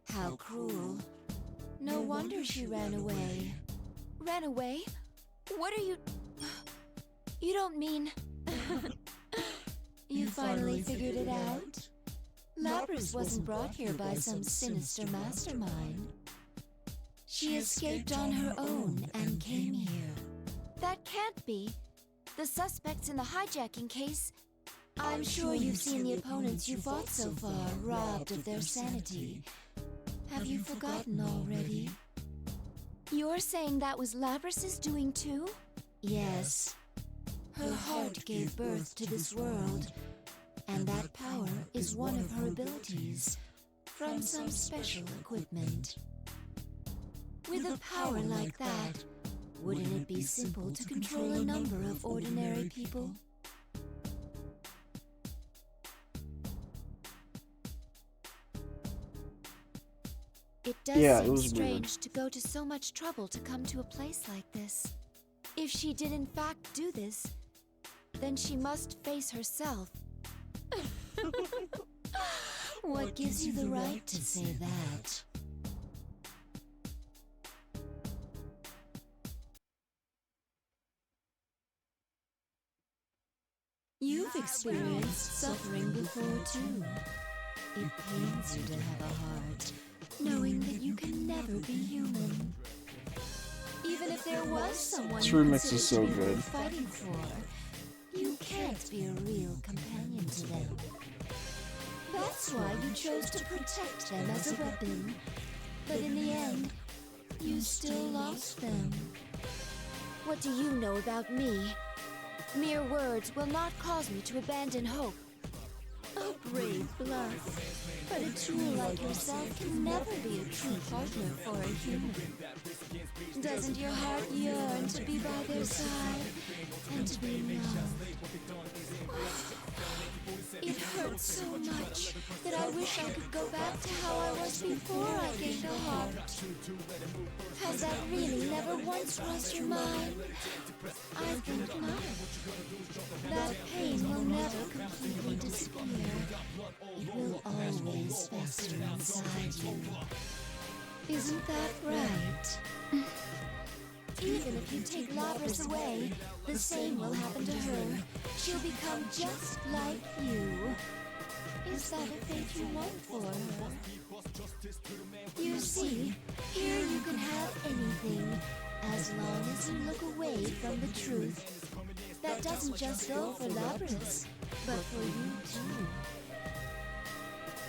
How cruel. No wonder she ran away. Ran away? What are you... You don't mean... You finally figured it out? Labrys wasn't brought here by some sinister mastermind. She escaped on her own and came here. That can't be. The suspects in the hijacking case... I'm sure you've seen the opponents you fought so far robbed of their sanity. Have you forgotten already? You're saying that was Labrys' doing too? Yes. Her heart gave birth to this world, and that power is one of her abilities, from some special equipment. With a power like that, wouldn't it be simple to control a number of ordinary people? It does seem strange to go to so much trouble to come to a place like this. If she did in fact do this, then she must face herself. What gives you the right to say that? You've experienced suffering before too. It pains you to have a heart, knowing that you can never be human. Even if there was someone This you remix is so considered to be good. worth fighting for, you can't be a real companion to them. That's why you chose to protect them as a weapon. But in the end, you still lost them. What do you know about me? Mere words will not cause me to abandon hope. A brave bluff. But a tool like yourself can never be a true partner for a human. Doesn't your heart yearn to be by their side and to be loved? It hurts so much that I wish I could go back to how I was before I gained a heart. Has that really never once crossed your mind? I think not. That pain will never completely disappear. It will always fester inside you. Isn't that right? Even if you take Labrys away, the same will happen to her. She'll become just like you. Is that a fate you want for her? You see, here you can have anything, as long as you look away from the truth. That doesn't just go for Labrys, but for you too.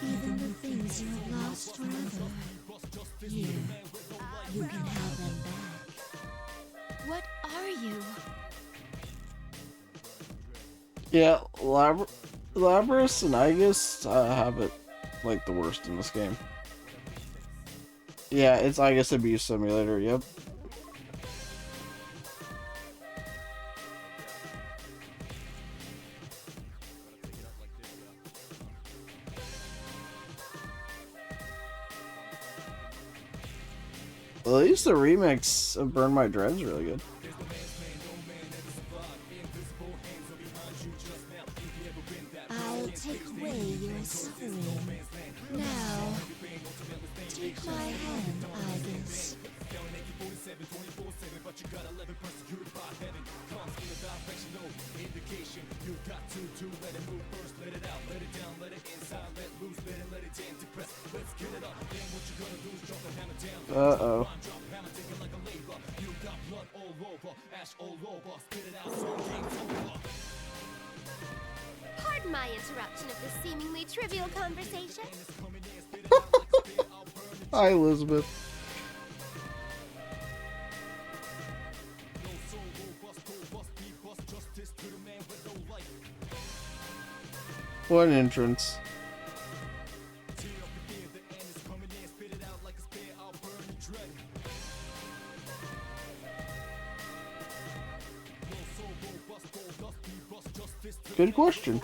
Even the things you have lost forever, here, you can have them back. What are you? Yeah, Labrys and Aegis have it like the worst in this game. Yeah, it's Aegis Abuse Simulator, yep. Well, at least the remix of Burn My Dread's really good. I'll take away your suffering. Now, take my hand, Aegis. Uh-oh. Pardon my my interruption of this seemingly trivial conversation. Hi, Elizabeth. What an entrance. Good question.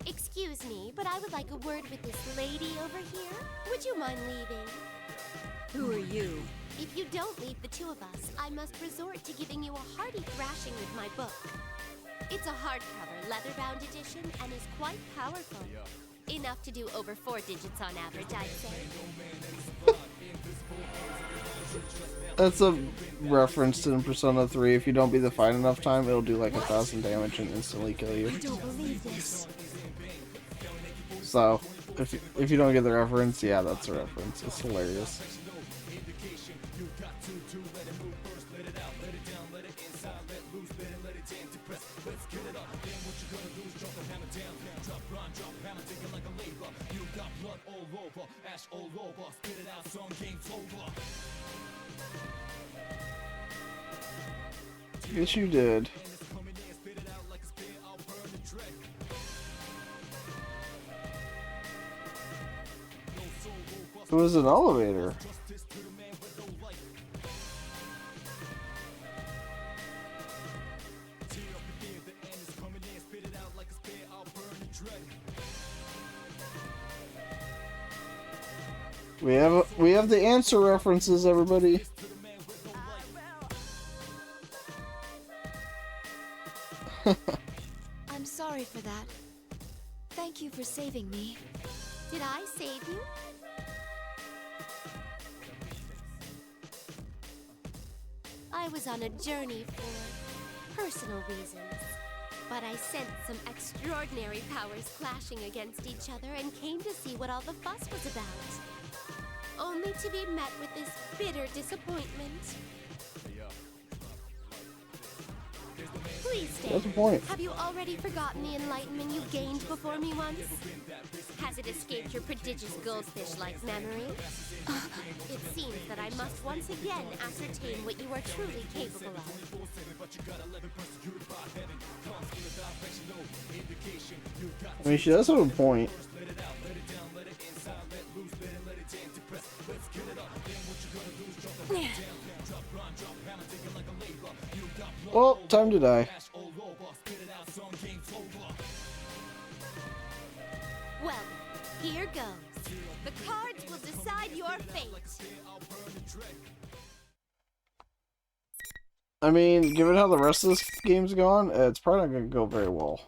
Excuse me, but I would like a word with this lady over here. Would you mind leaving? Who are you? If you don't leave the two of us, I must resort to giving you a hearty thrashing with my book. It's a hardcover, leather-bound edition, and is quite powerful. Enough to do over 4 digits on average, I'd say. That's a reference to in Persona 3. If you don't beat the fight enough time, it'll do like 1,000 damage and instantly kill you. I don't believe this. So, if you don't get the reference, yeah, that's a reference. It's hilarious. Yes, you did. It was an elevator. We have the answer references, everybody. I'm sorry for that. Thank you for saving me. Did I save you? I was on a journey for personal reasons, but I sensed some extraordinary powers clashing against each other and came to see what all the fuss was about. Only to be met with this bitter disappointment. Please stay. What's the point? Have you already forgotten the enlightenment you gained before me once? Has it escaped your prodigious goldfish-like memory? It seems that I must once again ascertain what you are truly capable of. I mean, she does have a point. Well, time to die. Well, here goes. The cards will decide your fate. I mean, given how the rest of this game's gone, it's probably not going to go very well.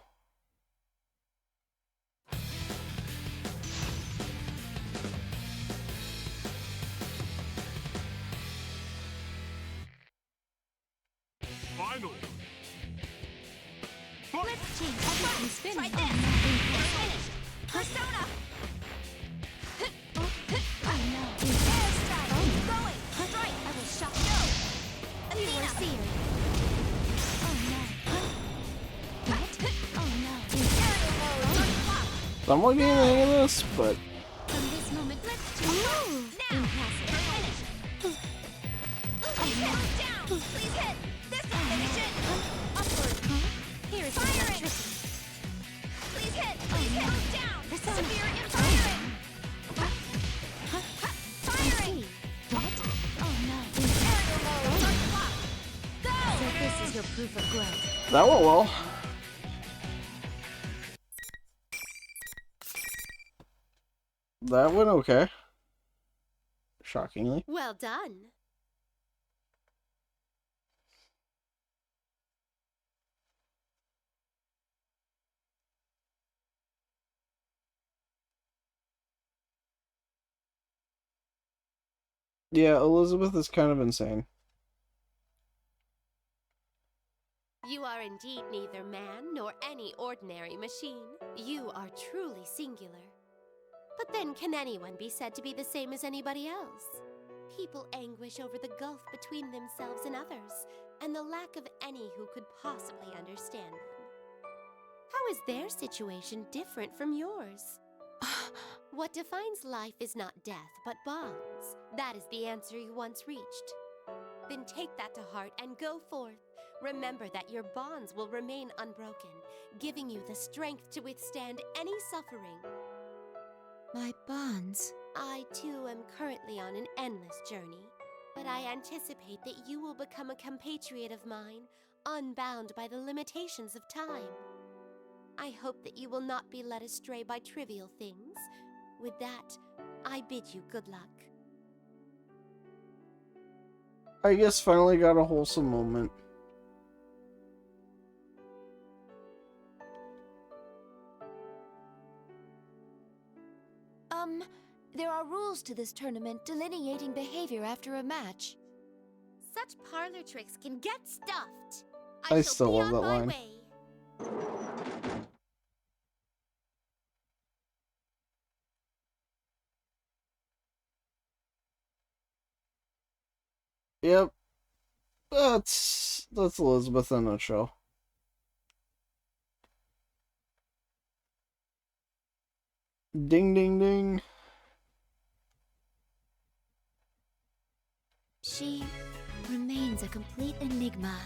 Finally! Let's change everything spinning. Try this. Finish. Persona. Oh no. Airstrike. Going. Strike. I will shock. Go. You are seer. Oh no. What? Oh no. Aerial mode. Somewhat getting the hang of this, but From this moment, let's change. Now. Impassive. Finish. Please hit. Down. Please hit. This will finish it. Upward. Here is fire it. Please hit. Please hit. Down. Severe impact. Firing. What? Oh no. Aerial mode. Go. So this is your proof of growth. that went well. That went okay. Shockingly. Well done. Yeah, Elizabeth is kind of insane. You are indeed neither man nor any ordinary machine. You are truly singular. But then, can anyone be said to be the same as anybody else? People anguish over the gulf between themselves and others, and the lack of any who could possibly understand them. How is their situation different from yours? What defines life is not death, but bonds. That is the answer you once reached. Then take that to heart and go forth. Remember that your bonds will remain unbroken, giving you the strength to withstand any suffering. My bonds. I, too, am currently on an endless journey, but I anticipate that you will become a compatriot of mine, unbound by the limitations of time. I hope that you will not be led astray by trivial things. With that, I bid you good luck. I guess finally got a wholesome moment. There are rules to this tournament delineating behavior after a match. Such parlor tricks can get stuffed. I shall still be love on that my line. way. Yep. That's Elizabeth in a nutshell. Ding ding ding. She remains a complete enigma.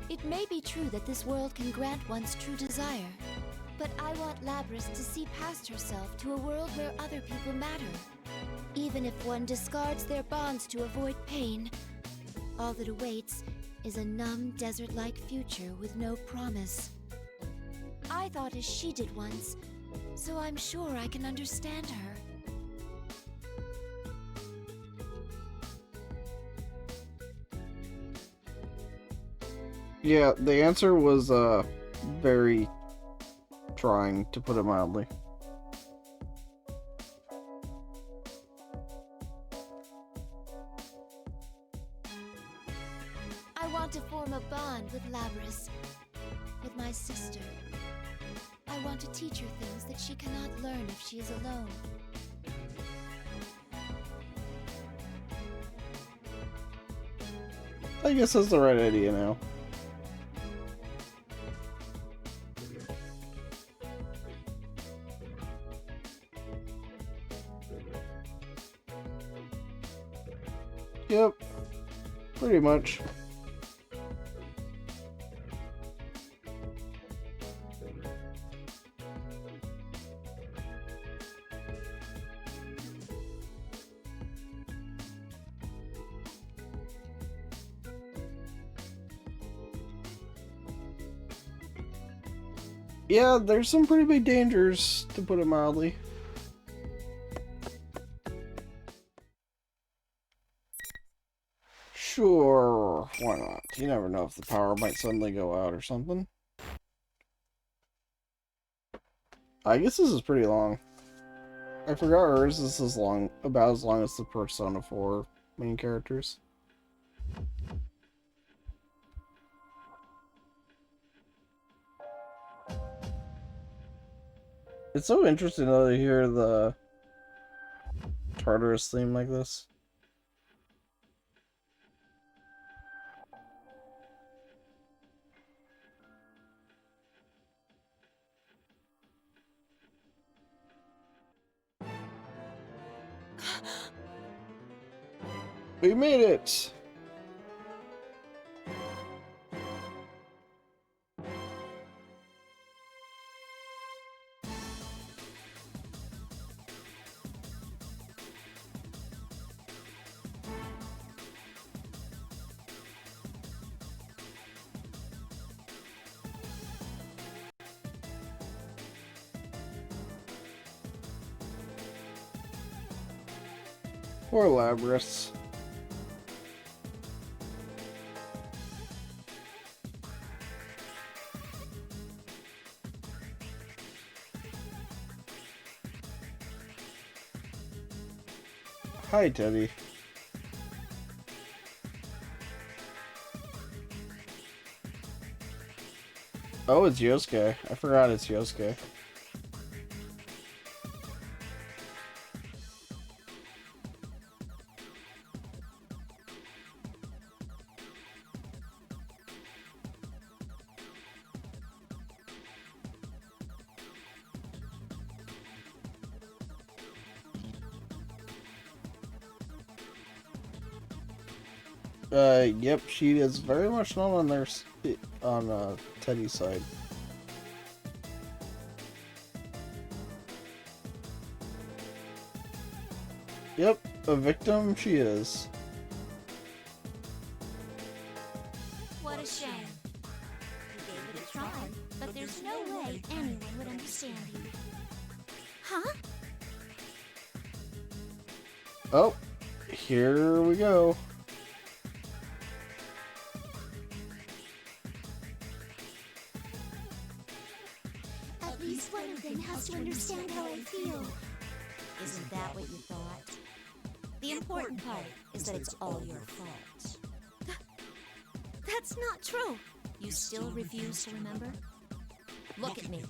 It may be true that this world can grant one's true desire, but I want Labrys to see past herself to a world where other people matter. Even if one discards their bonds to avoid pain, all that awaits is a numb, desert-like future with no promise. I thought as she did once, so I'm sure I can understand her. Yeah, the answer was very trying, to put it mildly. I want to form a bond with Labrys, with my sister. I want to teach her things that she cannot learn if she is alone. I guess that's the right idea now. Yep, pretty much. Yeah, there's some pretty big dangers, to put it mildly. Sure, why not? You never know if the power might suddenly go out or something. I guess this is pretty long. I forgot hers is about as long as the Persona 4 main characters. It's so interesting though to hear the Tartarus theme like this. We made it! Poor Labrys. Hi, Teddy. Oh, it's Yosuke. I forgot it's Yosuke. Yep, she is very much not on their Teddy's side. Yep, a victim she is. What a shame. You gave it a try, but there's no way anyone would understand you. Huh? Oh, here we go. At least one of them has to understand how I feel. Isn't that what you thought? The important part is that it's all your fault. That's not true. You still refuse to remember? Look at me.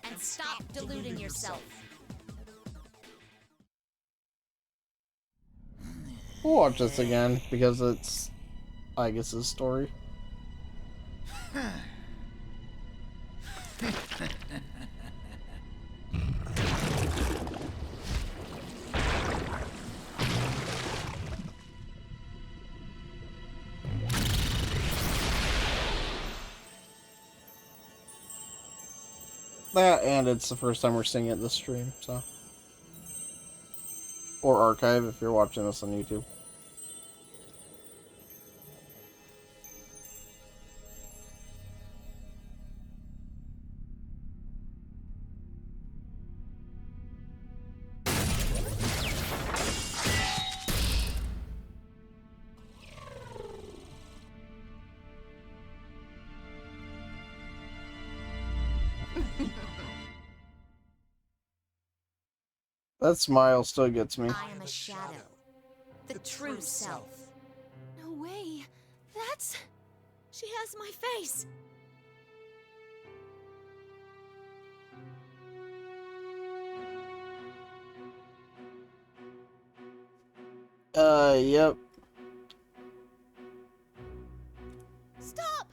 And stop deluding yourself. We'll watch this again because it's, I guess, his story. That, and it's the first time we're seeing it this stream, so. Or archive if you're watching this on YouTube. That smile still gets me. I am a shadow. The true self. No way. That's... She has my face. Yep. Stop!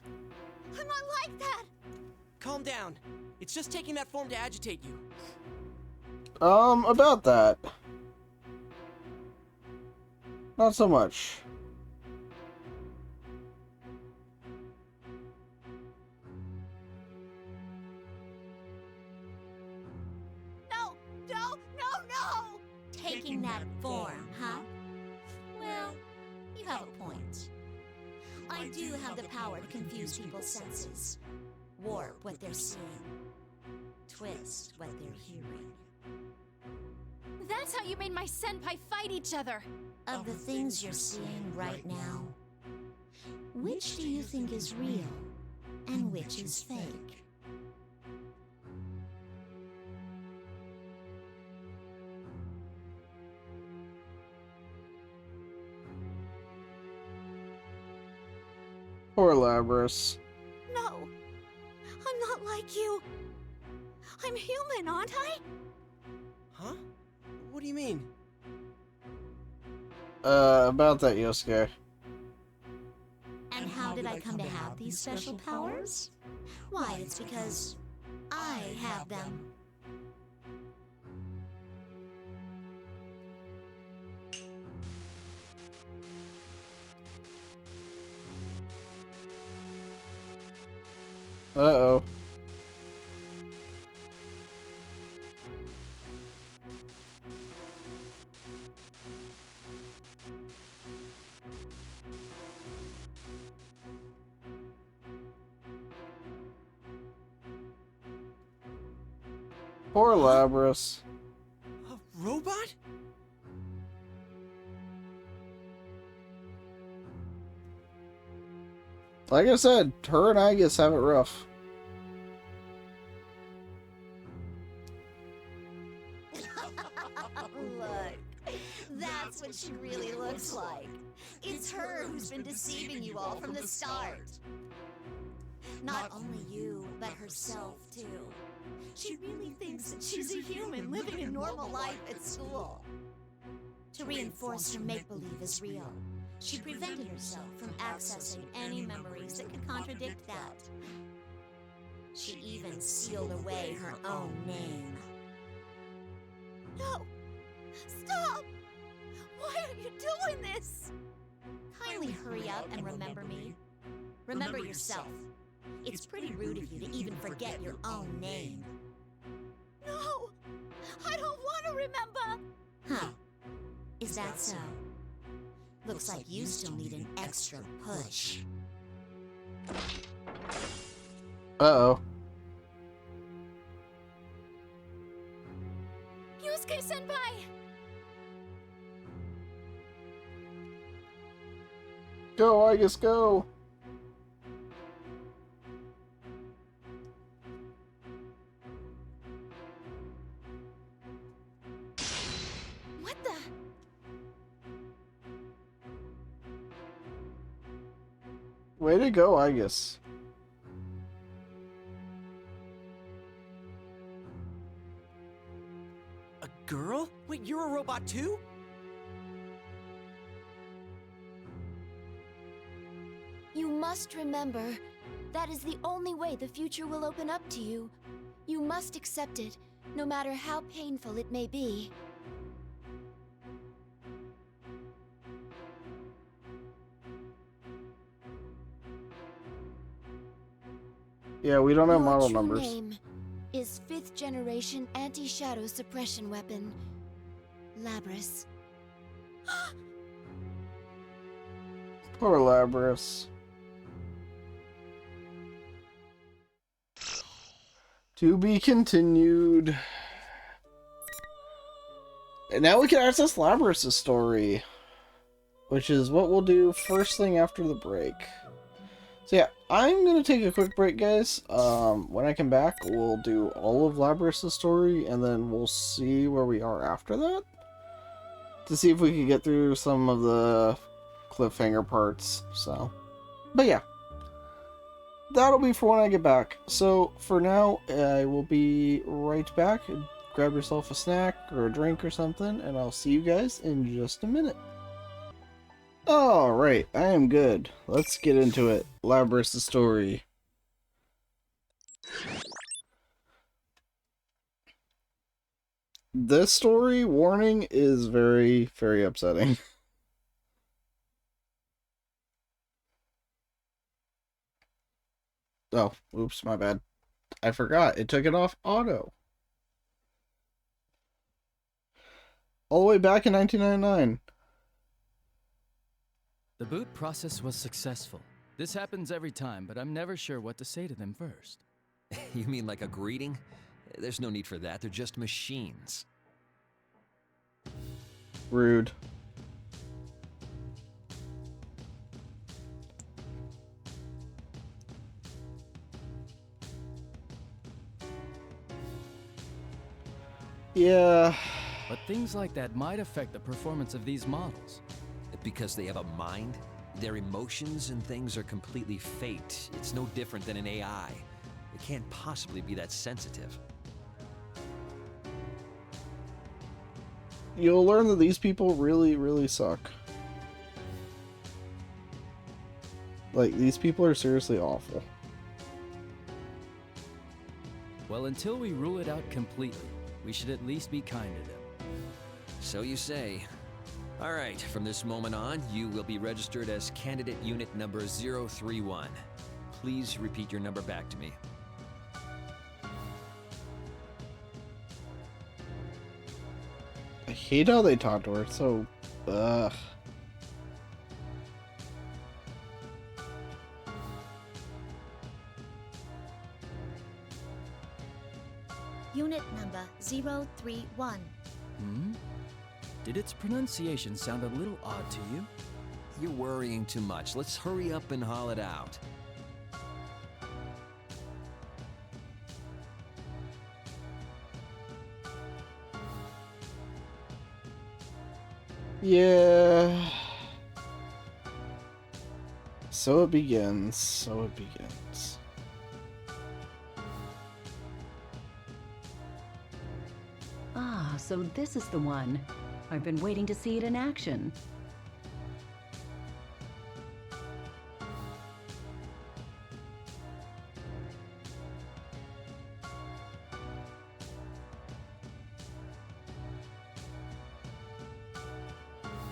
I'm not like that! Calm down. It's just taking that form to agitate you. About that. Not so much. No! Taking that form, huh? Well, you have a point. I do have the power to confuse people's senses. Warp what they're seeing. Twist what they're hearing. That's how you made my senpai fight each other. Of the things you're seeing right now, which do you think is real and which is fake? Poor Labrys. No, I'm not like you. I'm human, aren't I? Huh? What do you mean? About that, Yosuke. And how did I come to have these special powers? Why, it's because I have them. Uh-oh. Poor Labrys. A robot? Like I said, her and Agus have it rough. Look, that's what she really looks like. It's her who's been deceiving you all from the start. Not only you, but herself too. She really thinks that she's a human living a normal life at school. To reinforce her make-believe is real, she prevented herself from accessing any memories that could contradict that. She even sealed away her own name. No! Stop! Why are you doing this? Kindly hurry up and remember me. Remember yourself. It's pretty rude of you to even forget your own name. No! I don't want to remember! Huh. Is that so? Looks like you still need an extra push. Uh-oh. Yusuke-senpai! Go, I guess go. What the? Way to go, I guess. A girl? Wait, you're a robot too? You must remember, that is the only way the future will open up to you. You must accept it, no matter how painful it may be. Yeah, we don't have Your model true numbers. name is 5th generation anti-shadow suppression weapon, Labrys. Poor Labrys. To be continued. And now we can access Labrys' story, which is what we'll do first thing after the break. So yeah, I'm gonna take a quick break, guys. When I come back, we'll do all of Labrys' story, and then we'll see where we are after that, to see if we can get through some of the cliffhanger parts. So, but yeah, that'll be for when I get back. So for now, I will be right back. Grab yourself a snack or a drink or something, and I'll see you guys in just a minute. Alright, I am good. Let's get into it. Labrys' story. This story, warning, is very, very upsetting. Oh, oops, my bad. I forgot. It took it off auto. All the way back in 1999. The boot process was successful. This happens every time, but I'm never sure what to say to them first. You mean like a greeting? There's no need for that, they're just machines. Rude. Yeah. But things like that might affect the performance of these models. Because they have a mind? Their emotions and things are completely faked. It's no different than an AI. It can't possibly be that sensitive. You'll learn that these people really, really suck. Like, these people are seriously awful. Well, until we rule it out completely, we should at least be kind to them. So you say. Alright, from this moment on, you will be registered as candidate unit number 031. Please repeat your number back to me. I hate how they talk to her, so... ugh. Unit number 031. Hmm? Did its pronunciation sound a little odd to you? You're worrying too much. Let's hurry up and haul it out. Yeah. So it begins. So it begins. so this is the one. I've been waiting to see it in action.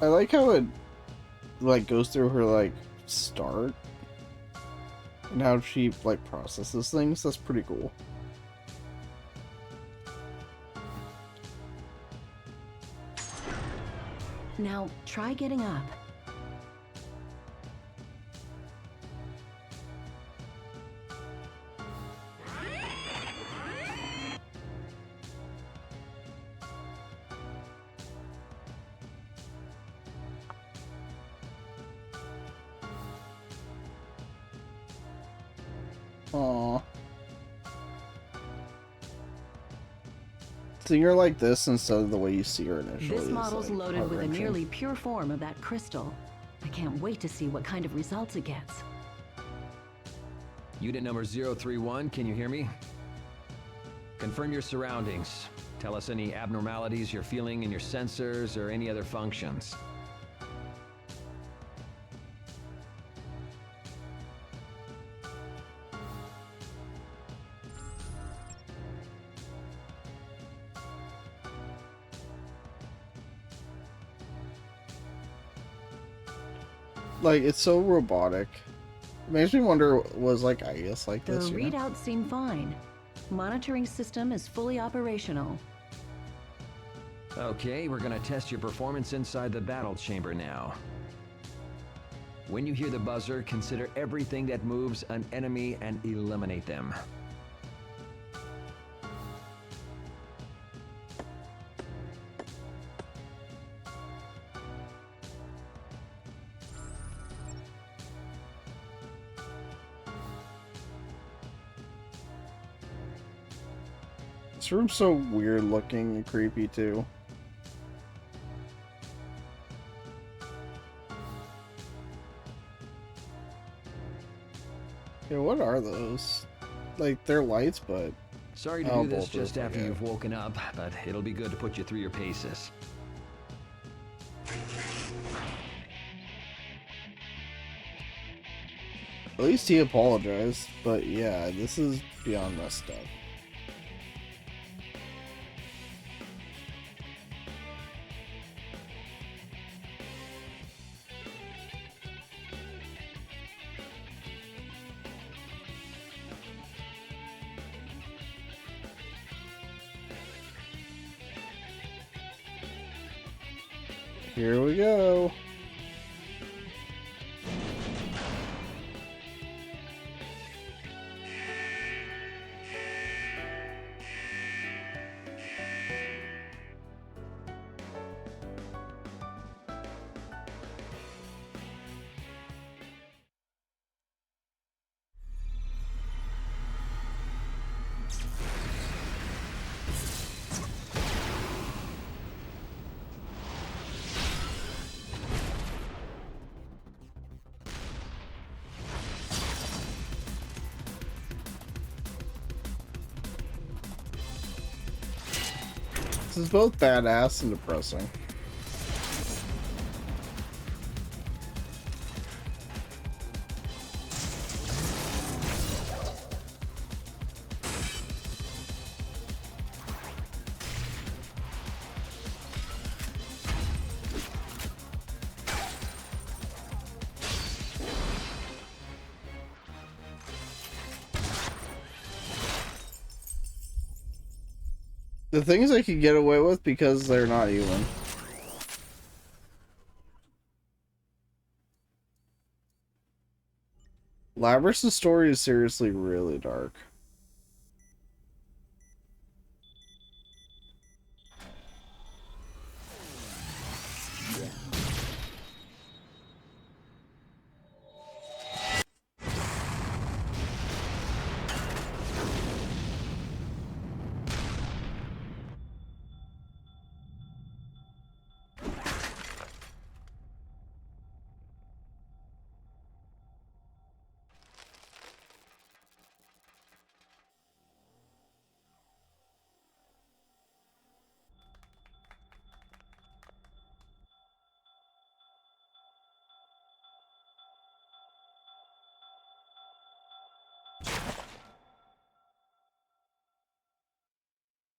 I like how it like goes through her like start and how she like processes things. That's pretty cool. Now, try getting up. Aww. Seeing her like this instead of the way you see her initially. This model's is, like, loaded with a heart-wrenching. nearly pure form of that crystal. I can't wait to see what kind of results it gets. Unit number 031, can you hear me? Confirm your surroundings. Tell us any abnormalities you're feeling in your sensors or any other functions. Like, it's so robotic. It makes me wonder, was like Igus like The this? You know? readouts seem fine. Monitoring system is fully operational. Okay, we're gonna test your performance inside the battle chamber now. When you hear the buzzer, consider everything that moves an enemy and eliminate them. This room's so weird looking and creepy too. Yeah, what are those? Like, they're lights, but... Sorry to do this just after you've woken up, but it'll be good to put you through your paces. At least he apologized, but yeah, this is beyond messed up. Here we go. This is both badass and depressing. The things I could get away with because they're not even. Labrys' story is seriously really dark.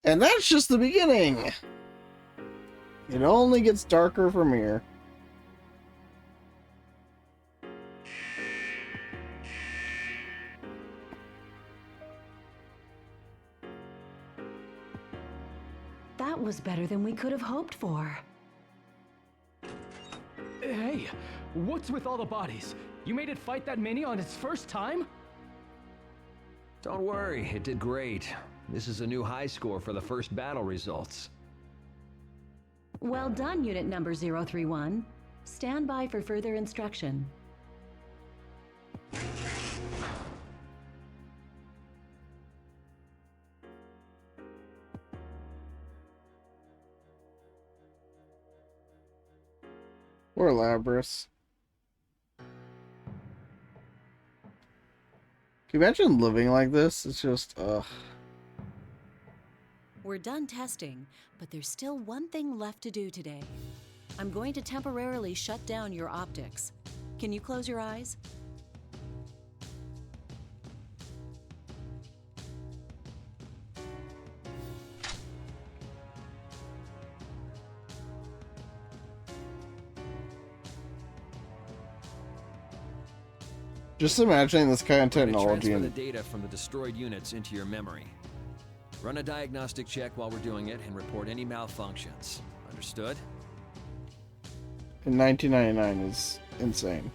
And that's just the beginning. It only gets darker from here. That was better than we could have hoped for. Hey, what's with all the bodies? You made it fight that many on its first time? Don't worry, it did great. This is a new high score for the first battle results. Well done, Unit Number 031. Stand by for further instruction. Poor Labrys. Can you imagine living like this? It's just, ugh. We're done testing, but there's still one thing left to do today. I'm going to temporarily shut down your optics. Can you close your eyes? Just imagining this kind of We're gonna technology transfer the and data from the destroyed units into your memory. Run a diagnostic check while we're doing it and report any malfunctions. Understood? in 1999 is insane.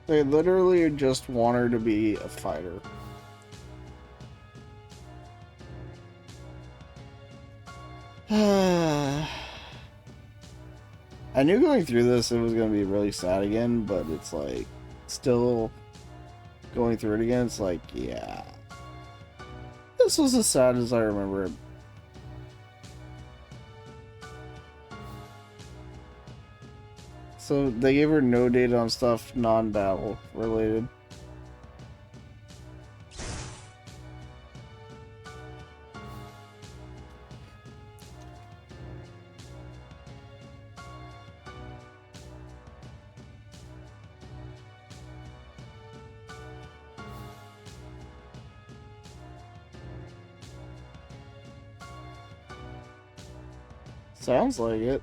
They literally just want her to be a fighter. I knew going through this it was going to be really sad again, but it's like, still going through it again, it's like, yeah. This was as sad as I remember it. So they gave her no data on stuff non-battle related. Sounds like it.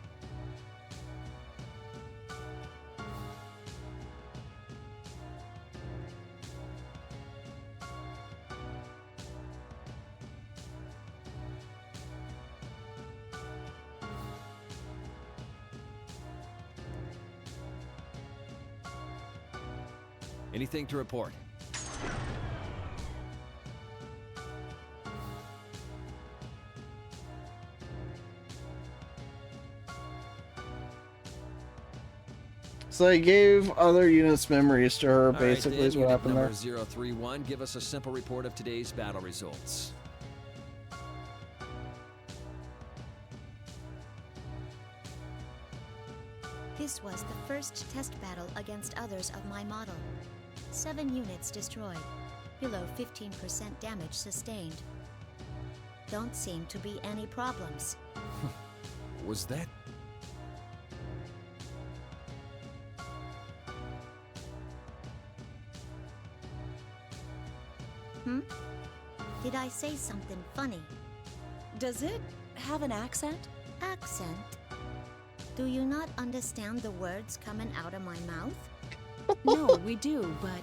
Anything to report? So they gave other units memories to her, All right, basically, then, is what unit happened there. number 031, give us a simple report of today's battle results. This was the first test battle against others of my model. 7 units destroyed, below 15% damage sustained. Don't seem to be any problems. Was that... Did I say something funny? Does it have an accent? Accent? Do you not understand the words coming out of my mouth? No, we do, but...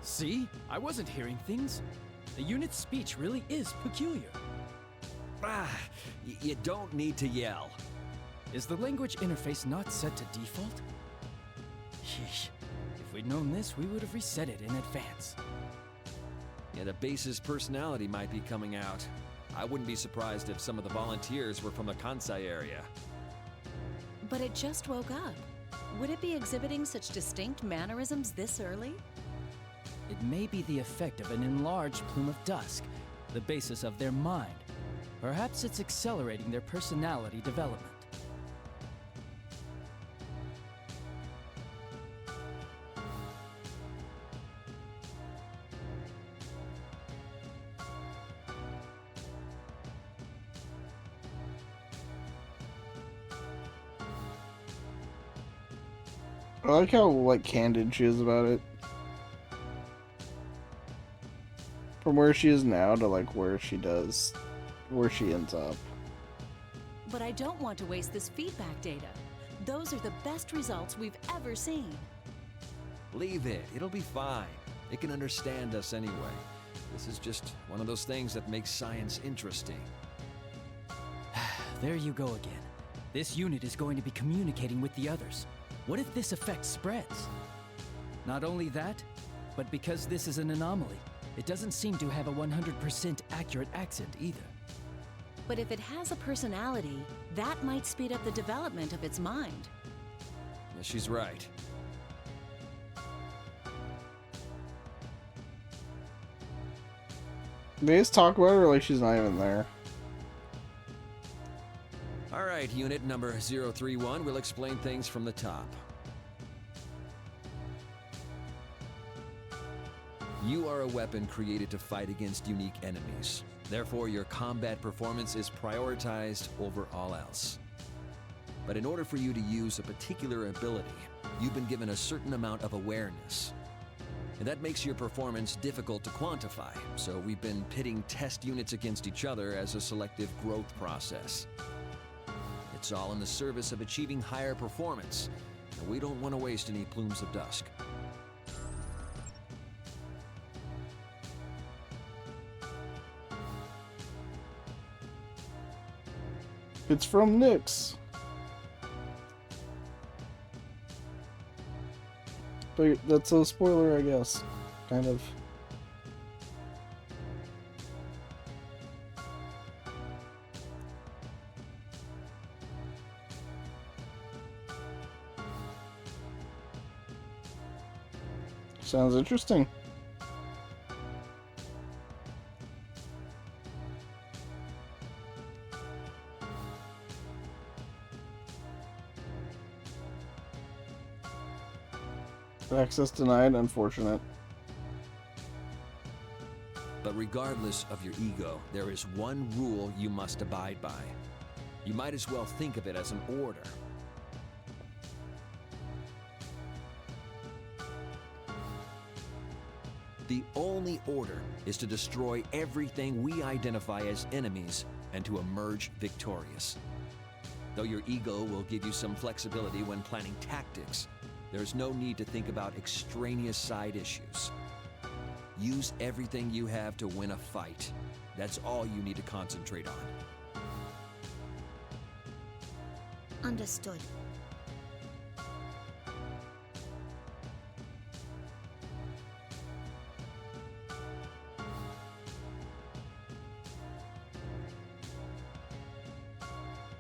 See? I wasn't hearing things. The unit's speech really is peculiar. You don't need to yell. Is the language interface not set to default? Sheesh. If we'd known this, we would have reset it in advance. Yeah, the base's personality might be coming out. I wouldn't be surprised if some of the volunteers were from the Kansai area. But it just woke up. Would it be exhibiting such distinct mannerisms this early? It may be the effect of an enlarged plume of dusk, the basis of their mind. Perhaps it's accelerating their personality development. I like how, like, candid she is about it. From where she is now to, like, where she ends up. But I don't want to waste this feedback data. Those are the best results we've ever seen. Leave it. It'll be fine. It can understand us anyway. This is just one of those things that makes science interesting. There you go again. This unit is going to be communicating with the others. What if this effect spreads? Not only that, but because this is an anomaly, it doesn't seem to have a 100% accurate accent either. But if it has a personality, that might speed up the development of its mind. Yeah, she's right. They just talk about her like she's not even there. Alright, unit number 031, we'll explain things from the top. You are a weapon created to fight against unique enemies. Therefore, your combat performance is prioritized over all else. But in order for you to use a particular ability, you've been given a certain amount of awareness. And that makes your performance difficult to quantify, so we've been pitting test units against each other as a selective growth process. It's all in the service of achieving higher performance, and we don't want to waste any plumes of dusk. It's from Nyx. But that's a spoiler, I guess. Kind of. Sounds interesting. Access denied, unfortunate. But regardless of your ego, there is one rule you must abide by. You might as well think of it as an order. The only order is to destroy everything we identify as enemies and to emerge victorious. Though your ego will give you some flexibility when planning tactics, there's no need to think about extraneous side issues. Use everything you have to win a fight. That's all you need to concentrate on. Understood.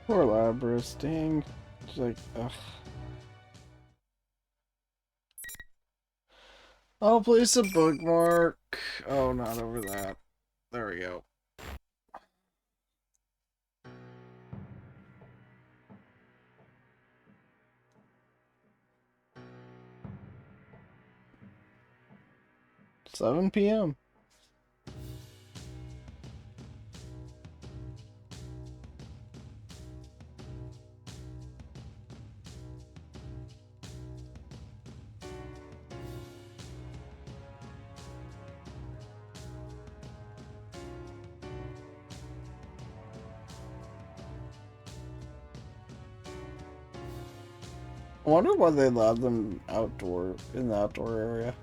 Poor Labrys, dang. She's like, ugh. I'll place a bookmark. Oh, not over that. There we go. $7 p.m. I wonder why they allowed them in the outdoor area.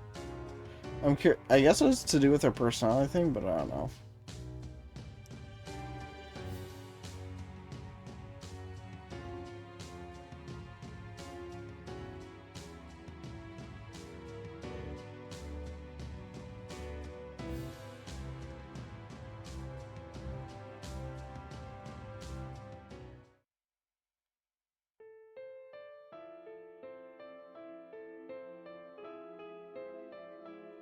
I'm curious. I guess it was to do with their personality thing, but I don't know.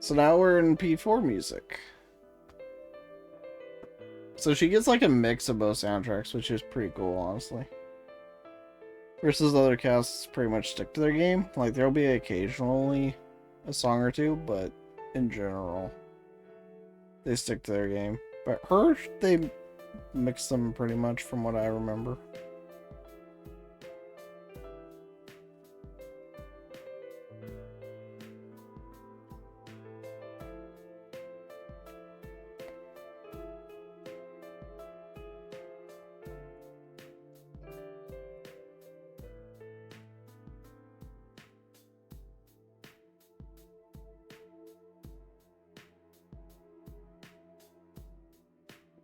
So now we're in P4 music. So she gets like a mix of both soundtracks, which is pretty cool, honestly. Versus other casts pretty much stick to their game. Like, there'll be occasionally a song or two, but in general, they stick to their game. But her, they mix them pretty much from what I remember.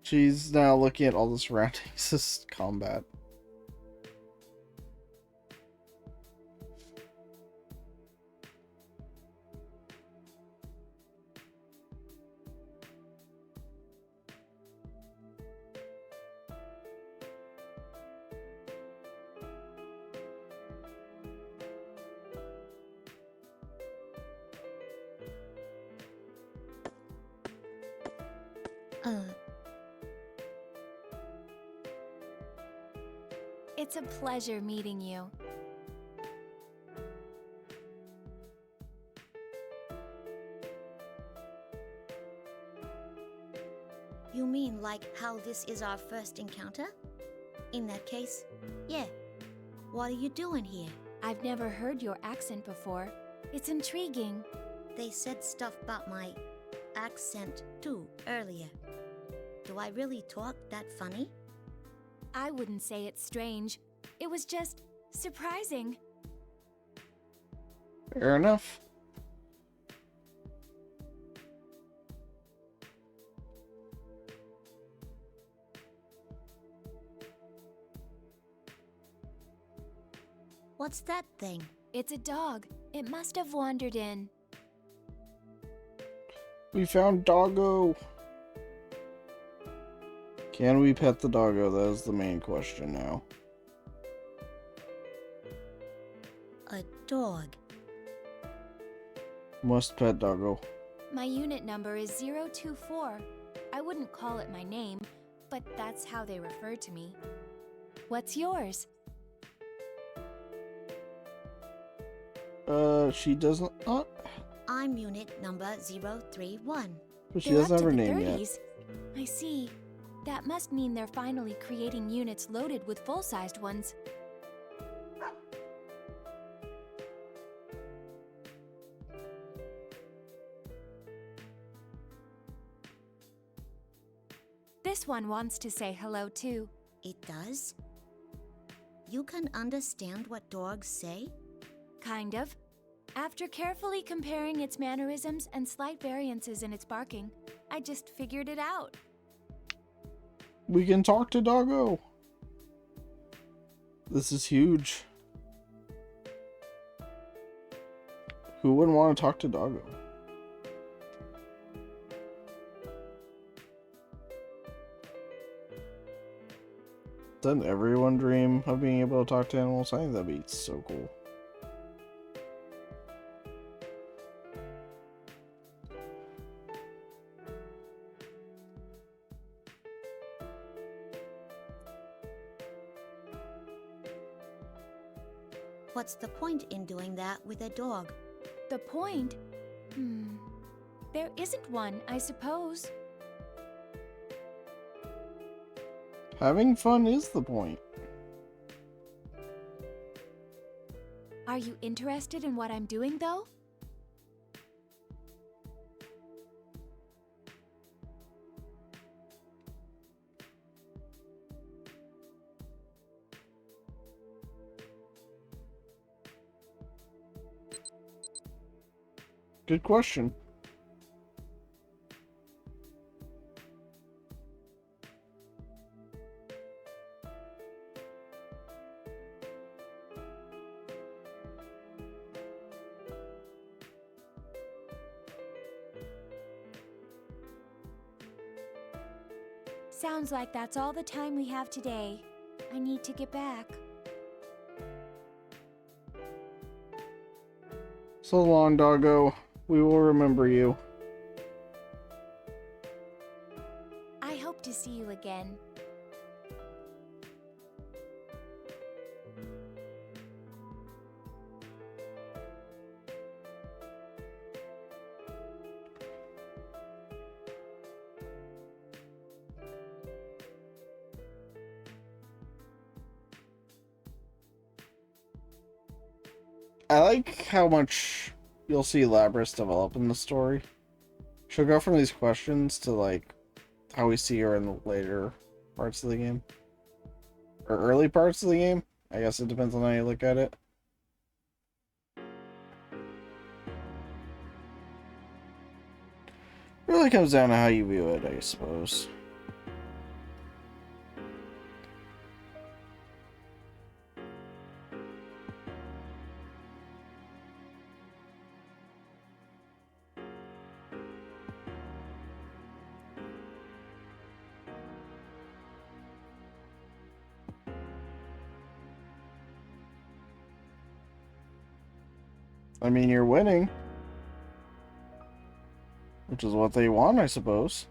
She's now looking at all the surroundings as combat. It's a pleasure meeting you. You mean like how this is our first encounter? In that case, yeah. What are you doing here? I've never heard your accent before. It's intriguing. They said stuff about my accent too earlier. Do I really talk that funny? I wouldn't say it's strange. It was just surprising. Fair enough. What's that thing? It's a dog. It must have wandered in. We found Doggo. Can we pet the doggo? That is the main question now. A dog. Must pet doggo. My unit number is 024. I wouldn't call it my name, but that's how they refer to me. What's yours? She doesn't. I'm unit number 031. But she doesn't have her name yet. I see. That must mean they're finally creating units loaded with full-sized ones. This one wants to say hello too. It does? You can understand what dogs say? Kind of. After carefully comparing its mannerisms and slight variances in its barking, I just figured it out. We can talk to Doggo. This is huge. Who wouldn't want to talk to Doggo? Doesn't everyone dream of being able to talk to animals? I think that'd be so cool. What's the point in doing that with a dog? The point? There isn't one, I suppose. Having fun is the point. Are you interested in what I'm doing, though? Good question. Sounds like that's all the time we have today. I need to get back. So long, Doggo. We will remember you. I hope to see you again. again. I like how much you'll see Labrys develop in the story. She'll go from these questions to, like, how we see her in the later parts of the game. Or early parts of the game. I guess it depends on how you look at it. It really comes down to how you view it, I suppose. I mean, you're winning. Which is what they want, I suppose.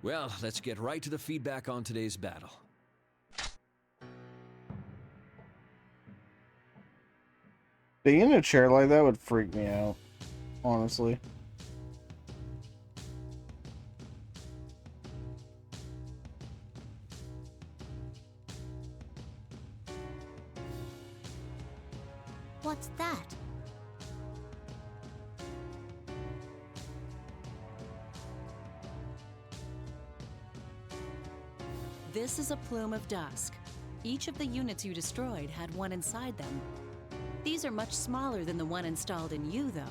Well, let's get right to the feedback on today's battle. Being in a chair like that would freak me out, honestly. What's that? This is a plume of dusk. Each of the units you destroyed had one inside them. These are much smaller than the one installed in you, though.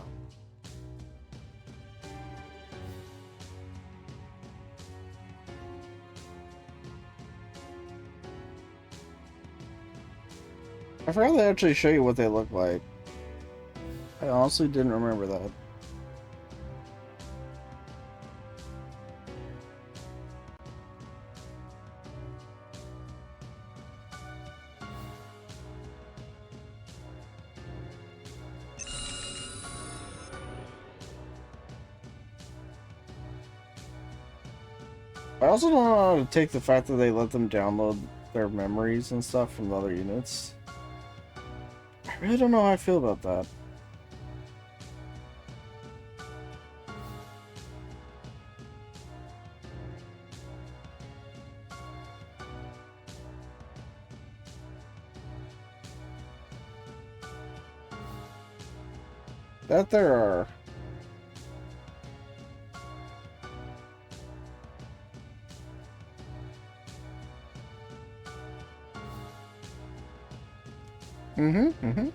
I forgot to actually show you what they look like. I honestly didn't remember that. I also don't know how to take the fact that they let them download their memories and stuff from the other units. I really don't know how I feel about that. That there are. Mm-hmm.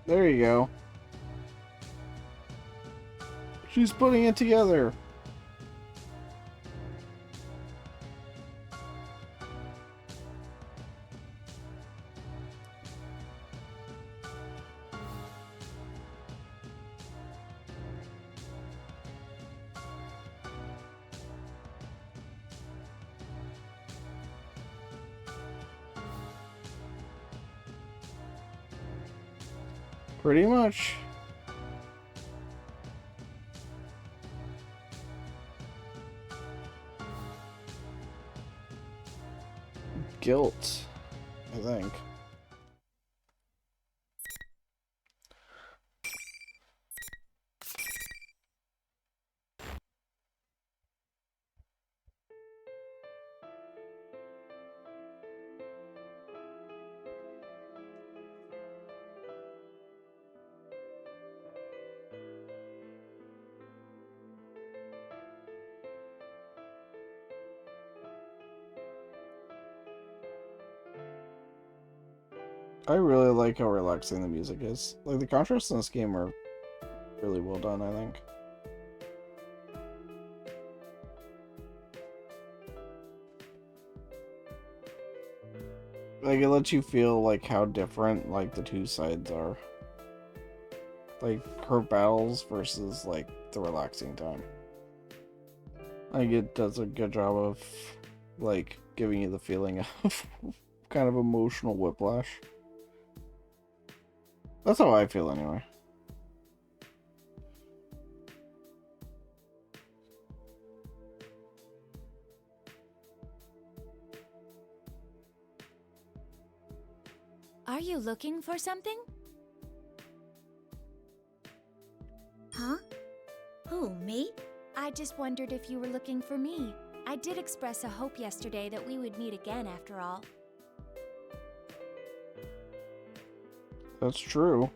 There you go. She's putting it together. Pretty much. Guilt, I think. I really like how relaxing the music is. Like, the contrasts in this game are really well done, I think. Like, it lets you feel, like, how different, like, the two sides are. Like, her battles versus, like, the relaxing time. I think it does a good job of, like, giving you the feeling of kind of emotional whiplash. That's how I feel, anyway. Are you looking for something? Huh? Who, me? I just wondered if you were looking for me. I did express a hope yesterday that we would meet again after all. That's true.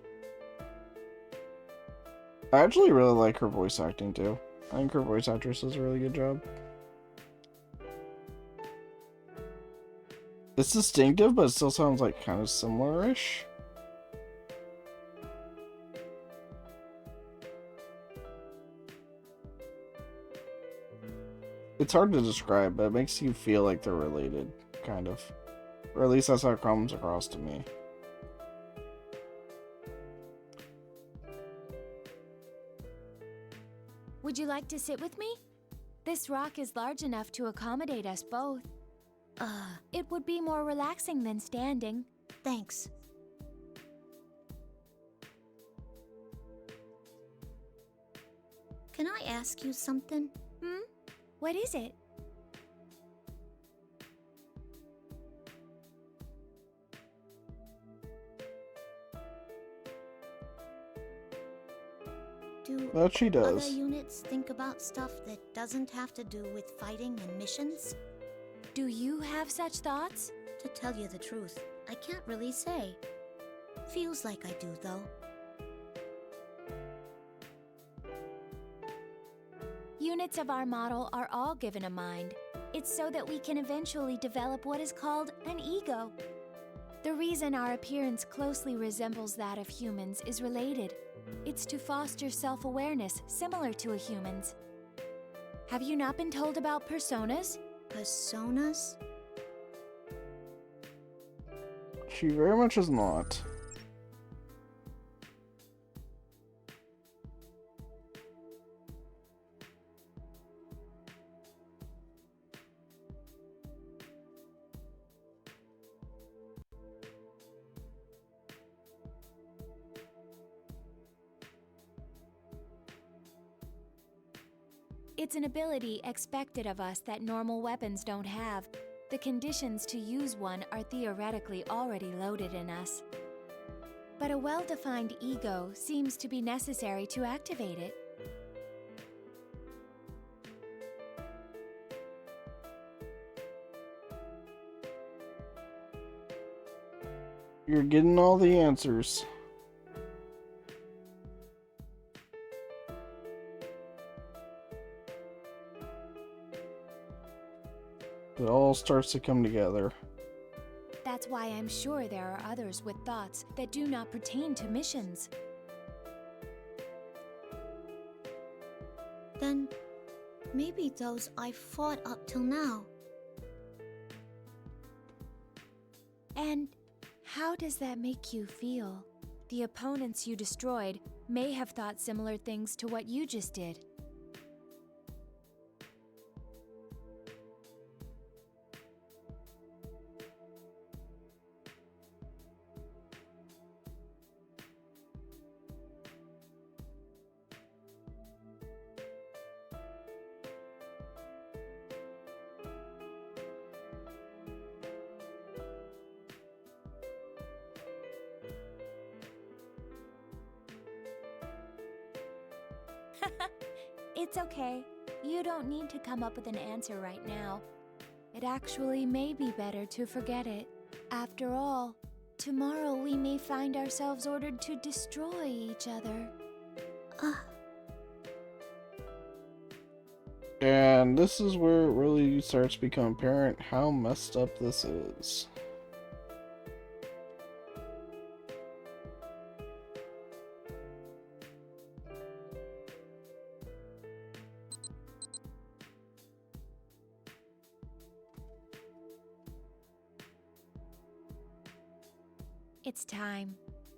I actually really like her voice acting, too. I think her voice actress does a really good job. It's distinctive, but it still sounds like kind of similar-ish. It's hard to describe, but it makes you feel like they're related, kind of. Or at least that's how it comes across to me. Would you like to sit with me? This rock is large enough to accommodate us both. It would be more relaxing than standing. Thanks. Can I ask you something? What is it? Do That she does. other units think about stuff that doesn't have to do with fighting and missions? Do you have such thoughts? To tell you the truth, I can't really say. Feels like I do, though. Units of our model are all given a mind. It's so that we can eventually develop what is called an ego. The reason our appearance closely resembles that of humans is related. It's to foster self-awareness similar to a human's. Have you not been told about personas? Personas? She very much is not. It's an ability expected of us that normal weapons don't have. The conditions to use one are theoretically already loaded in us. But a well-defined ego seems to be necessary to activate it. You're getting all the answers. It all starts to come together. That's why I'm sure there are others with thoughts that do not pertain to missions. Then, maybe those I've fought up till now. And how does that make you feel? The opponents you destroyed may have thought similar things to what you just did. It's okay. You don't need to come up with an answer right now. It actually may be better to forget it. After all, tomorrow we may find ourselves ordered to destroy each other. And this is where it really starts to become apparent how messed up this is. It's time.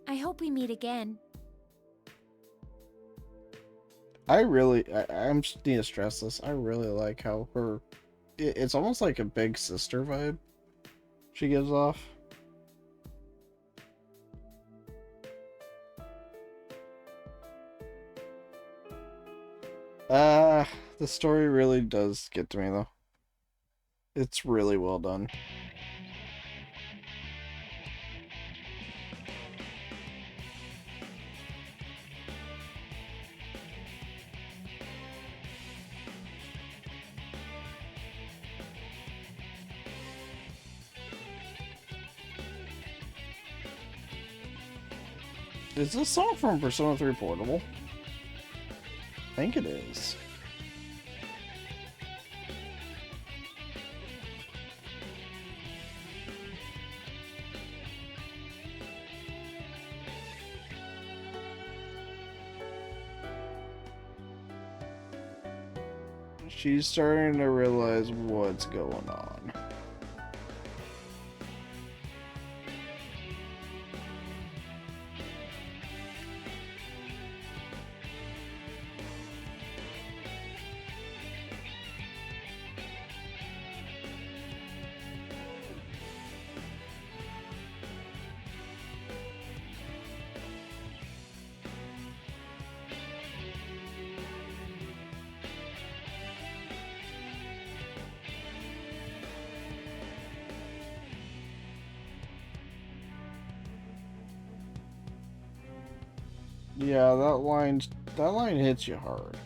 I hope we meet again. I'm just need to stress this. I really like how it's almost like a big sister vibe she gives off. The story really does get to me though. It's really well done. Is this song from Persona 3 Portable? I think it is. She's starting to realize what's going on. Yeah, that line hits you hard.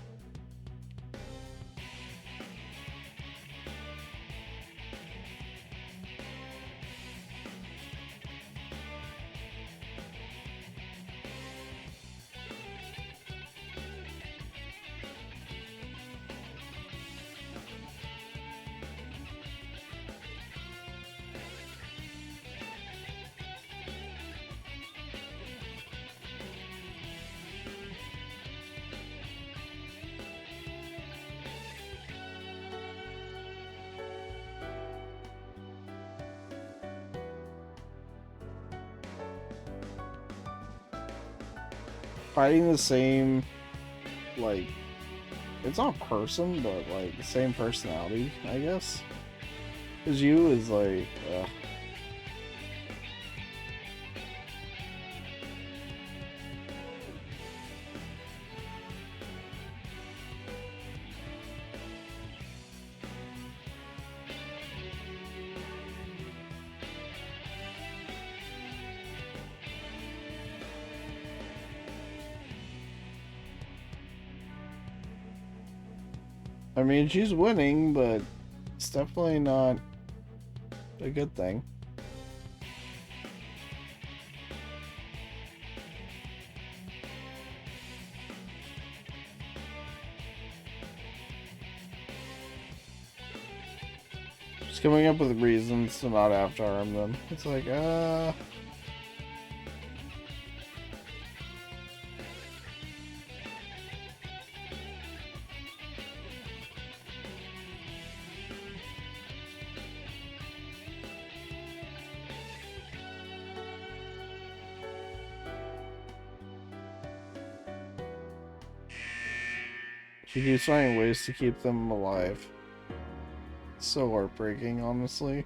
Fighting the same, like, it's not a person, but like the same personality, I guess. Cause you is like, I mean, she's winning, but it's definitely not a good thing. She's coming up with reasons to not have to harm them. It's like, she keeps finding ways to keep them alive. It's so heartbreaking, honestly.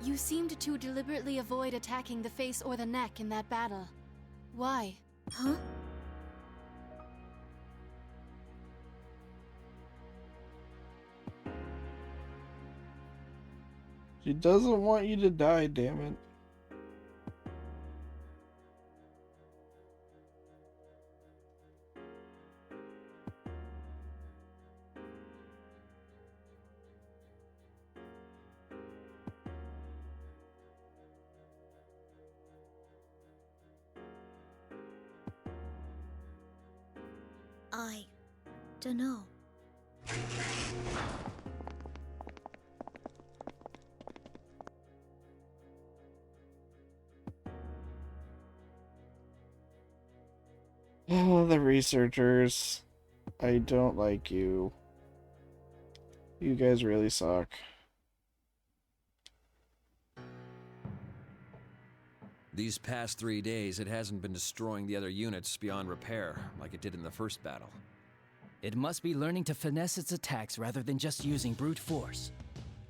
You seemed to deliberately avoid attacking the face or the neck in that battle. Why? Huh? She doesn't want you to die, damn it. I dunno. Oh, the researchers. I don't like you. You guys really suck. These past 3 days, it hasn't been destroying the other units beyond repair, like it did in the first battle. It must be learning to finesse its attacks rather than just using brute force.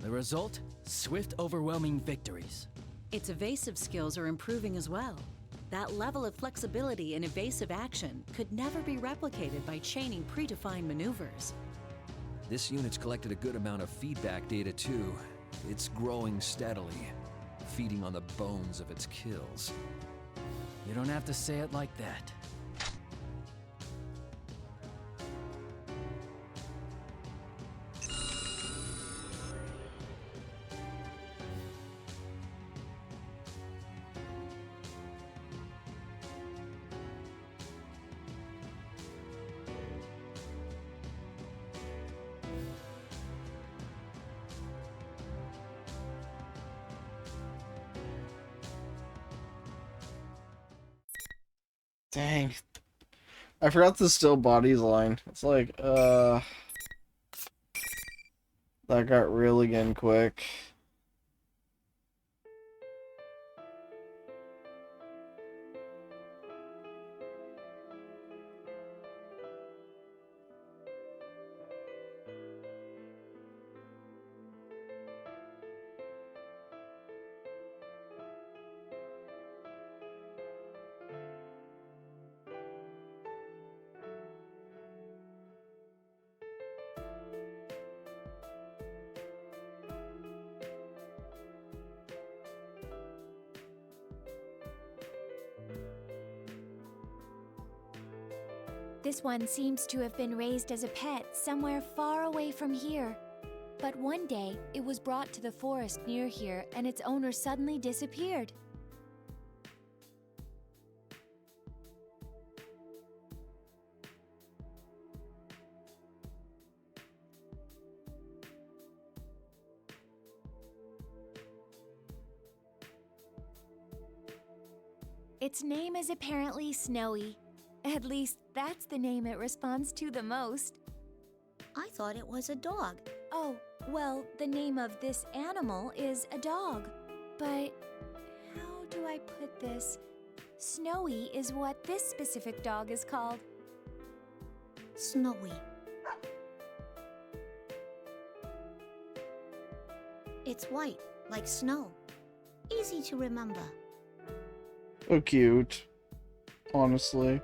The result? Swift, overwhelming victories. Its evasive skills are improving as well. That level of flexibility in evasive action could never be replicated by chaining predefined maneuvers. This unit's collected a good amount of feedback data too. It's growing steadily, feeding on the bones of its kills. You don't have to say it like that. Dang. I forgot the still bodies line. It's like, that got real again quick. This one seems to have been raised as a pet somewhere far away from here. But one day, it was brought to the forest near here and its owner suddenly disappeared. Its name is apparently Snowy. At least, that's the name it responds to the most. I thought it was a dog. Oh, well, the name of this animal is a dog. But how do I put this? Snowy is what this specific dog is called. Snowy. It's white, like snow. Easy to remember. So cute. Honestly.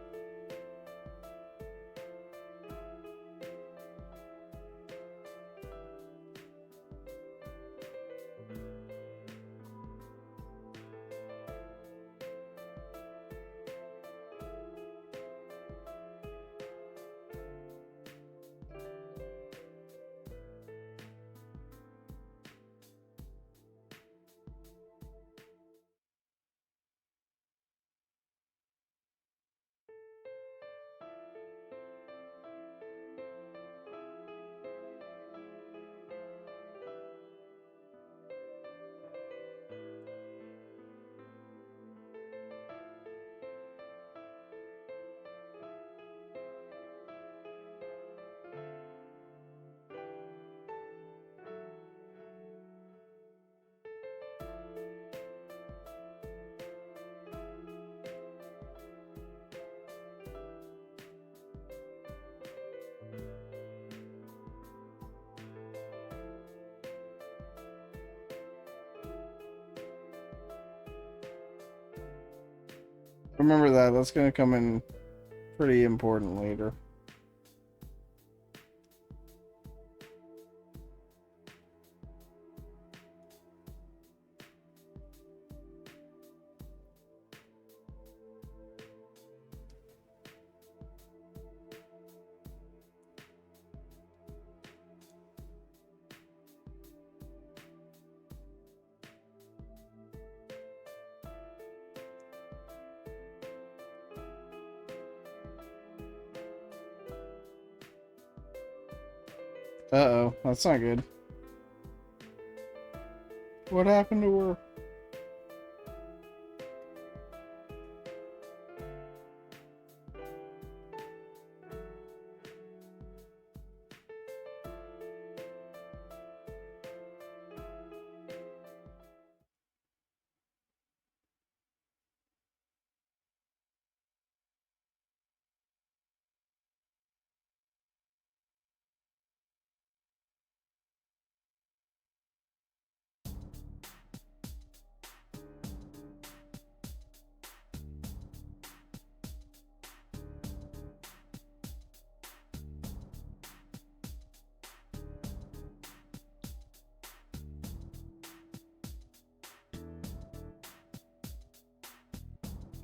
Remember that. That's going to come in pretty important later. Uh-oh, that's not good. What happened to her?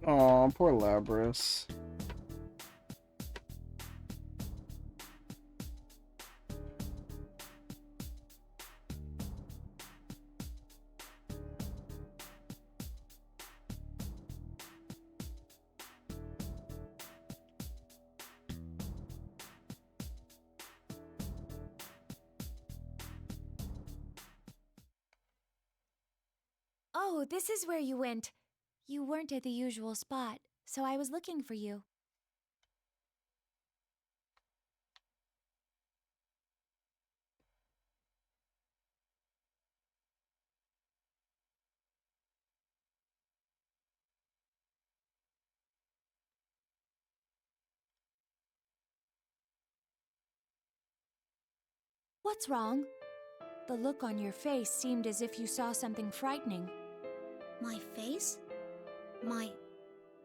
Aw, poor Labrys. Oh, this is where you went. You weren't at the usual spot, so I was looking for you. What's wrong? The look on your face seemed as if you saw something frightening. My face? My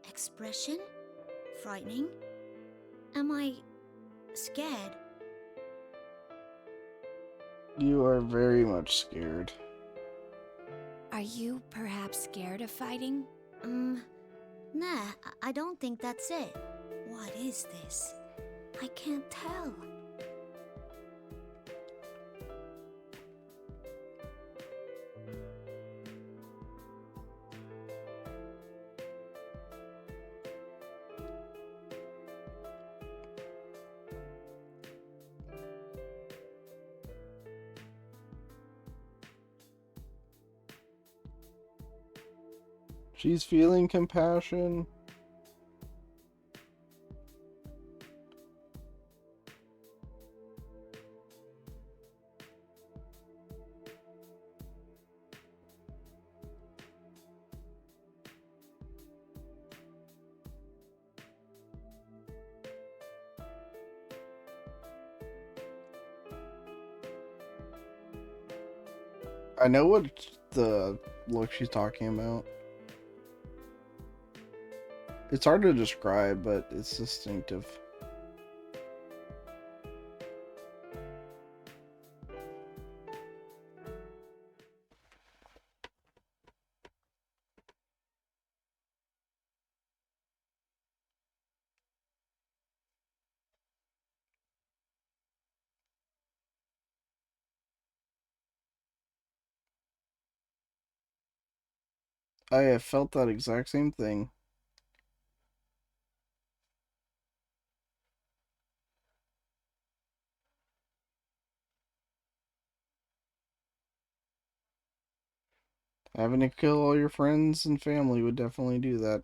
expression? Frightening? Am I scared? You are very much scared. Are you perhaps scared of fighting? Nah, I don't think that's it. What is this? I can't tell. She's feeling compassion. I know what the look she's talking about. It's hard to describe, but it's distinctive. I have felt that exact same thing. Having to kill all your friends and family would definitely do that.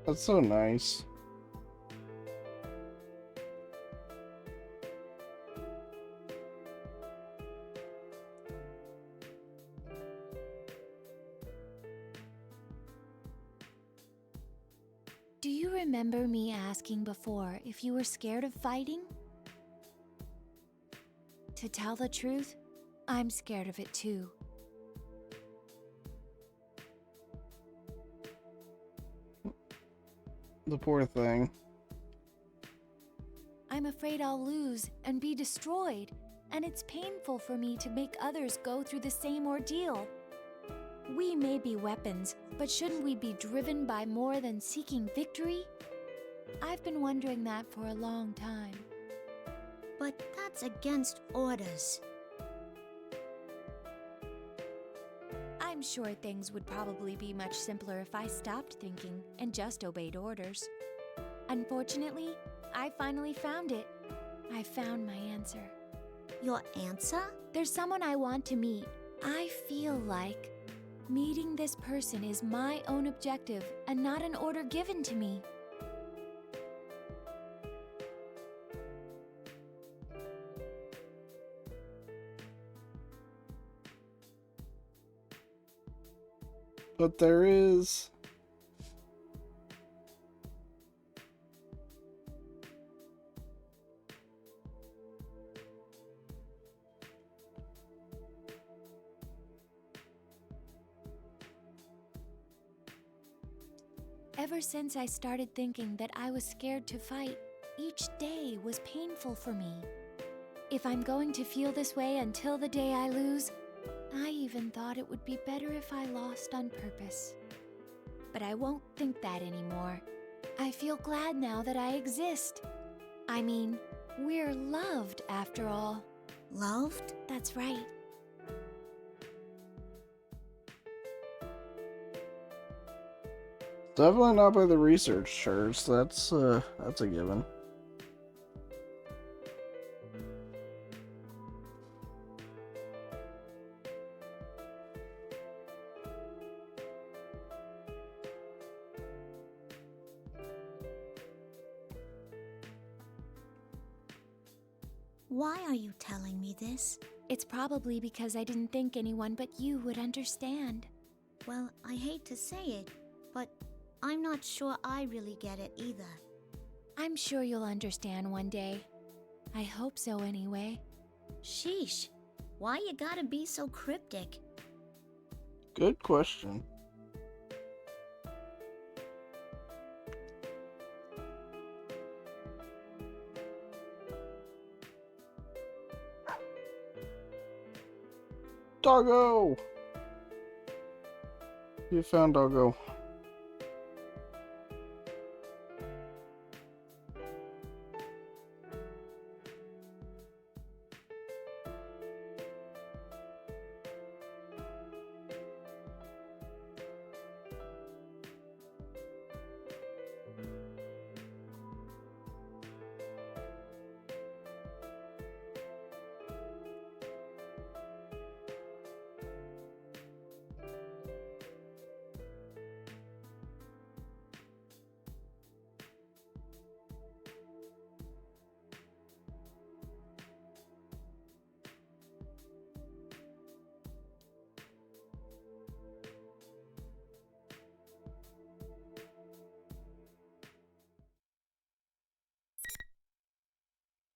That's so nice. Do you remember me asking before if you were scared of fighting? To tell the truth, I'm scared of it too. The poor thing. I'm afraid I'll lose and be destroyed, and it's painful for me to make others go through the same ordeal. We may be weapons, but shouldn't we be driven by more than seeking victory? I've been wondering that for a long time. But that's against orders. I'm sure things would probably be much simpler if I stopped thinking and just obeyed orders. Unfortunately, I finally found it. I found my answer. Your answer? There's someone I want to meet. I feel like meeting this person is my own objective and not an order given to me. but there is. Ever since I started thinking that I was scared to fight, each day was painful for me. If I'm going to feel this way until the day I lose, I even thought it would be better if I lost on purpose. But I won't think that anymore. I feel glad now that I exist. I mean, we're loved after all. Loved? That's right. Definitely not by the researchers. That's a given. Why are you telling me this? It's probably because I didn't think anyone but you would understand. Well, I hate to say it, but I'm not sure I really get it either. I'm sure you'll understand one day. I hope so anyway. Sheesh. Why you gotta be so cryptic? Good question. Doggo! You found Doggo.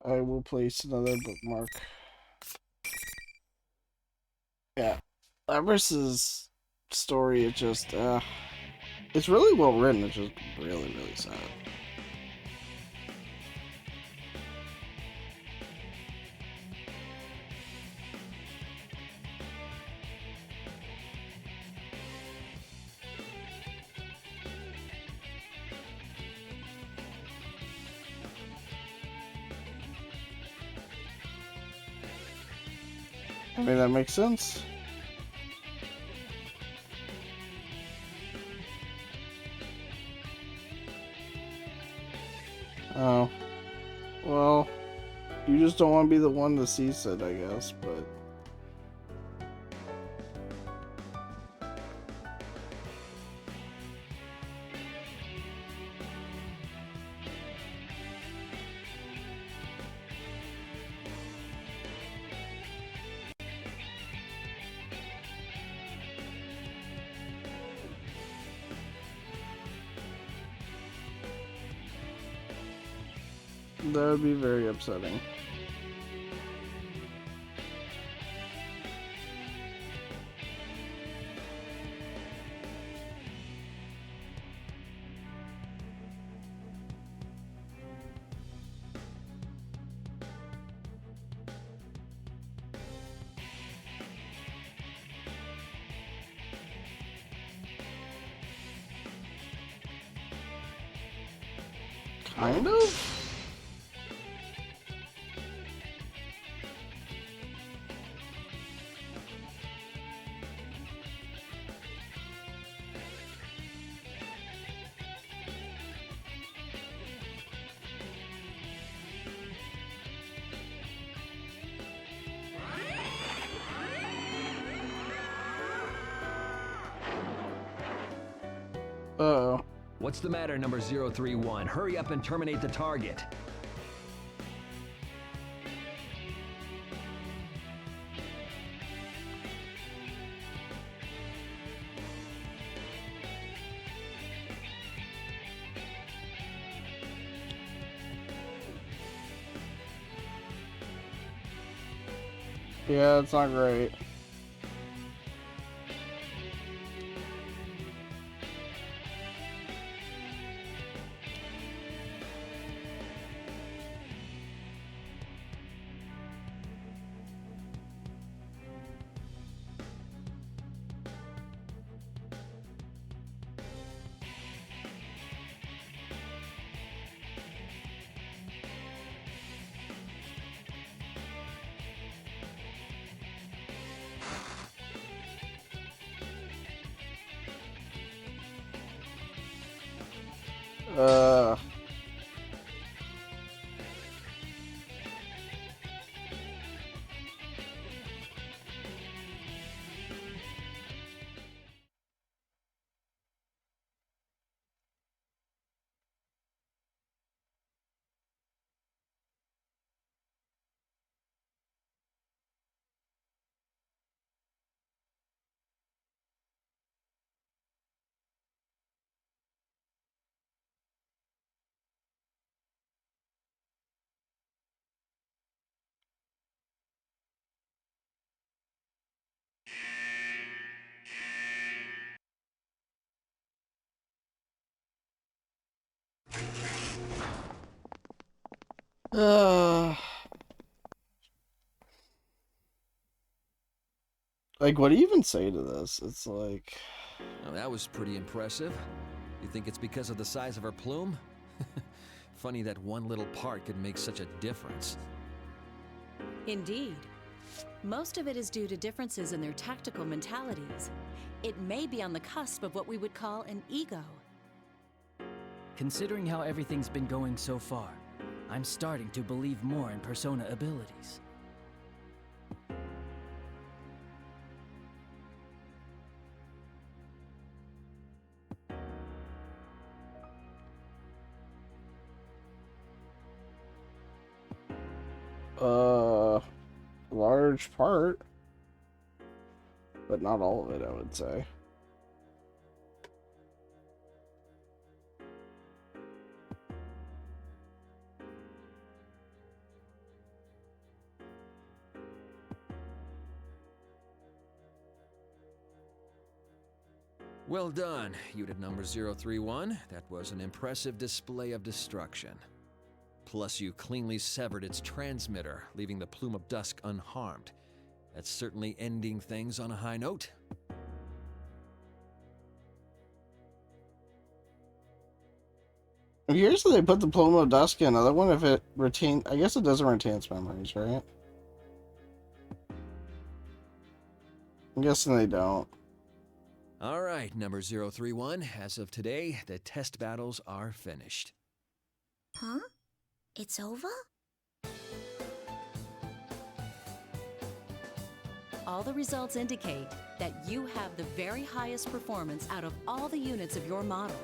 I will place another bookmark. Yeah. Labrys' story is just, it's really well written. It's just really, really sad. I mean, that makes sense. Oh. Well, you just don't want to be the one that sees it, I guess, but... That would be very upsetting. Kind of? Uh-oh. What's the matter, number 031? Hurry up and terminate the target. Yeah, it's not great. Uh, uh, like, what do you even say to this? It's like... Well, that was pretty impressive. You think it's because of the size of her plume? Funny that one little part could make such a difference. Indeed. Most of it is due to differences in their tactical mentalities. It may be on the cusp of what we would call an ego. Considering how everything's been going so far, I'm starting to believe more in persona abilities. Large part, but not all of it, I would say. Well done, unit number 031. That was an impressive display of destruction. Plus, you cleanly severed its transmitter, leaving the Plume of Dusk unharmed. That's certainly ending things on a high note. Usually they put the Plume of Dusk in another one if it retains... I guess it doesn't retain its memories, right? I'm guessing they don't. All right, number 031. As of today, the test battles are finished. Huh? It's over? All the results indicate that you have the very highest performance out of all the units of your model.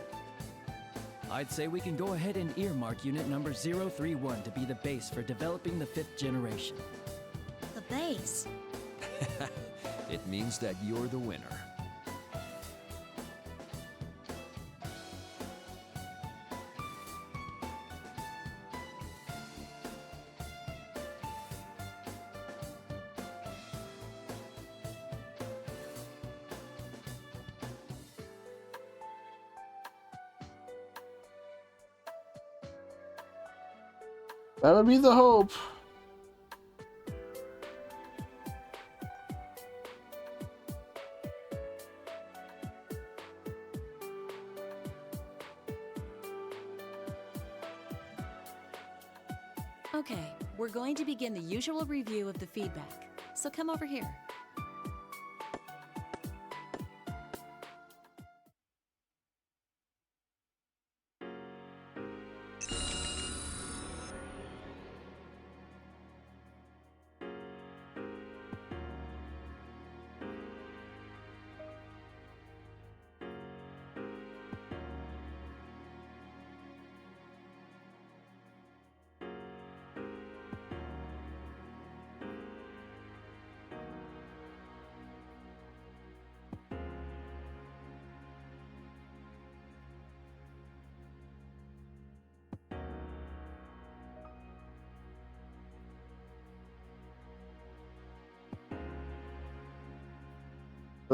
I'd say we can go ahead and earmark unit number 031 to be the base for developing the 5th generation. The base? It means that you're the winner. That would be the hope. Okay, we're going to begin the usual review of the feedback. So come over here.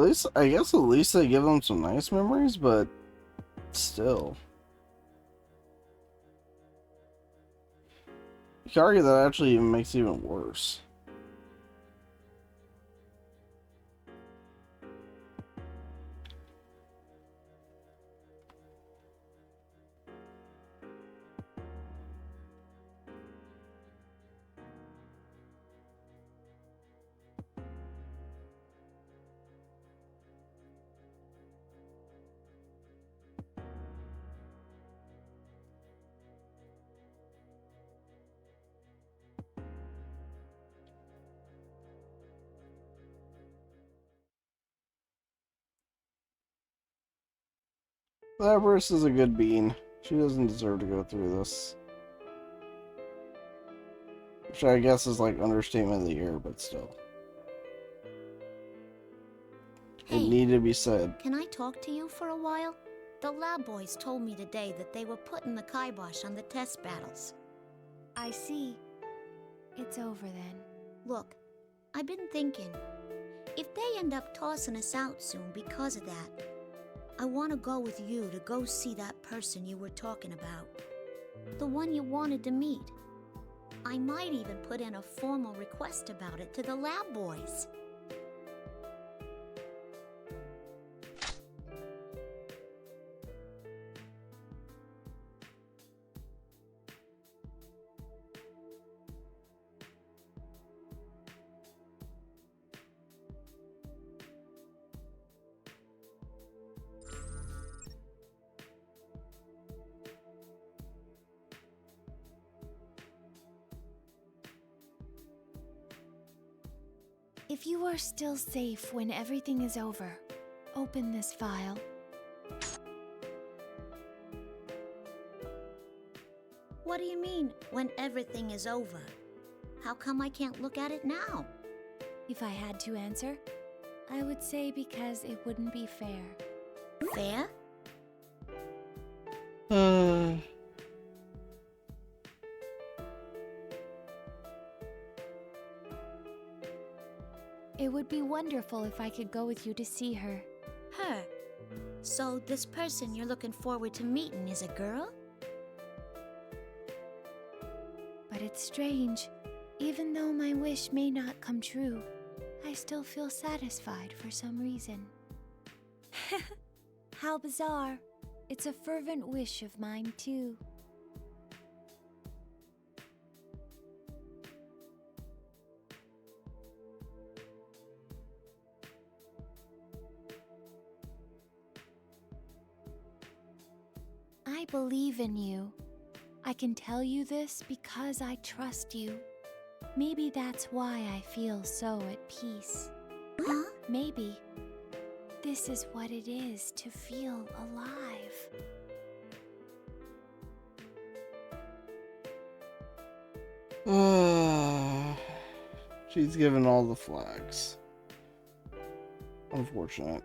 least, I guess, at least they give them some nice memories, but still. You can argue that actually even makes it even worse. Labrys is a good bean. She doesn't deserve to go through this. Which I guess is like understatement of the year, but still. Hey, it needed to be said. Can I talk to you for a while? The lab boys told me today that they were putting the kibosh on the test battles. I see. It's over then. Look, I've been thinking, if they end up tossing us out soon because of that, I want to go with you to go see that person you were talking about. The one you wanted to meet. I might even put in a formal request about it to the lab boys. If you are still safe when everything is over, open this file. What do you mean, when everything is over? How come I can't look at it now? If I had to answer, I would say because it wouldn't be fair. Fair? It would be wonderful if I could go with you to see her. Her? So this person you're looking forward to meeting is a girl? But it's strange. Even though my wish may not come true, I still feel satisfied for some reason. How bizarre. It's a fervent wish of mine, too. I believe in you. I can tell you this because I trust you. Maybe that's why I feel so at peace. Huh? Maybe this is what it is to feel alive. She's given all the flags. Unfortunate.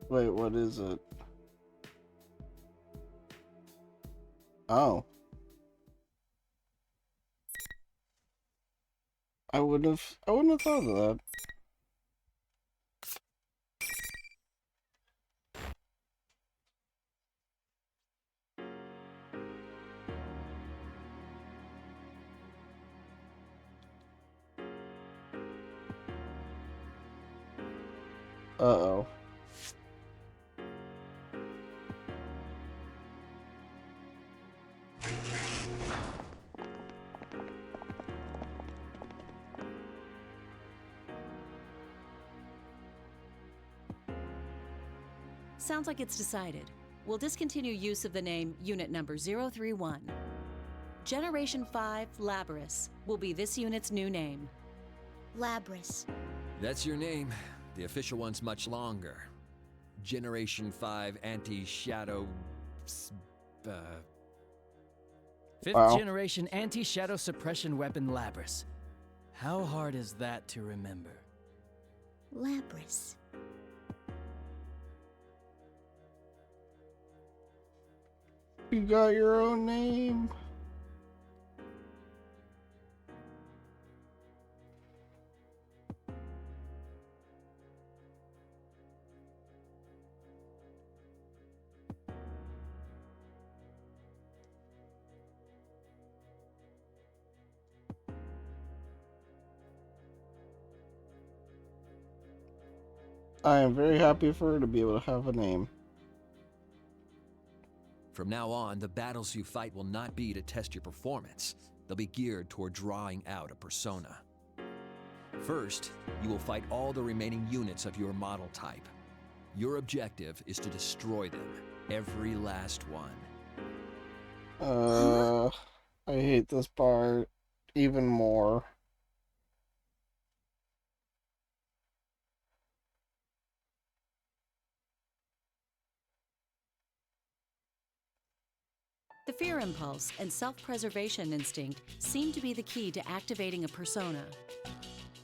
Wait, what is it? Oh. I wouldn't have thought of that. Uh-oh. Sounds like it's decided. we'll discontinue use of the name Unit Number 031. Generation 5 Labrys will be this unit's new name. Labrys. That's your name. The official one's much longer. Generation 5 Anti-Shadow... Fifth generation anti-shadow suppression weapon Labrys. How hard is that to remember? Labrys. You got your own name. I am very happy for her to be able to have a name. From now on, the battles you fight will not be to test your performance. They'll be geared toward drawing out a persona. First, you will fight all the remaining units of your model type. Your objective is to destroy them, every last one. I hate this part even more. The fear impulse and self-preservation instinct seem to be the key to activating a persona.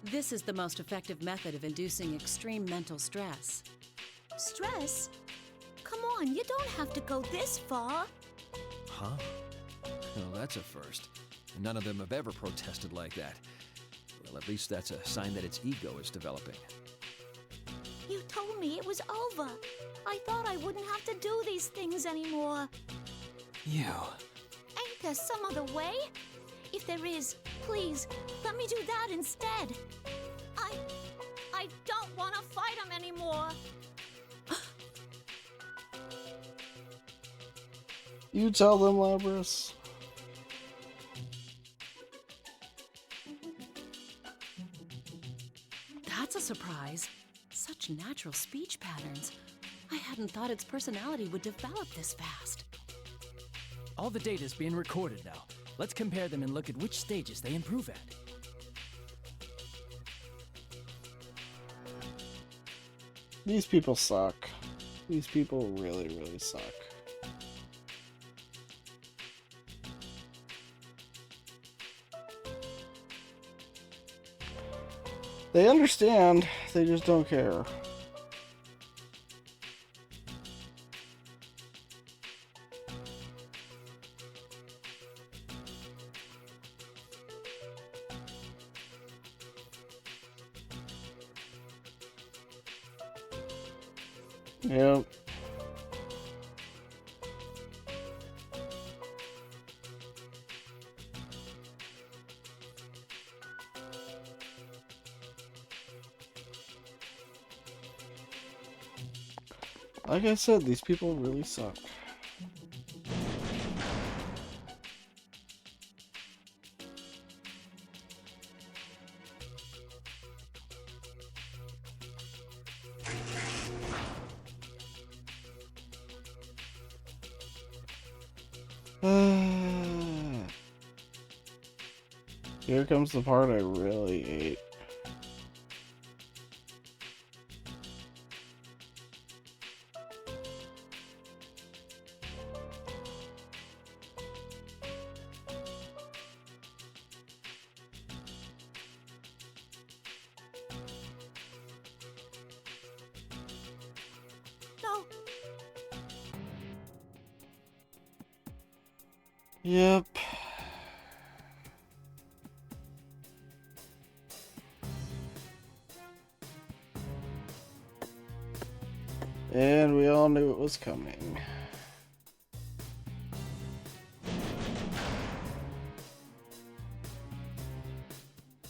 This is the most effective method of inducing extreme mental stress. Stress? Come on, you don't have to go this far. Huh? Well, that's a first. None of them have ever protested like that. Well, at least that's a sign that its ego is developing. You told me it was over. I thought I wouldn't have to do these things anymore. You. Ain't there some other way? If there is, please, let me do that instead. I don't want to fight him anymore. You tell them, Labrys. That's a surprise. Such natural speech patterns. I hadn't thought its personality would develop this fast. All the data's being recorded now. Let's compare them and look at which stages they improve at. These people suck. These people really, really suck. They understand, they just don't care. Yep. Like I said, these people really suck. Here comes the part I really hate. No. Yep. And we all knew it was coming.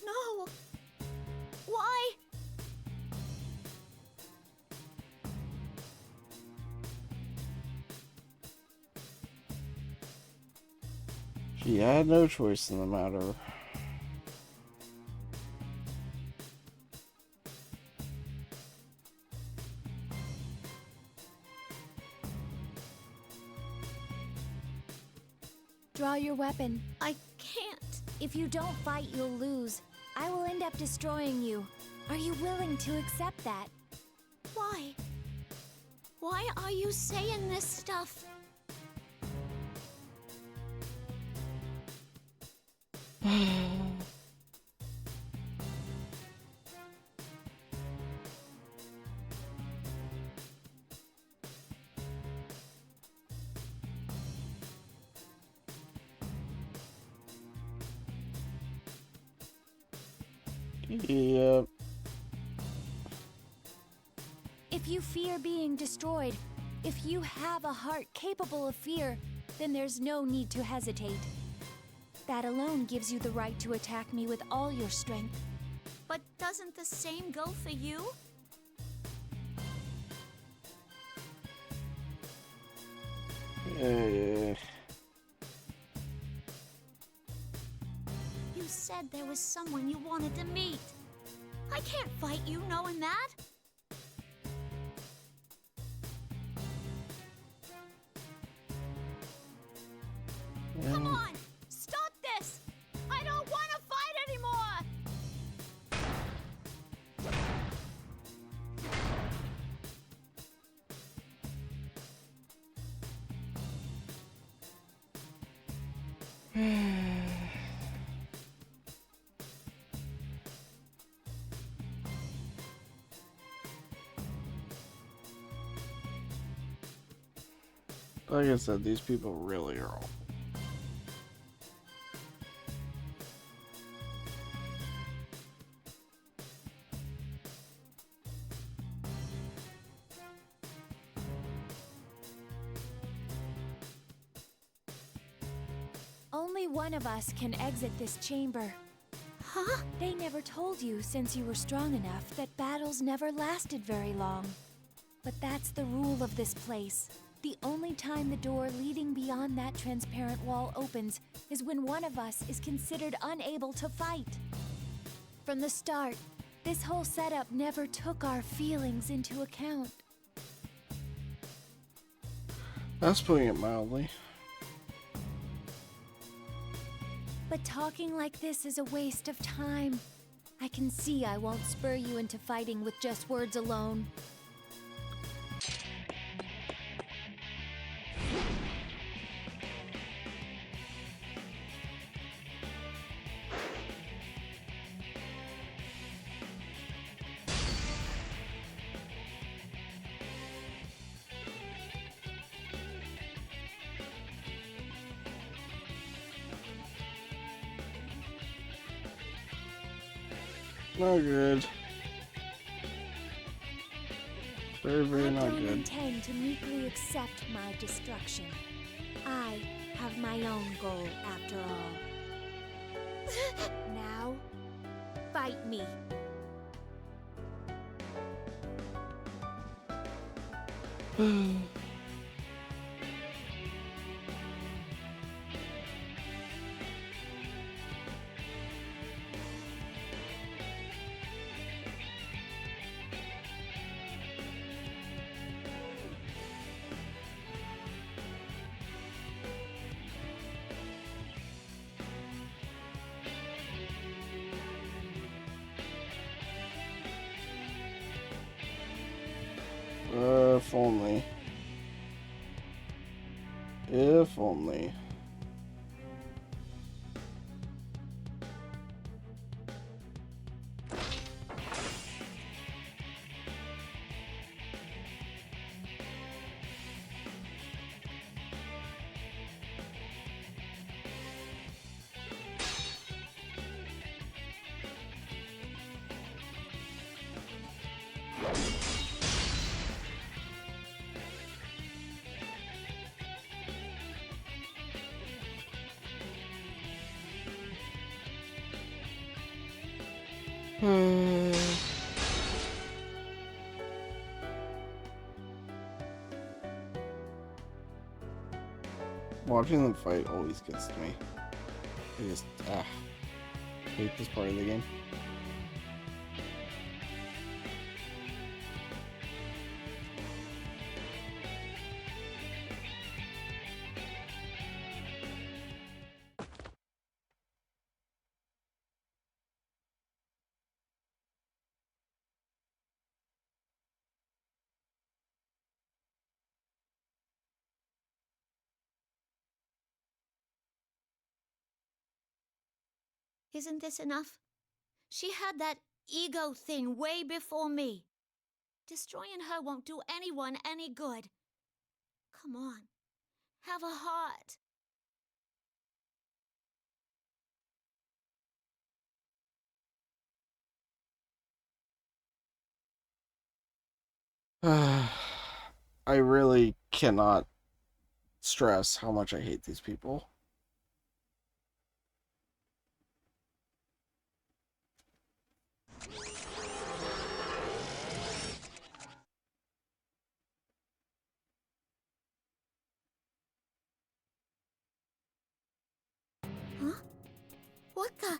No. Why? She had no choice in the matter. Draw your weapon. I can't. If you don't fight, you'll lose. I will end up destroying you. Are you willing to accept that? Why? Why are you saying this stuff? Yep. If you fear being destroyed, if you have a heart capable of fear, then there's no need to hesitate. That alone gives you the right to attack me with all your strength. But doesn't the same go for you? Yeah. You said there was someone you wanted to meet. I can't fight you knowing that. Come on! Stop this! I don't want to fight anymore! Like I said, these people really are awful. Only one of us can exit this chamber. Huh? They never told you, since you were strong enough, that battles never lasted very long. But that's the rule of this place. The only time the door leading beyond that transparent wall opens is when one of us is considered unable to fight. From the start, this whole setup never took our feelings into account. That's putting it mildly. But talking like this is a waste of time. I can see I won't spur you into fighting with just words alone. Not good. Very, very I not don't good. intend to meekly accept my destruction. I have my own goal after all. Now, fight me. If only. If only. Watching them fight always gets to me. I just hate this part of the game. Isn't this enough? She had that ego thing way before me. Destroying her won't do anyone any good. Come on, have a heart. I really cannot stress how much I hate these people. Huh? What the?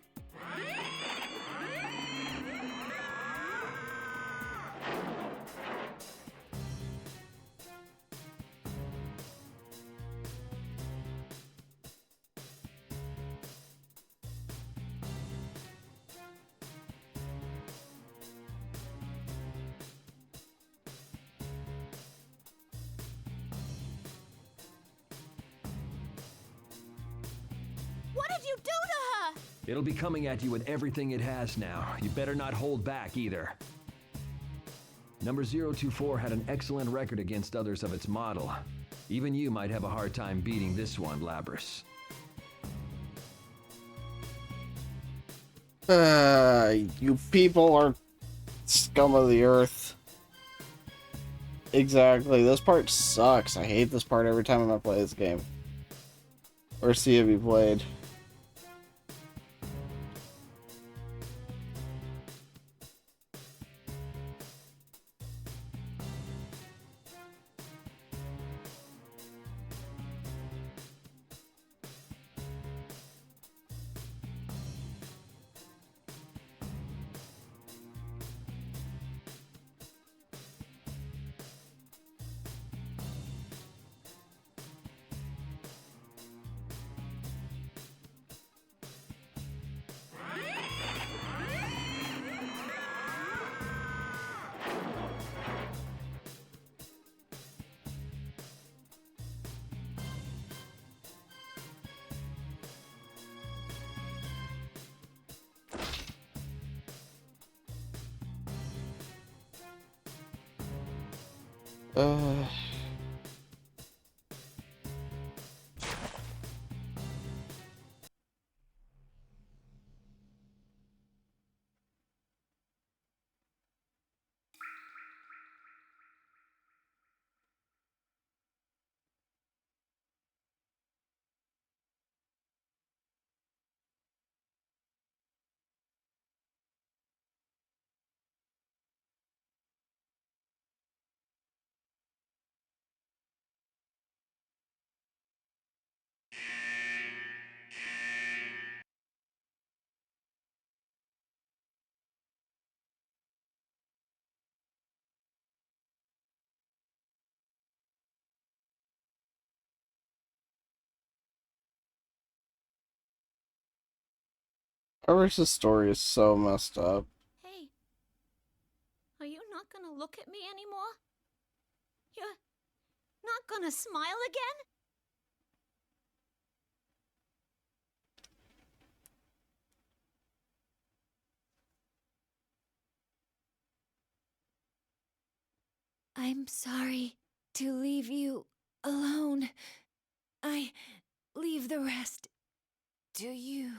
What did you do to her? It'll be coming at you with everything it has now. You better not hold back either. Number 024 had an excellent record against others of its model. Even you might have a hard time beating this one, Labrys. You people are scum of the earth. Exactly. This part sucks. I hate this part every time I play this game. Or see it be played. Uh... Iris' story is so messed up. Hey, are you not gonna look at me anymore? You're not gonna smile again? I'm sorry to leave you alone. I leave the rest to you.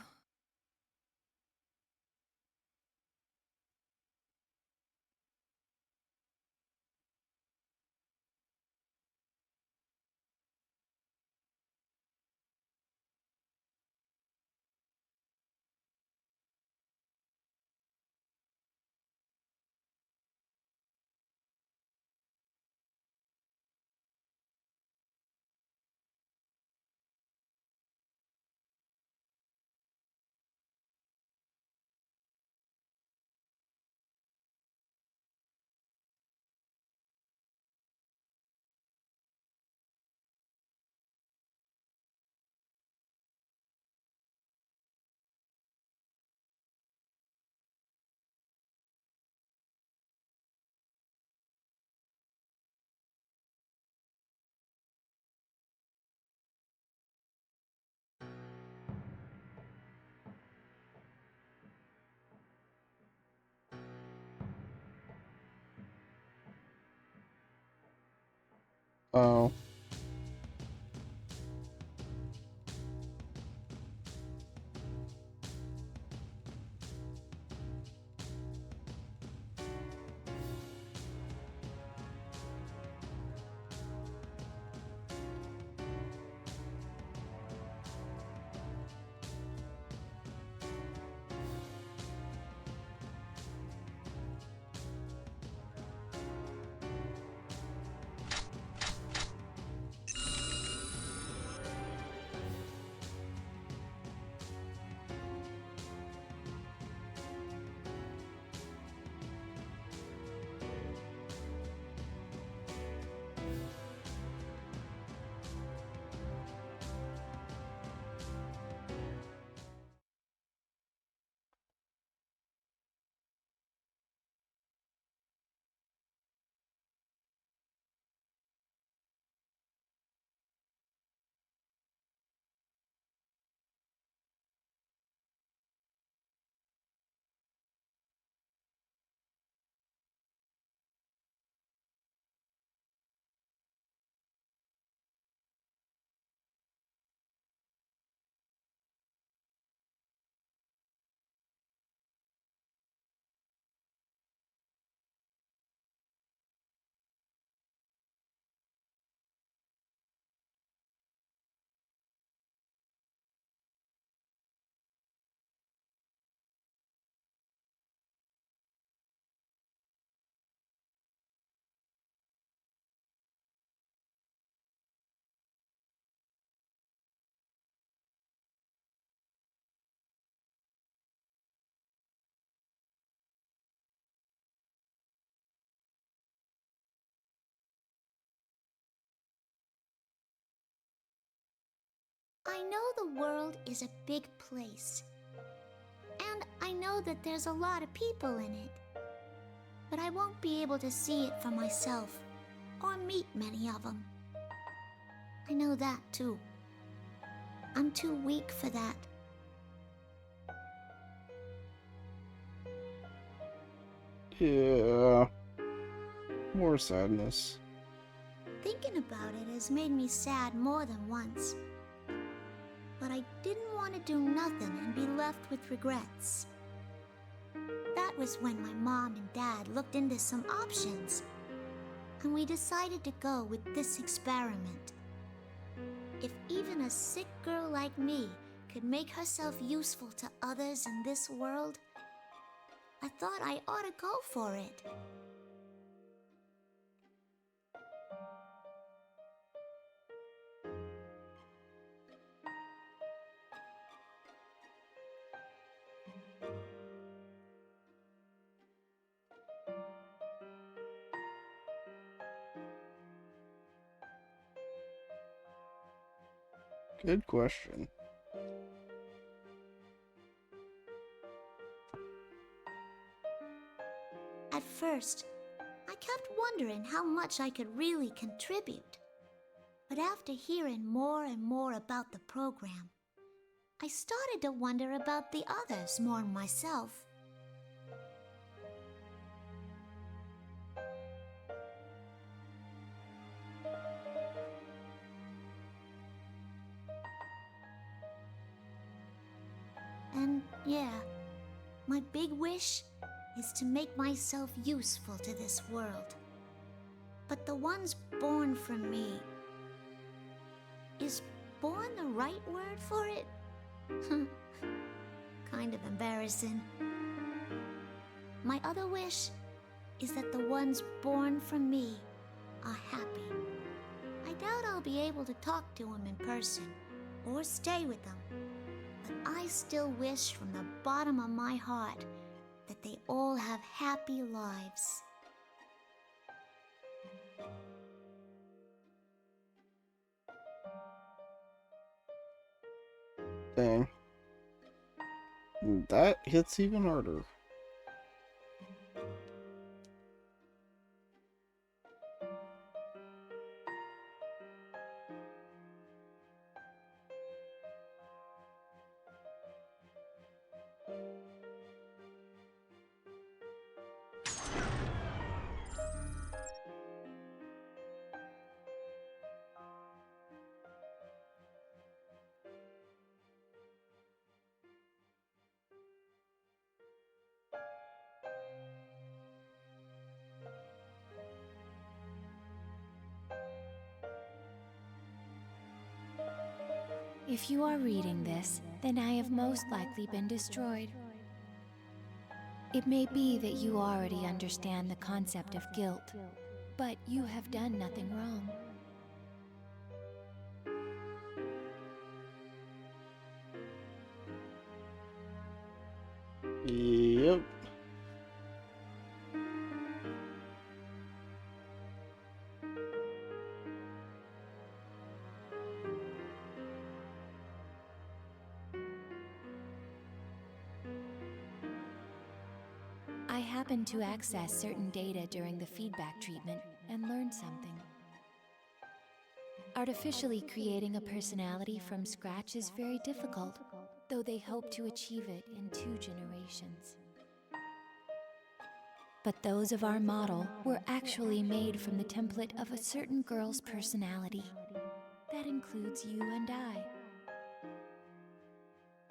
Oh. I know the world is a big place. And I know that there's a lot of people in it. But I won't be able to see it for myself, or meet many of them. I know that too. I'm too weak for that. Yeah. More sadness. Thinking about it has made me sad more than once. But I didn't want to do nothing and be left with regrets. That was when my mom and dad looked into some options, and we decided to go with this experiment. If even a sick girl like me could make herself useful to others in this world, I thought I ought to go for it. Good question. At first, I kept wondering how much I could really contribute. But after hearing more and more about the program, I started to wonder about the others more than myself. And yeah, my big wish is to make myself useful to this world. But the ones born from me... Is born the right word for it? Kind of embarrassing. My other wish is that the ones born from me are happy. I doubt I'll be able to talk to them in person or stay with them. But I still wish from the bottom of my heart that they all have happy lives. Dang. That hits even harder. If you are reading this, then I have most likely been destroyed. It may be that you already understand the concept of guilt, but you have done nothing wrong. Yep. I happened to access certain data during the feedback treatment and learned something. Artificially creating a personality from scratch is very difficult, though they hope to achieve it in 2 generations. But those of our model were actually made from the template of a certain girl's personality. That includes you and I.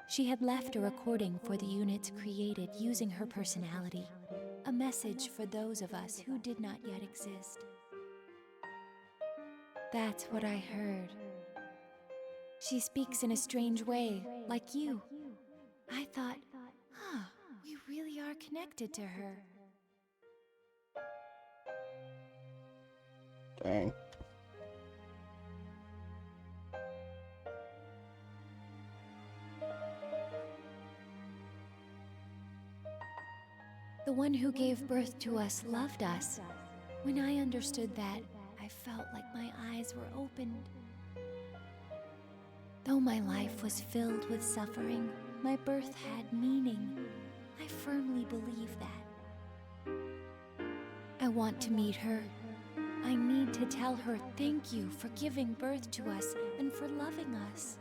She had left a recording for the units created using her personality, a message for those of us who did not yet exist. That's what I heard. She speaks in a strange way, like you. I thought, we really are connected to her. Dang. The one who gave birth to us loved us. When I understood that, I felt like my eyes were opened. Though my life was filled with suffering, my birth had meaning. I firmly believe that. I want to meet her. I need to tell her thank you for giving birth to us and for loving us.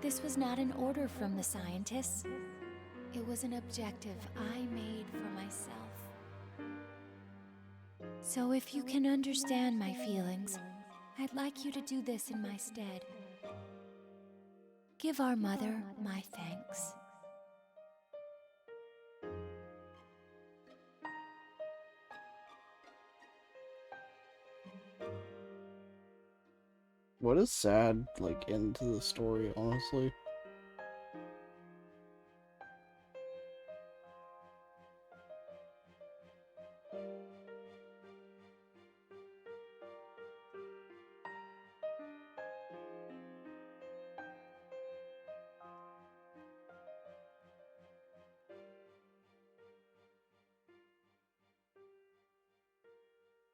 This was not an order from the scientists. It was an objective I made for myself. So if you can understand my feelings, I'd like you to do this in my stead. Give our mother my thanks. What a sad, like, end to the story, honestly.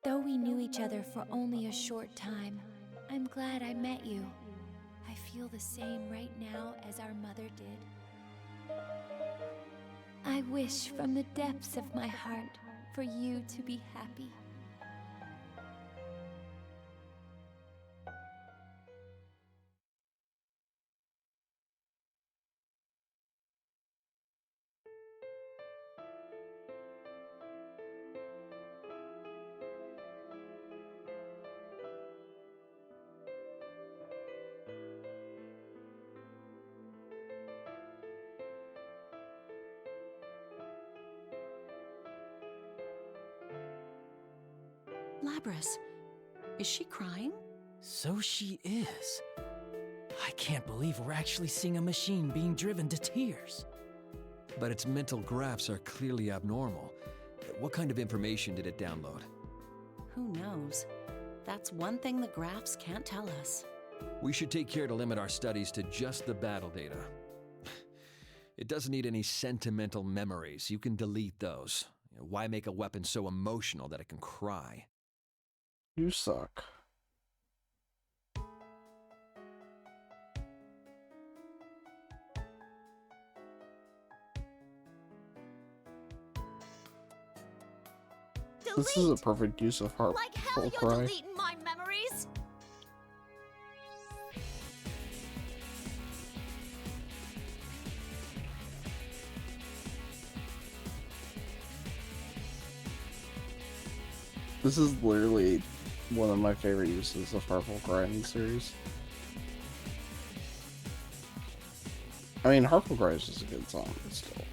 Though we knew each other for only a short time, I'm glad I met you. I feel the same right now as our mother did. I wish from the depths of my heart for you to be happy. Labrys, is she crying? So she is. I can't believe we're actually seeing a machine being driven to tears. But its mental graphs are clearly abnormal. What kind of information did it download? Who knows? That's one thing the graphs can't tell us. We should take care to limit our studies to just the battle data. It doesn't need any sentimental memories. You can delete those. Why make a weapon so emotional that it can cry? You suck. This is a perfect use of heartful Like hell you're cry. deleting my memories! This is literally one of my favorite uses of Heartful Cry in the series. I mean, Heartful Cry is just a good song, but still.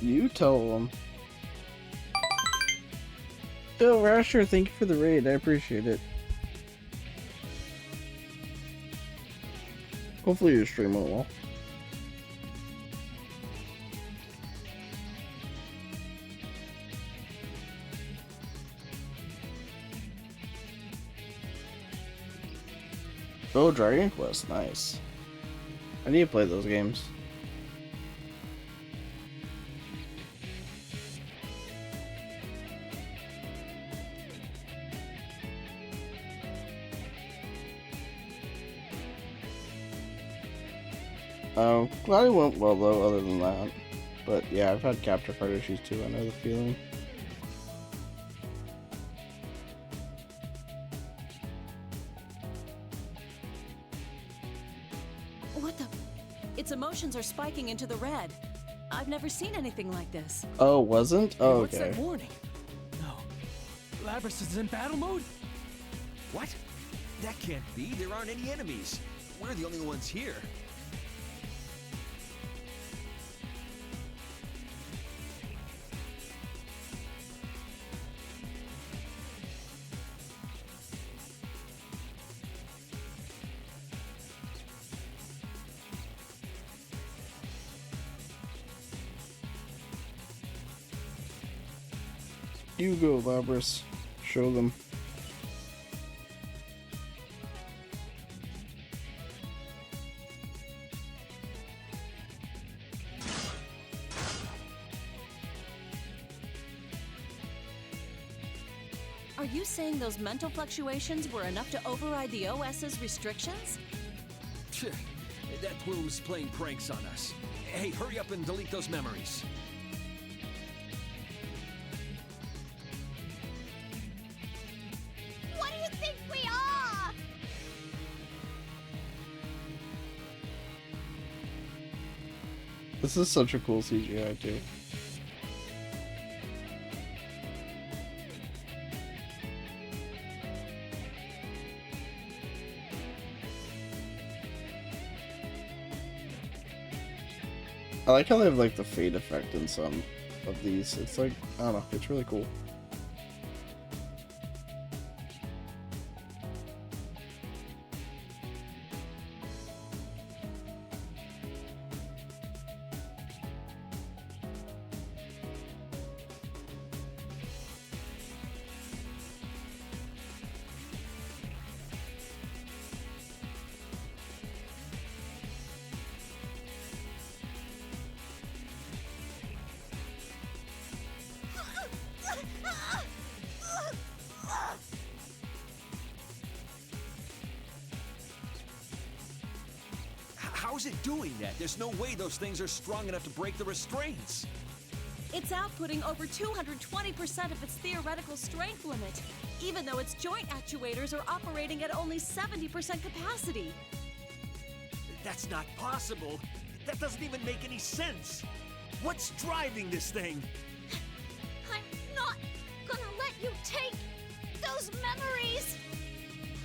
You tell them. Yo, Rasher, thank you for the raid. I appreciate it. Hopefully your stream went well. Oh, Dragon Quest, nice. I need to play those games. Glad it went well though, other than that. But yeah, I've had capture card issues too, I know the feeling. What the? Its emotions are spiking into the red. I've never seen anything like this. Oh, wasn't? Oh, What's okay. that warning? No. Labrys is in battle mode? What? That can't be. There aren't any enemies. We're the only ones here. You go, Labrys. Show them. Are you saying those mental fluctuations were enough to override the OS's restrictions? That plume's playing pranks on us. Hey, hurry up and delete those memories. What do you think we are? This is such a cool CGI too. I like how they have like the fade effect in some of these. It's like, I don't know, it's really cool. How's it doing that? There's no way those things are strong enough to break the restraints. It's outputting over 220% of its theoretical strength limit, even though its joint actuators are operating at only 70% capacity. That's not possible. That doesn't even make any sense. What's driving this thing? I'm not gonna let you take those memories.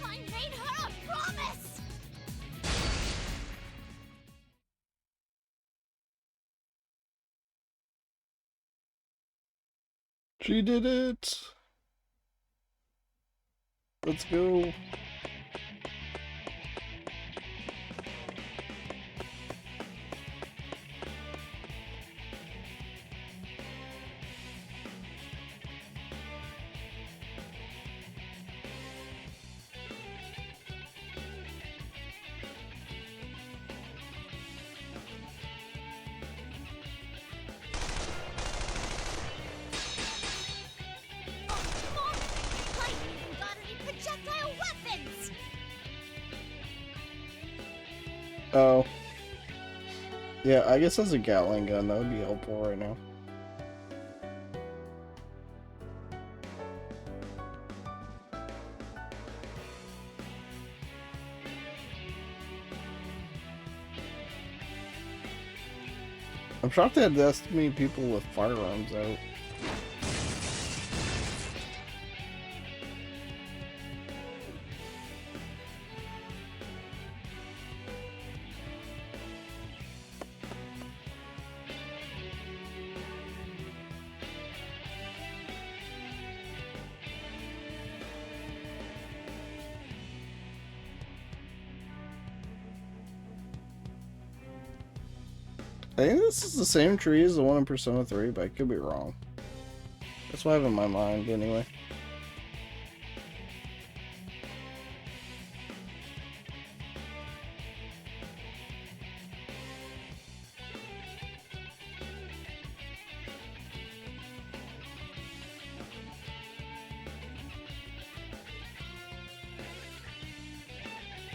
I made her a promise. She did it! Let's go. Oh. Yeah, I guess as a Gatling gun, that would be helpful right now. I'm shocked they had this many people with firearms out. I think this is the same tree as the one in Persona 3, but I could be wrong. That's what I have in my mind, anyway.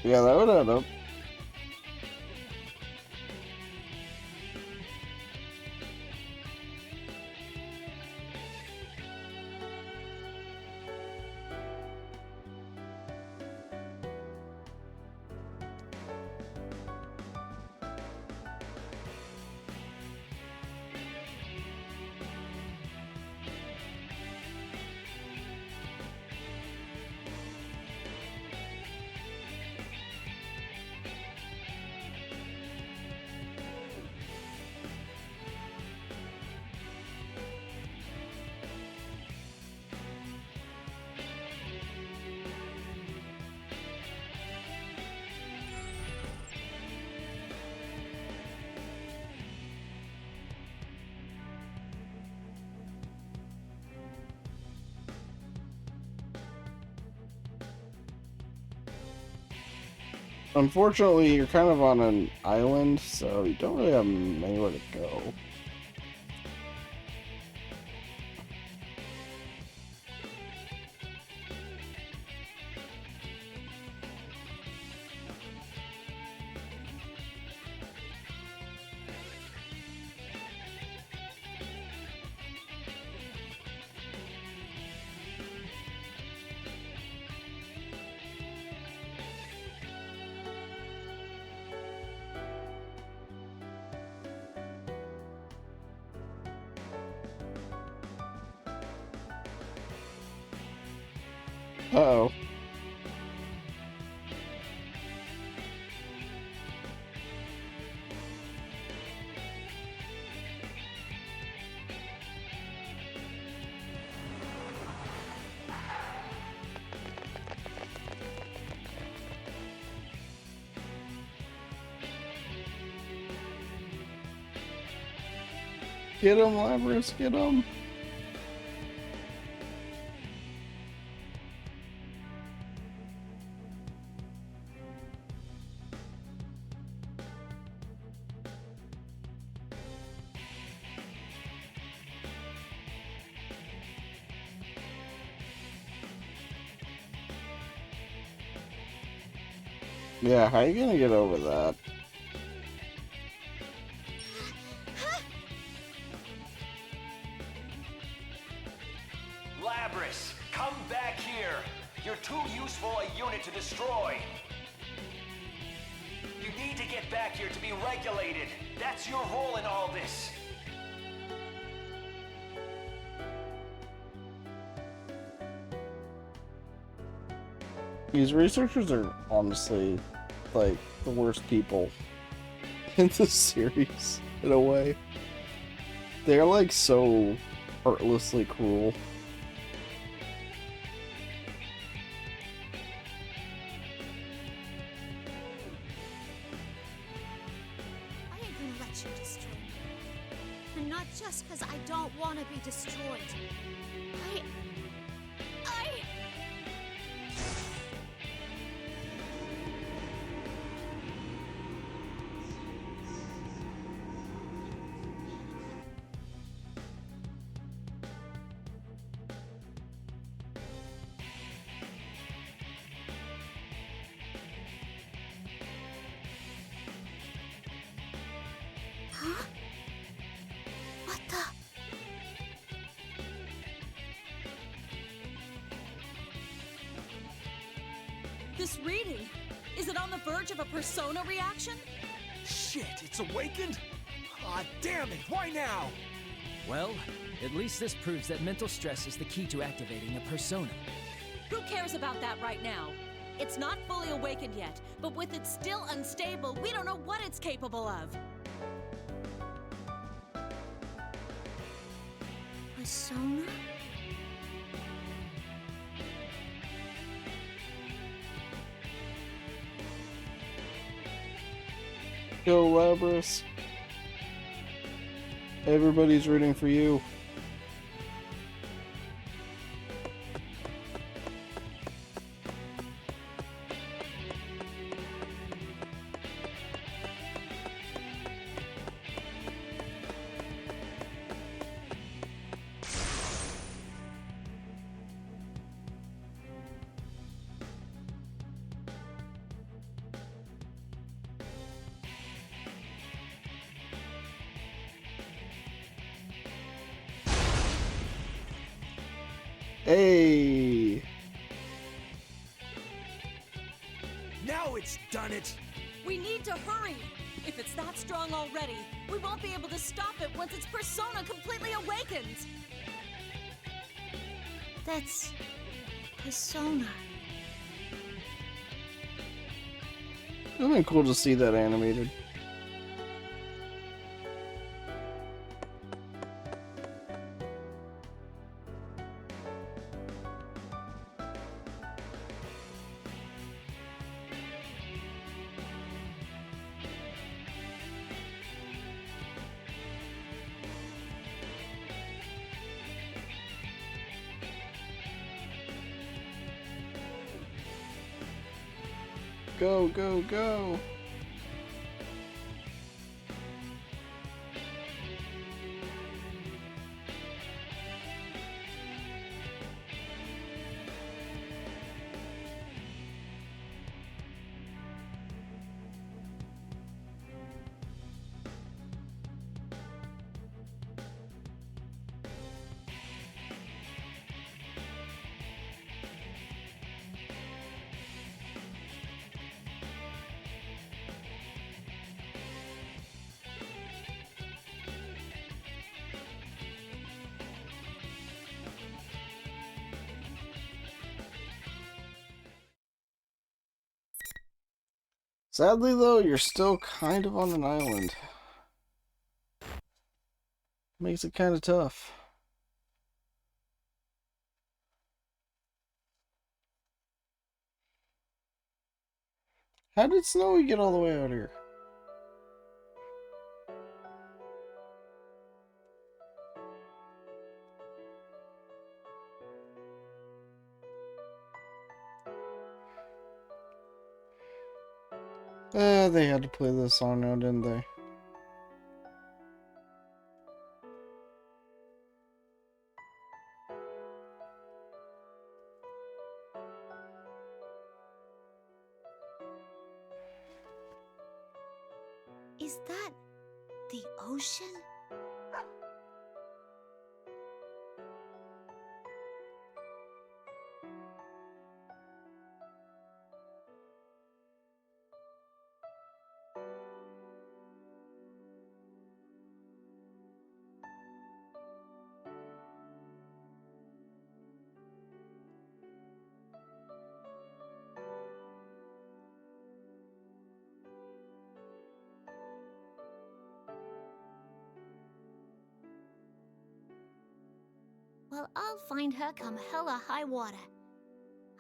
Yeah, that would add up. Unfortunately, you're kind of on an island, so you don't really have anywhere to go. Uh-oh. Get him, Labrys, get him. Yeah, how are you gonna get over that? Labrys, come back here! You're too useful a unit to destroy! You need to get back here to be regulated! That's your role in all this! These researchers are honestly, like, the worst people in this series, in a way. They're, like, so heartlessly cruel. I ain't gonna let you destroy me. And not just because I don't want to be destroyed. I... Huh? What the? This reading, is it on the verge of a persona reaction? Shit, it's awakened? Ah, damn it, why now? Well, at least this proves that mental stress is the key to activating a persona. Who cares about that right now? It's not fully awakened yet, but with it still unstable, we don't know what it's capable of. Persona? Go, Labrys. Everybody's rooting for you. Hey! Now it's done it! We need to hurry! If it's that strong already, we won't be able to stop it once its persona completely awakens! That's... persona. It would been cool to see that animated. Go, go, go! Sadly, though, you're still kind of on an island. Makes it kind of tough. How did Snowy get all the way out here? They had to play this song now, didn't they? Is that the ocean? Well, I'll find her come hell or high water.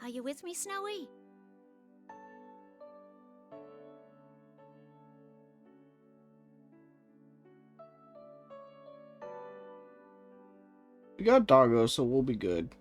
Are you with me, Snowy? We got Doggo, so we'll be good.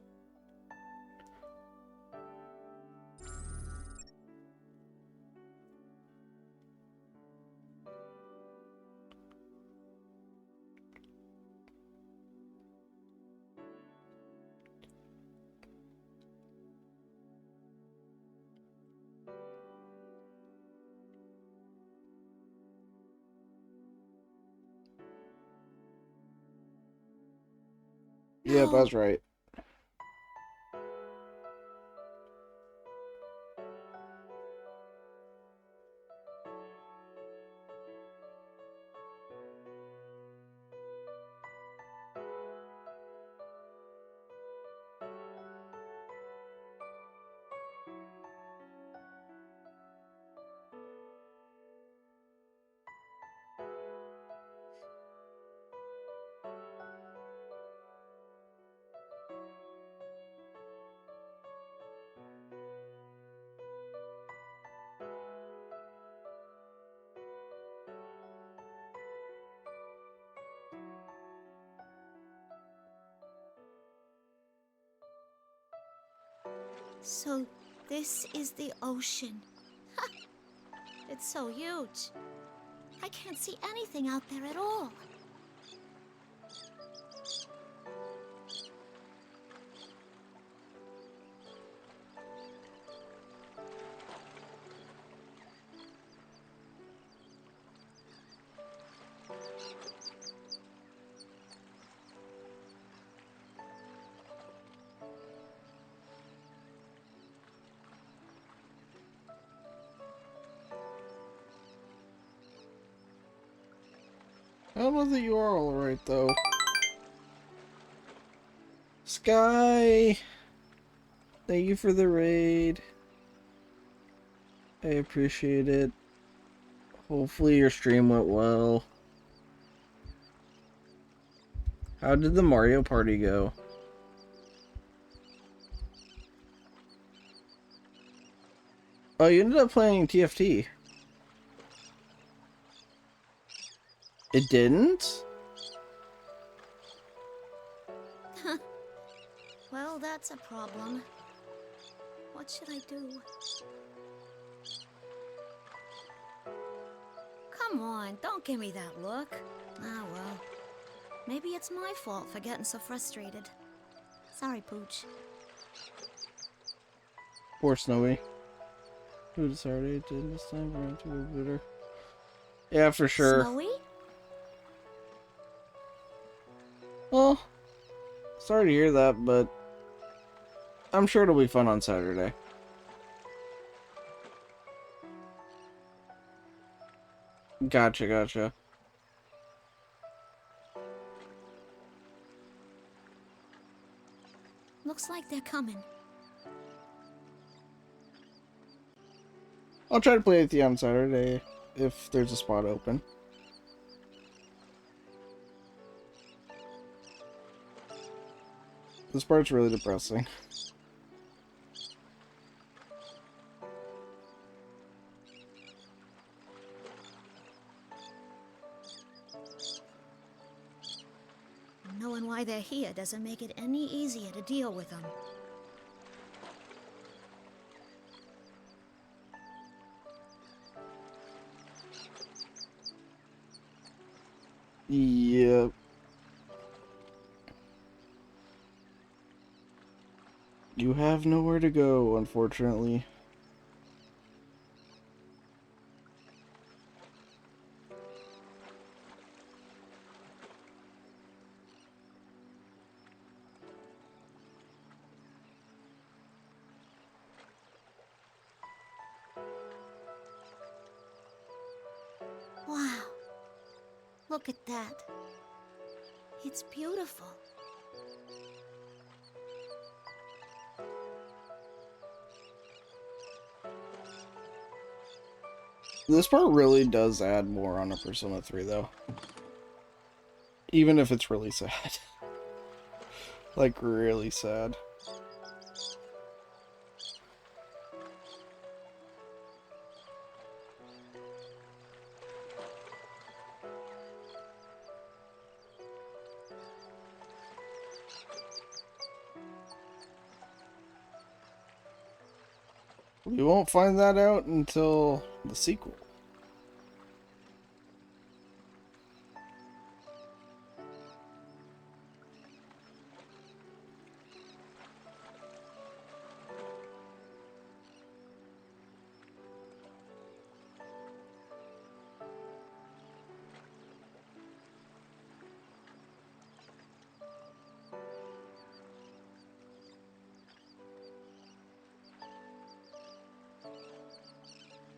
Yep, that's right. So, this is the ocean. Ha! It's so huge. I can't see anything out there at all. I don't know that you are alright, though. Sky! Thank you for the raid. I appreciate it. Hopefully your stream went well. How did the Mario Party go? Oh, you ended up playing TFT. It didn't? Well, that's a problem. What should I do? Come on, don't give me that look. Ah, well. Maybe it's my fault for getting so frustrated. Sorry, Pooch. Poor Snowy. Who decided to this time we're into a bitter. Yeah, for sure. Snowy? Well, sorry to hear that, but I'm sure it'll be fun on Saturday. Gotcha, gotcha. Looks like they're coming. I'll try to play with you on Saturday if there's a spot open. This part's really depressing. Knowing why they're here doesn't make it any easier to deal with them. Yep. You have nowhere to go, unfortunately. Wow. Look at that. It's beautiful. This part really does add more on a Persona 3, though. Even if it's really sad. Like, really sad. We won't find that out until the sequel.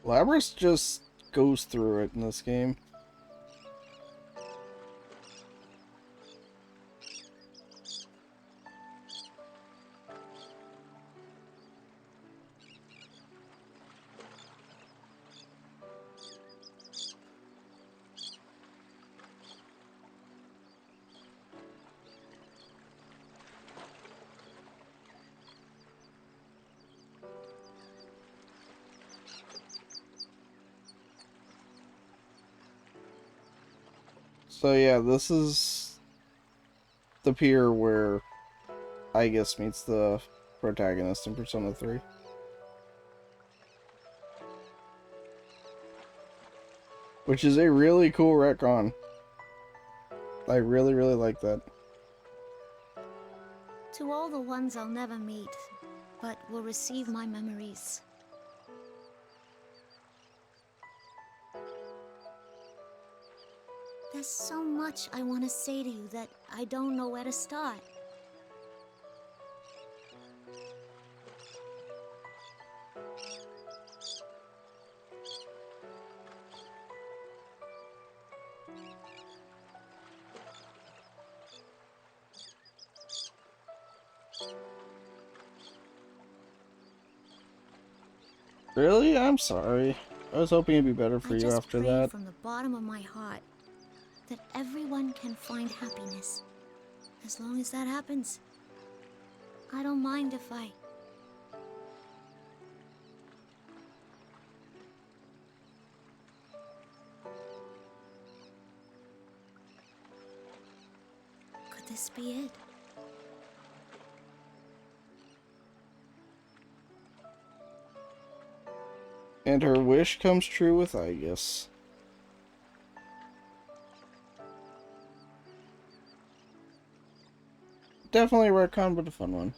Labrys just goes through it in this game. So yeah, this is the pier where Aegis meets the protagonist in Persona 3. Which is a really cool retcon. I really, really like that. To all the ones I'll never meet, but will receive my memories. There's so much I want to say to you that I don't know where to start. Really? I'm sorry. I was hoping it'd be better for I you just after pray that. from the bottom of my heart that everyone can find happiness. As long as that happens, I don't mind if I... Could this be it? And her wish comes true with Aegis. Definitely a retcon, but a fun one.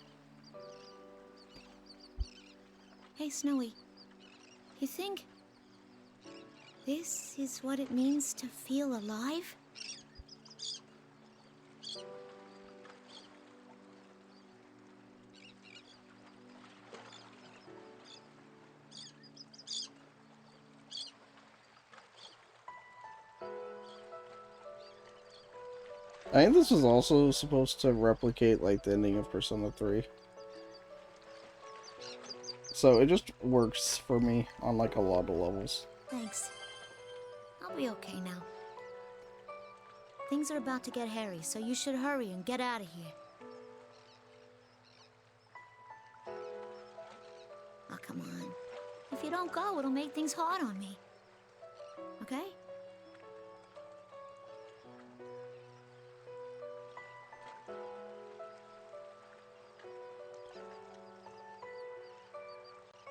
Hey, Snowy. You think this is what it means to feel alive? I think this was also supposed to replicate like the ending of Persona 3. So it just works for me on like a lot of levels. Thanks. I'll be okay now. Things are about to get hairy, so you should hurry and get out of here. Oh, come on. If you don't go, it'll make things hard on me. Okay?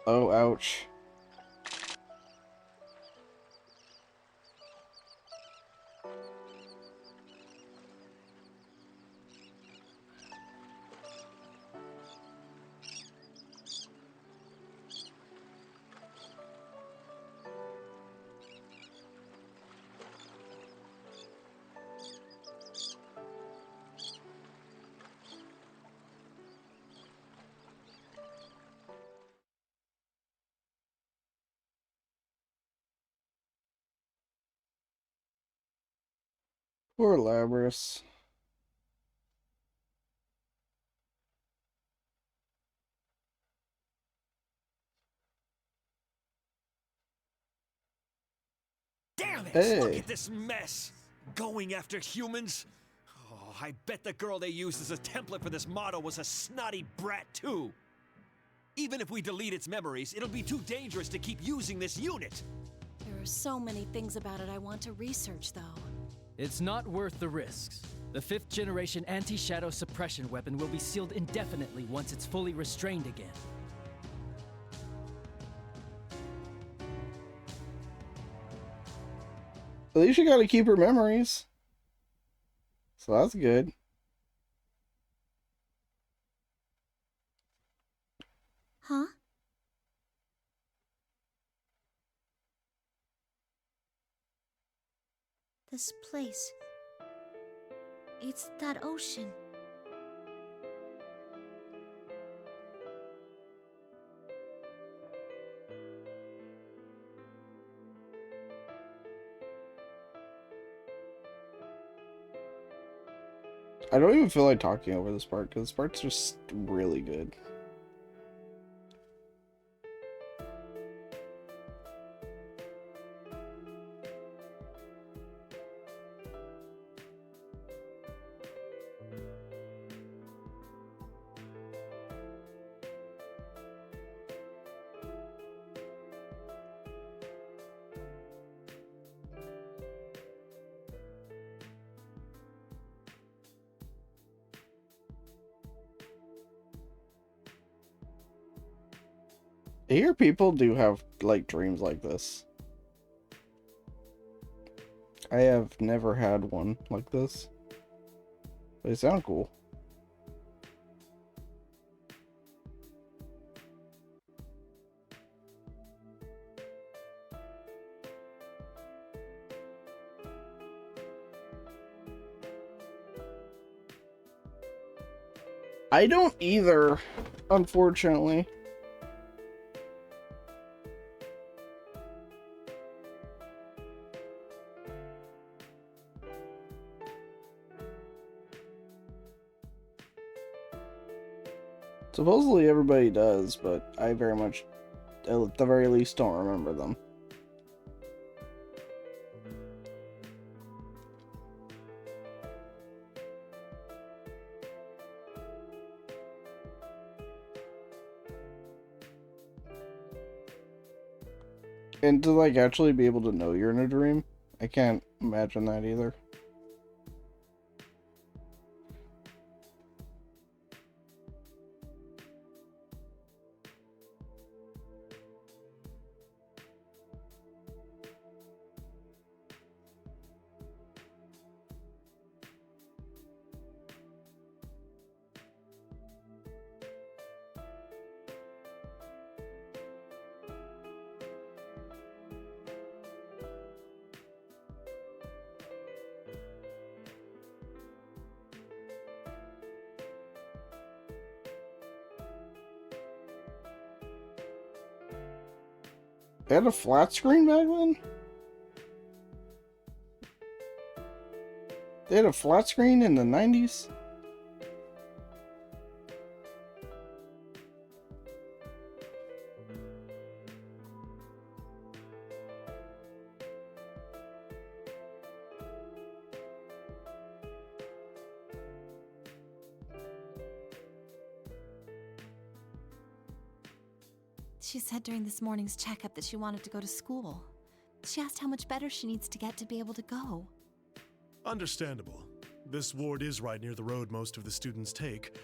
Oh, ouch. Poor Labrys. Damn it! Hey. Look at this mess! Going after humans? Oh, I bet the girl they used as a template for this motto was a snotty brat, too. Even if we delete its memories, it'll be too dangerous to keep using this unit. There are so many things about it I want to research, though. It's not worth the risks. The 5th generation anti-shadow suppression weapon will be sealed indefinitely once it's fully restrained again. At least you gotta keep her memories. So that's good. Huh? This place. It's that ocean. I don't even feel like talking over this part because this part's just really good. hear people do have, like, dreams like this. I have never had one like this. They sound cool. I don't either, unfortunately. Supposedly everybody does, but I very much, at the very least, don't remember them. And to, like, actually be able to know you're in a dream, I can't imagine that either. They had a flat screen back then? They had a flat screen in the 90s? She said during this morning's checkup that she wanted to go to school. She asked how much better she needs to get to be able to go. Understandable. This ward is right near the road most of the students take.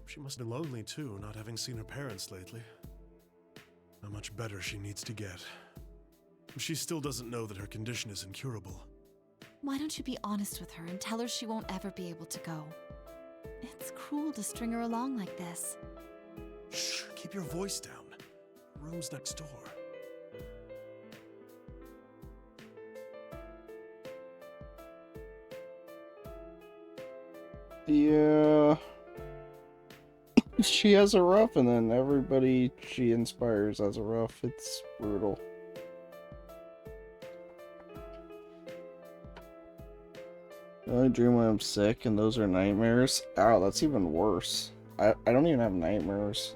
She must have been lonely too, not having seen her parents lately. How much better she needs to get. She still doesn't know that her condition is incurable. Why don't you be honest with her and tell her she won't ever be able to go? It's cruel to string her along like this. Shh, keep your voice down. Room's next door. Yeah. She has a rough, and then everybody she inspires has a rough. It's brutal. I only dream when I'm sick, and those are nightmares. Ow, that's even worse. I don't even have nightmares.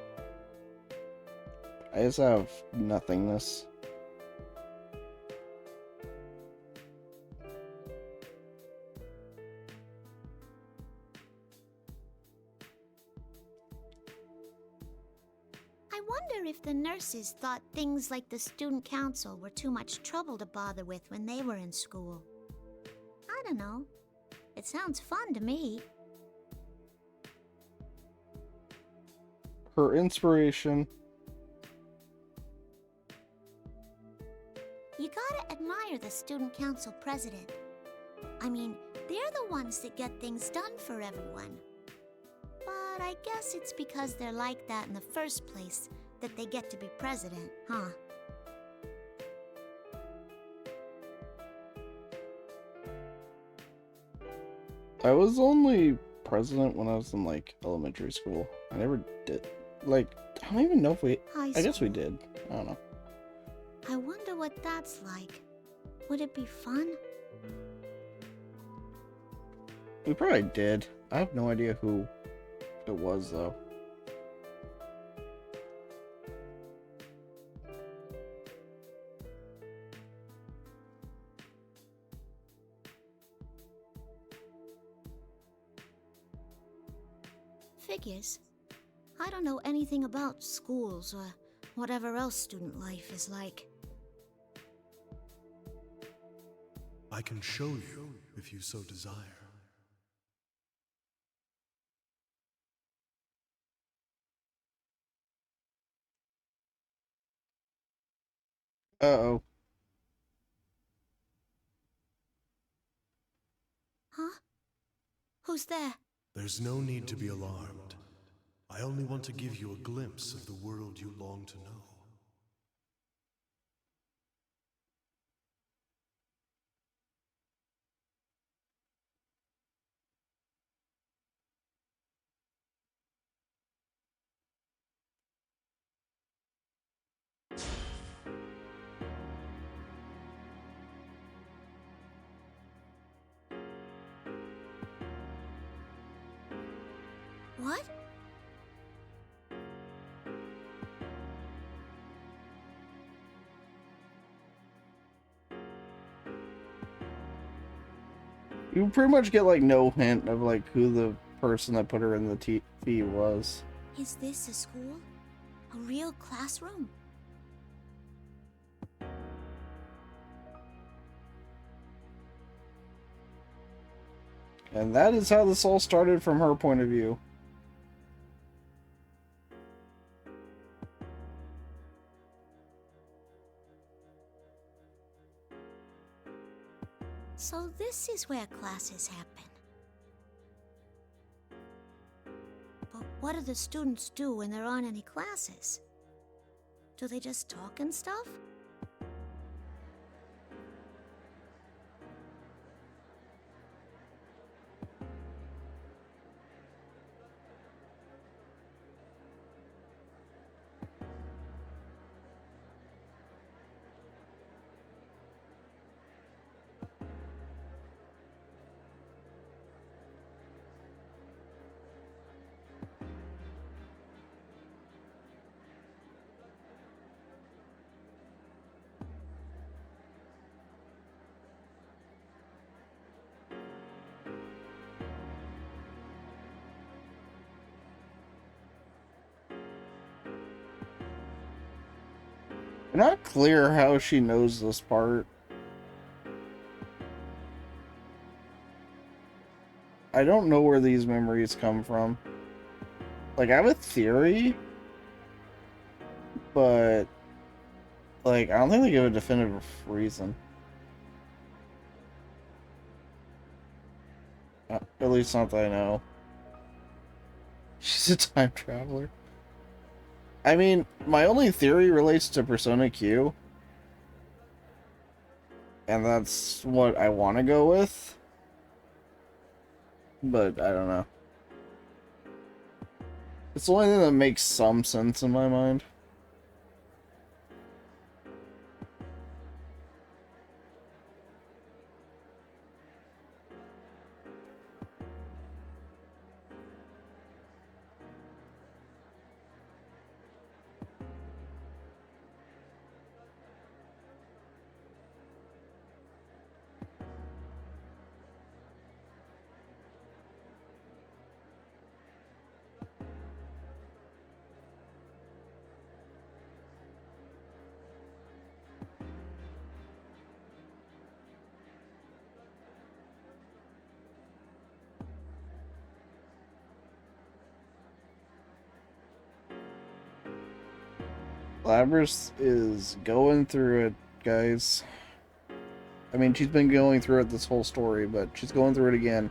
I just have nothingness. I wonder if the nurses thought things like the student council were too much trouble to bother with when they were in school. I don't know. It sounds fun to me. Her inspiration. You gotta admire the student council president. I mean, they're the ones that get things done for everyone. But I guess it's because they're like that in the first place that they get to be president, huh? I was only president when I was in, like, elementary school. I never did. Like, I don't even know if we... I guess we did. I don't know. I wonder what that's like. Would it be fun? We probably did. I have no idea who it was, though. Figures. I don't know anything about schools or whatever else student life is like. I can show you if you so desire. Uh-oh. Huh? Who's there? There's no need to be alarmed. I only want to give you a glimpse of the world you long to know. What? You pretty much get like no hint of like who the person that put her in the TV was. Is this a school? A real classroom? And that is how this all started from her point of view. So this is where classes happen. But what do the students do when there aren't any classes? Do they just talk and stuff? Not clear how she knows this part. I don't know where these memories come from. Like, I have a theory, but like, I don't think they give a definitive reason. At least not that I know. She's a time traveler. I mean, my only theory relates to Persona Q. And that's what I want to go with. But I don't know. It's the only thing that makes some sense in my mind. Labrys is going through it, guys. I mean, she's been going through it this whole story, but she's going through it again.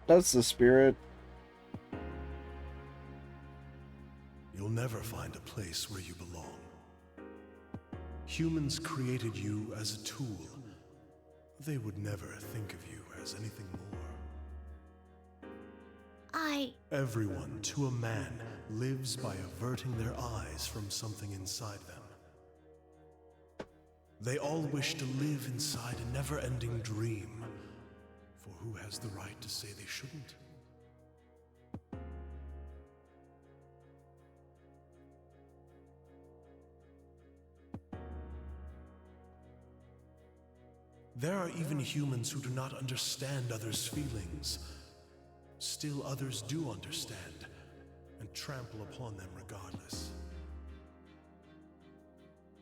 That's the spirit. You'll never find a place where you belong. Humans created you as a tool. They would never think of you as anything more. Everyone, to a man, lives by averting their eyes from something inside them. They all wish to live inside a never-ending dream. For who has the right to say they shouldn't? There are even humans who do not understand others' feelings. Still others do understand, and trample upon them regardless.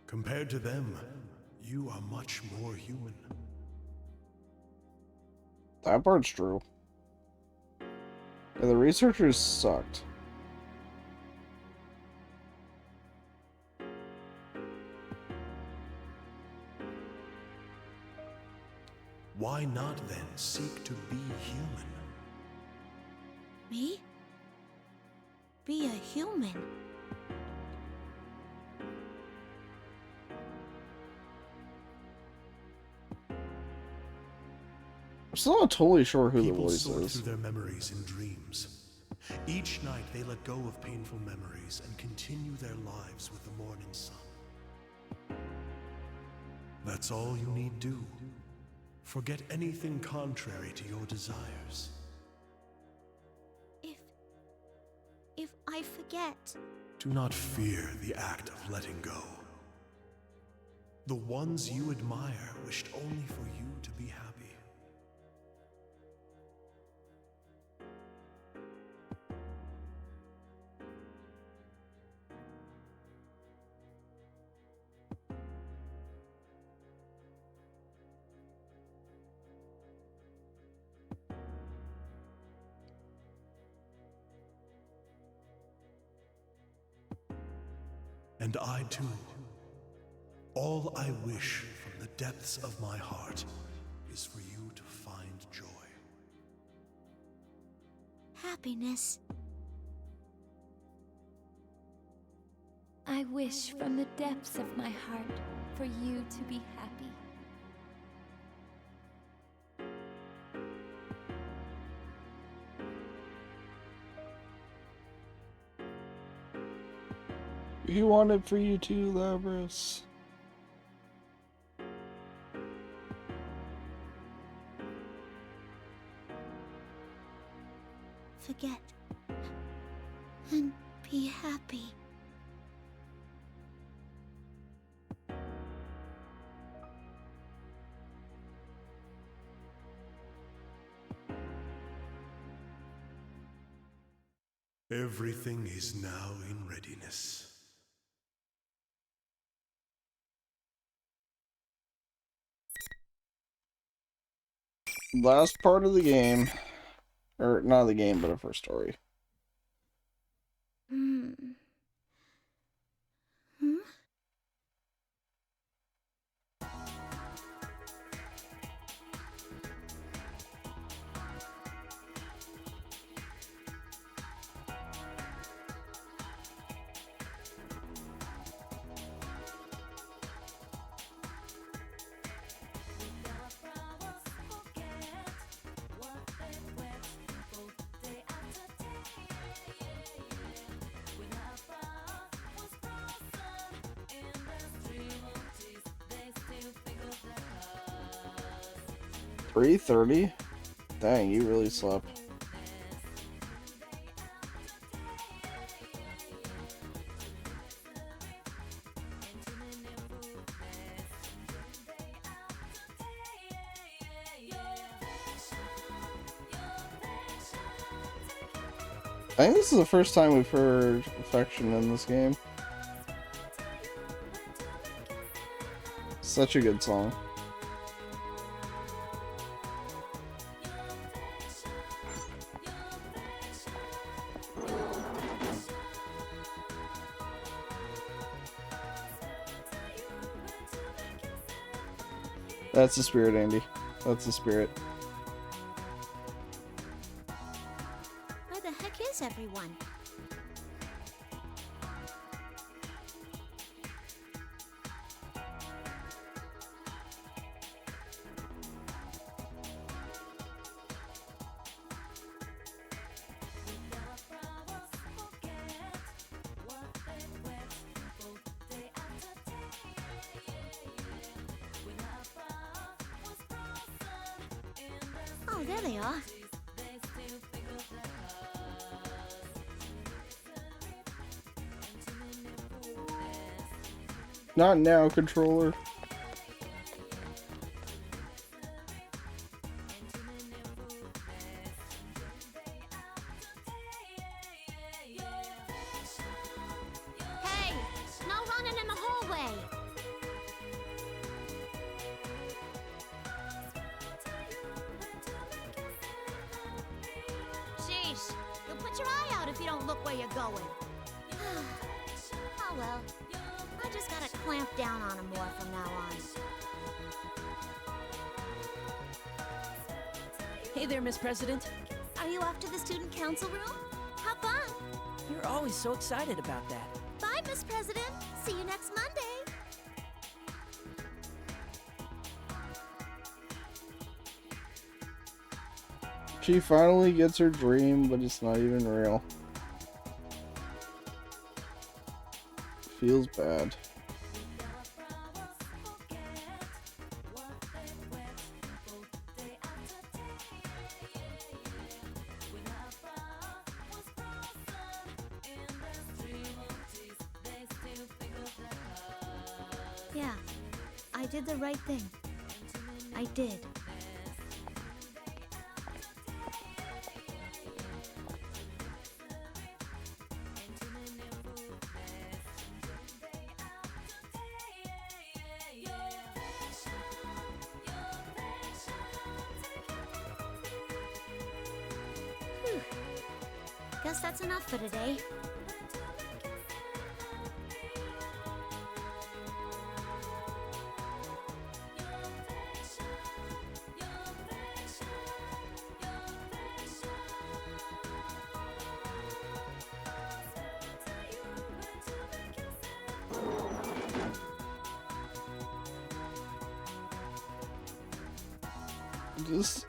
Compared to them, you are much more human. That part's true. Yeah, the researchers sucked. Why not then seek to be human? Me? Be a human? I'm still not totally sure who the People voice sort is. through their memories in dreams. Each night they let go of painful memories and continue their lives with the morning sun. That's all you need do. Forget anything contrary to your desires. If I forget... Do not fear the act of letting go. The ones you admire wished only for you to be happy. And I too. All I wish from the depths of my heart is for you to find joy. Happiness. I wish from the depths of my heart for you to be happy. He wanted for you too, Labrys. Forget. And be happy. Everything is now in readiness. Last part of the game. Or, not the game, but of her story. Hmm? $3:30? Dang, you really slept. I think this is the first time we've heard Affection in this game. Such a good song. That's the spirit, Andy. That's the spirit. Where the heck is everyone? Oh, there they are. Not now, controller. you don't look where you're going. Oh well. I just gotta clamp down on him more from now on. Hey there, Miss President. Are you off to the student council room? Have fun! You're always so excited about that. Bye, Miss President. See you next Monday. She finally gets her dream, but it's not even real. Feels bad. Yeah, I did the right thing. I did. Whew. Guess that's enough for today.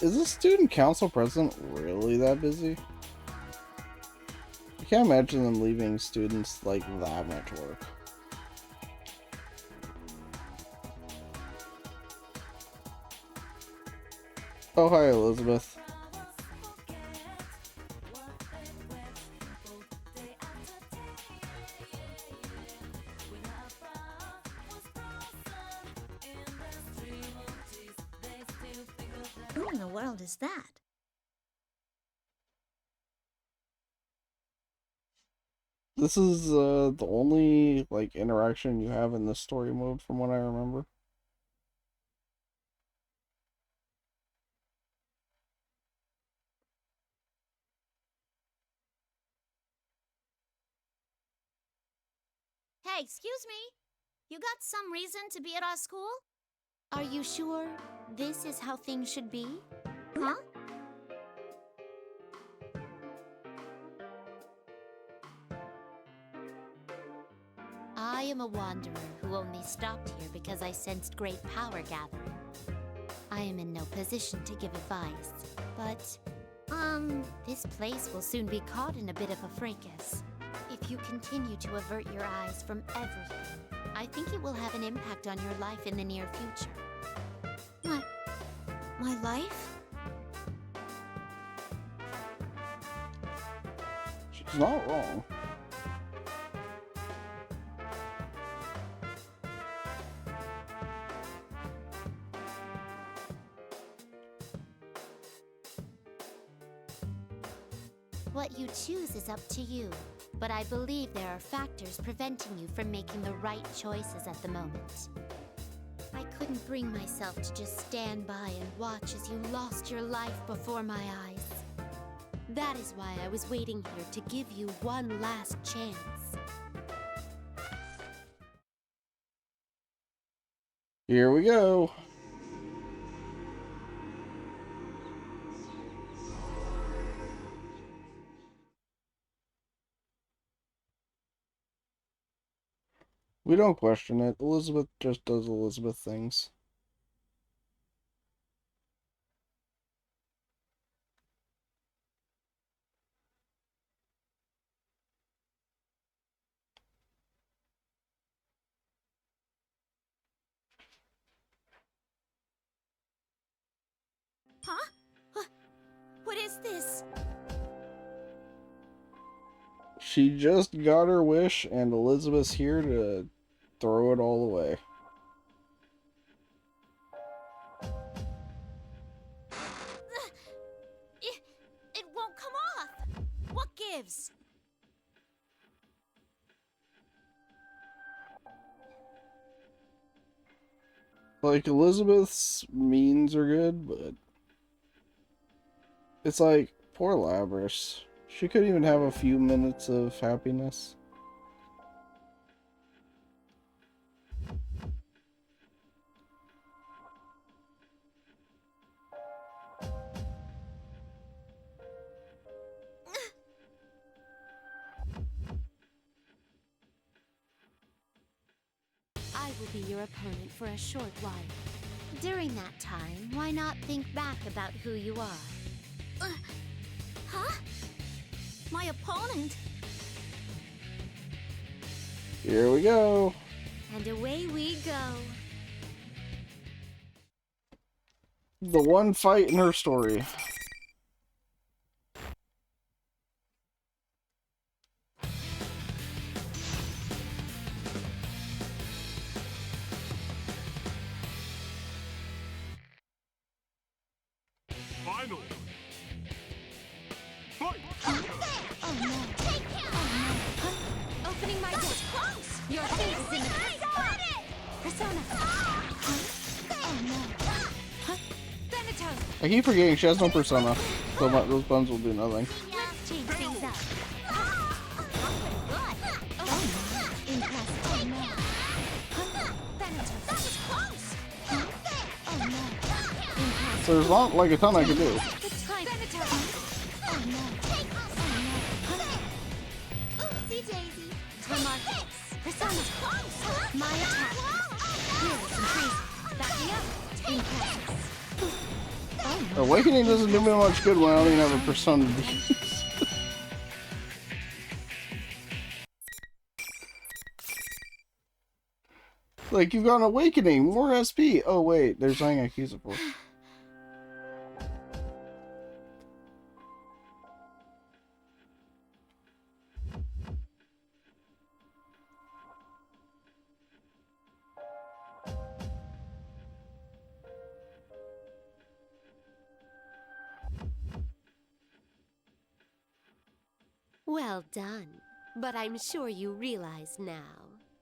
Is the student council president really that busy? I can't imagine them leaving students like that much work. Oh, hi, Elizabeth. Who in the world is that? This is the only like interaction you have in the story mode from what I remember. Hey, excuse me. You got some reason to be at our school? Are you sure this is how things should be? Huh? I am a wanderer who only stopped here because I sensed great power gathering. I am in no position to give advice, but, this place will soon be caught in a bit of a fracas. If you continue to avert your eyes from everything, I think it will have an impact on your life in the near future. My life? She's not wrong. What you choose is up to you, but I believe there are factors preventing you from making the right choices at the moment. I couldn't bring myself to just stand by and watch as you lost your life before my eyes. That is why I was waiting here to give you one last chance. Here we go. We don't question it. Elizabeth just does Elizabeth things. Huh? What is this? She just got her wish, and Elizabeth's here to throw it all away. It won't come off. What gives? Like, Elizabeth's means are good, but it's like, poor Labrys. She could even have a few minutes of happiness. I will be your opponent for a short while. During that time, why not think back about who you are? Huh? My opponent? Here we go. And away we go. The one fight in her story. Finally! Oh no. Take him! Oh no. Huh? Opening my door. Close! Your fate is in the Persona. Oh no. Huh? Thanatos! I keep forgetting she has no persona, so those buns will do nothing. Let's change things up. Oh no. Impressive. Oh no. Huh? Thanatos. That was close! Oh no. Impressive. So there's not like a ton I can do. It's time. Thanatos. Oh no. Oopsie daisy. Remarkable. Persona. Close. My attack. Here's increase. Backing up. Impressive. Oh no. Awakening doesn't do me much good when I don't even have a persona to use. Like, you've got an awakening, more SP. Oh wait, there's something I can use it for. Well done. But I'm sure you realize now,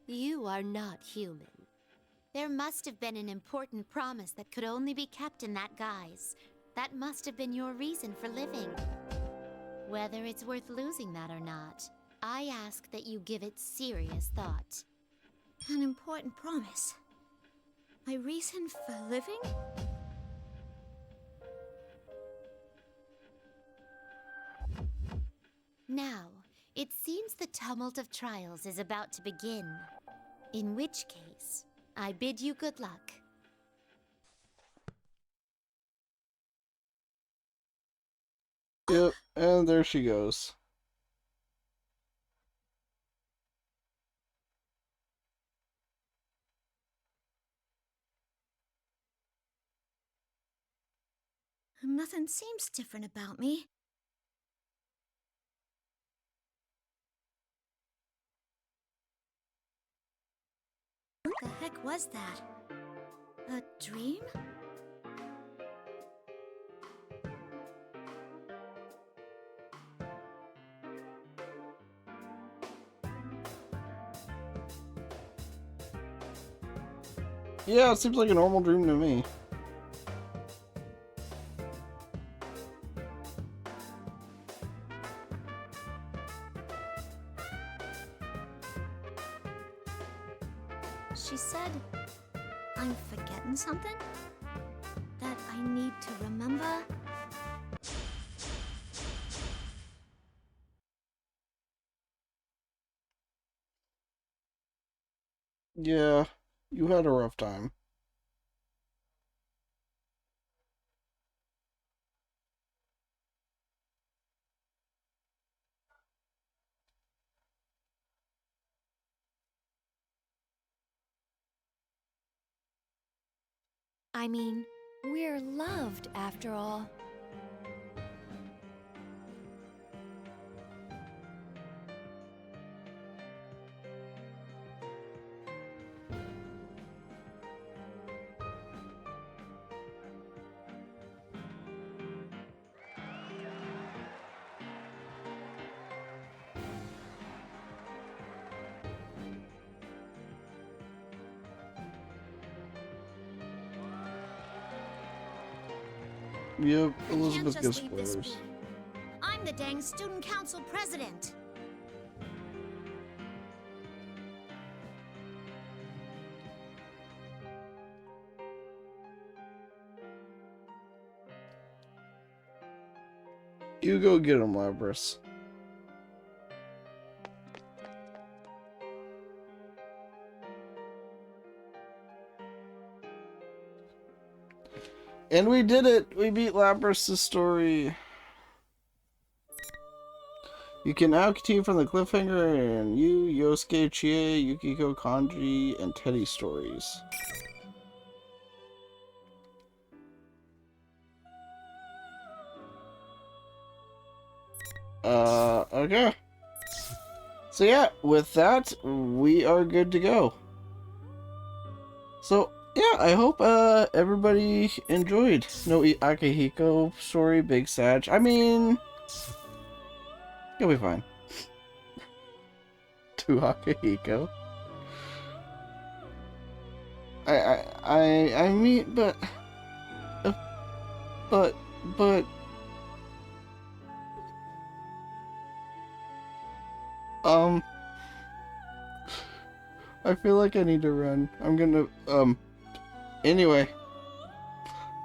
you are not human. There must have been an important promise that could only be kept in that guise. That must have been your reason for living. Whether it's worth losing that or not, I ask that you give it serious thought. An important promise. My reason for living? Now, it seems the tumult of trials is about to begin. In which case, I bid you good luck. Yep, and there she goes. Nothing seems different about me. What the heck was that? A dream? Yeah, it seems like a normal dream to me. She said, I'm forgetting something? That I need to remember? Yeah, you had a rough time. I mean, we're loved after all. Yep, I can't Elizabeth just gives leave this spoilers. be. I'm the the dang student council president. You go get him, Labrys. And we did it! We beat Labrys' story. You can now continue from the cliffhanger and Yosuke, Chie, Yukiko, Kanji, and Teddy stories. Okay. So yeah, with that, we are good to go. So, yeah, I hope everybody enjoyed No Akihiko story, Big Sag. I mean, you'll be fine. To Akihiko. I mean, but I feel like I need to run. I'm gonna, anyway.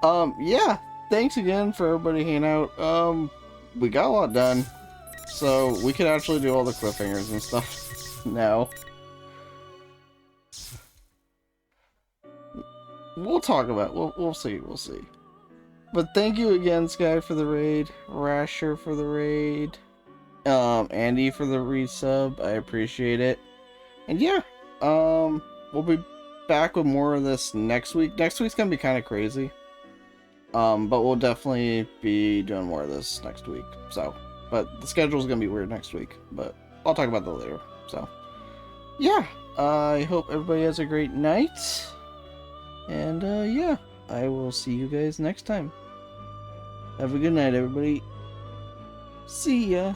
Yeah, thanks again for everybody hanging out. We got a lot done, so we could actually do all the cliffhangers and stuff now. We'll talk about it. We'll see. But thank you again, Sky, for the raid, Rasher for the raid, Andy for the resub. I appreciate it. And yeah, we'll be back with more of this next week. Next week's gonna be kind of crazy. But we'll definitely be doing more of this next week. So, but the schedule's gonna be weird next week, but I'll talk about that later. So, yeah, I hope everybody has a great night. And, yeah, I will see you guys next time. Have a good night, everybody. See ya.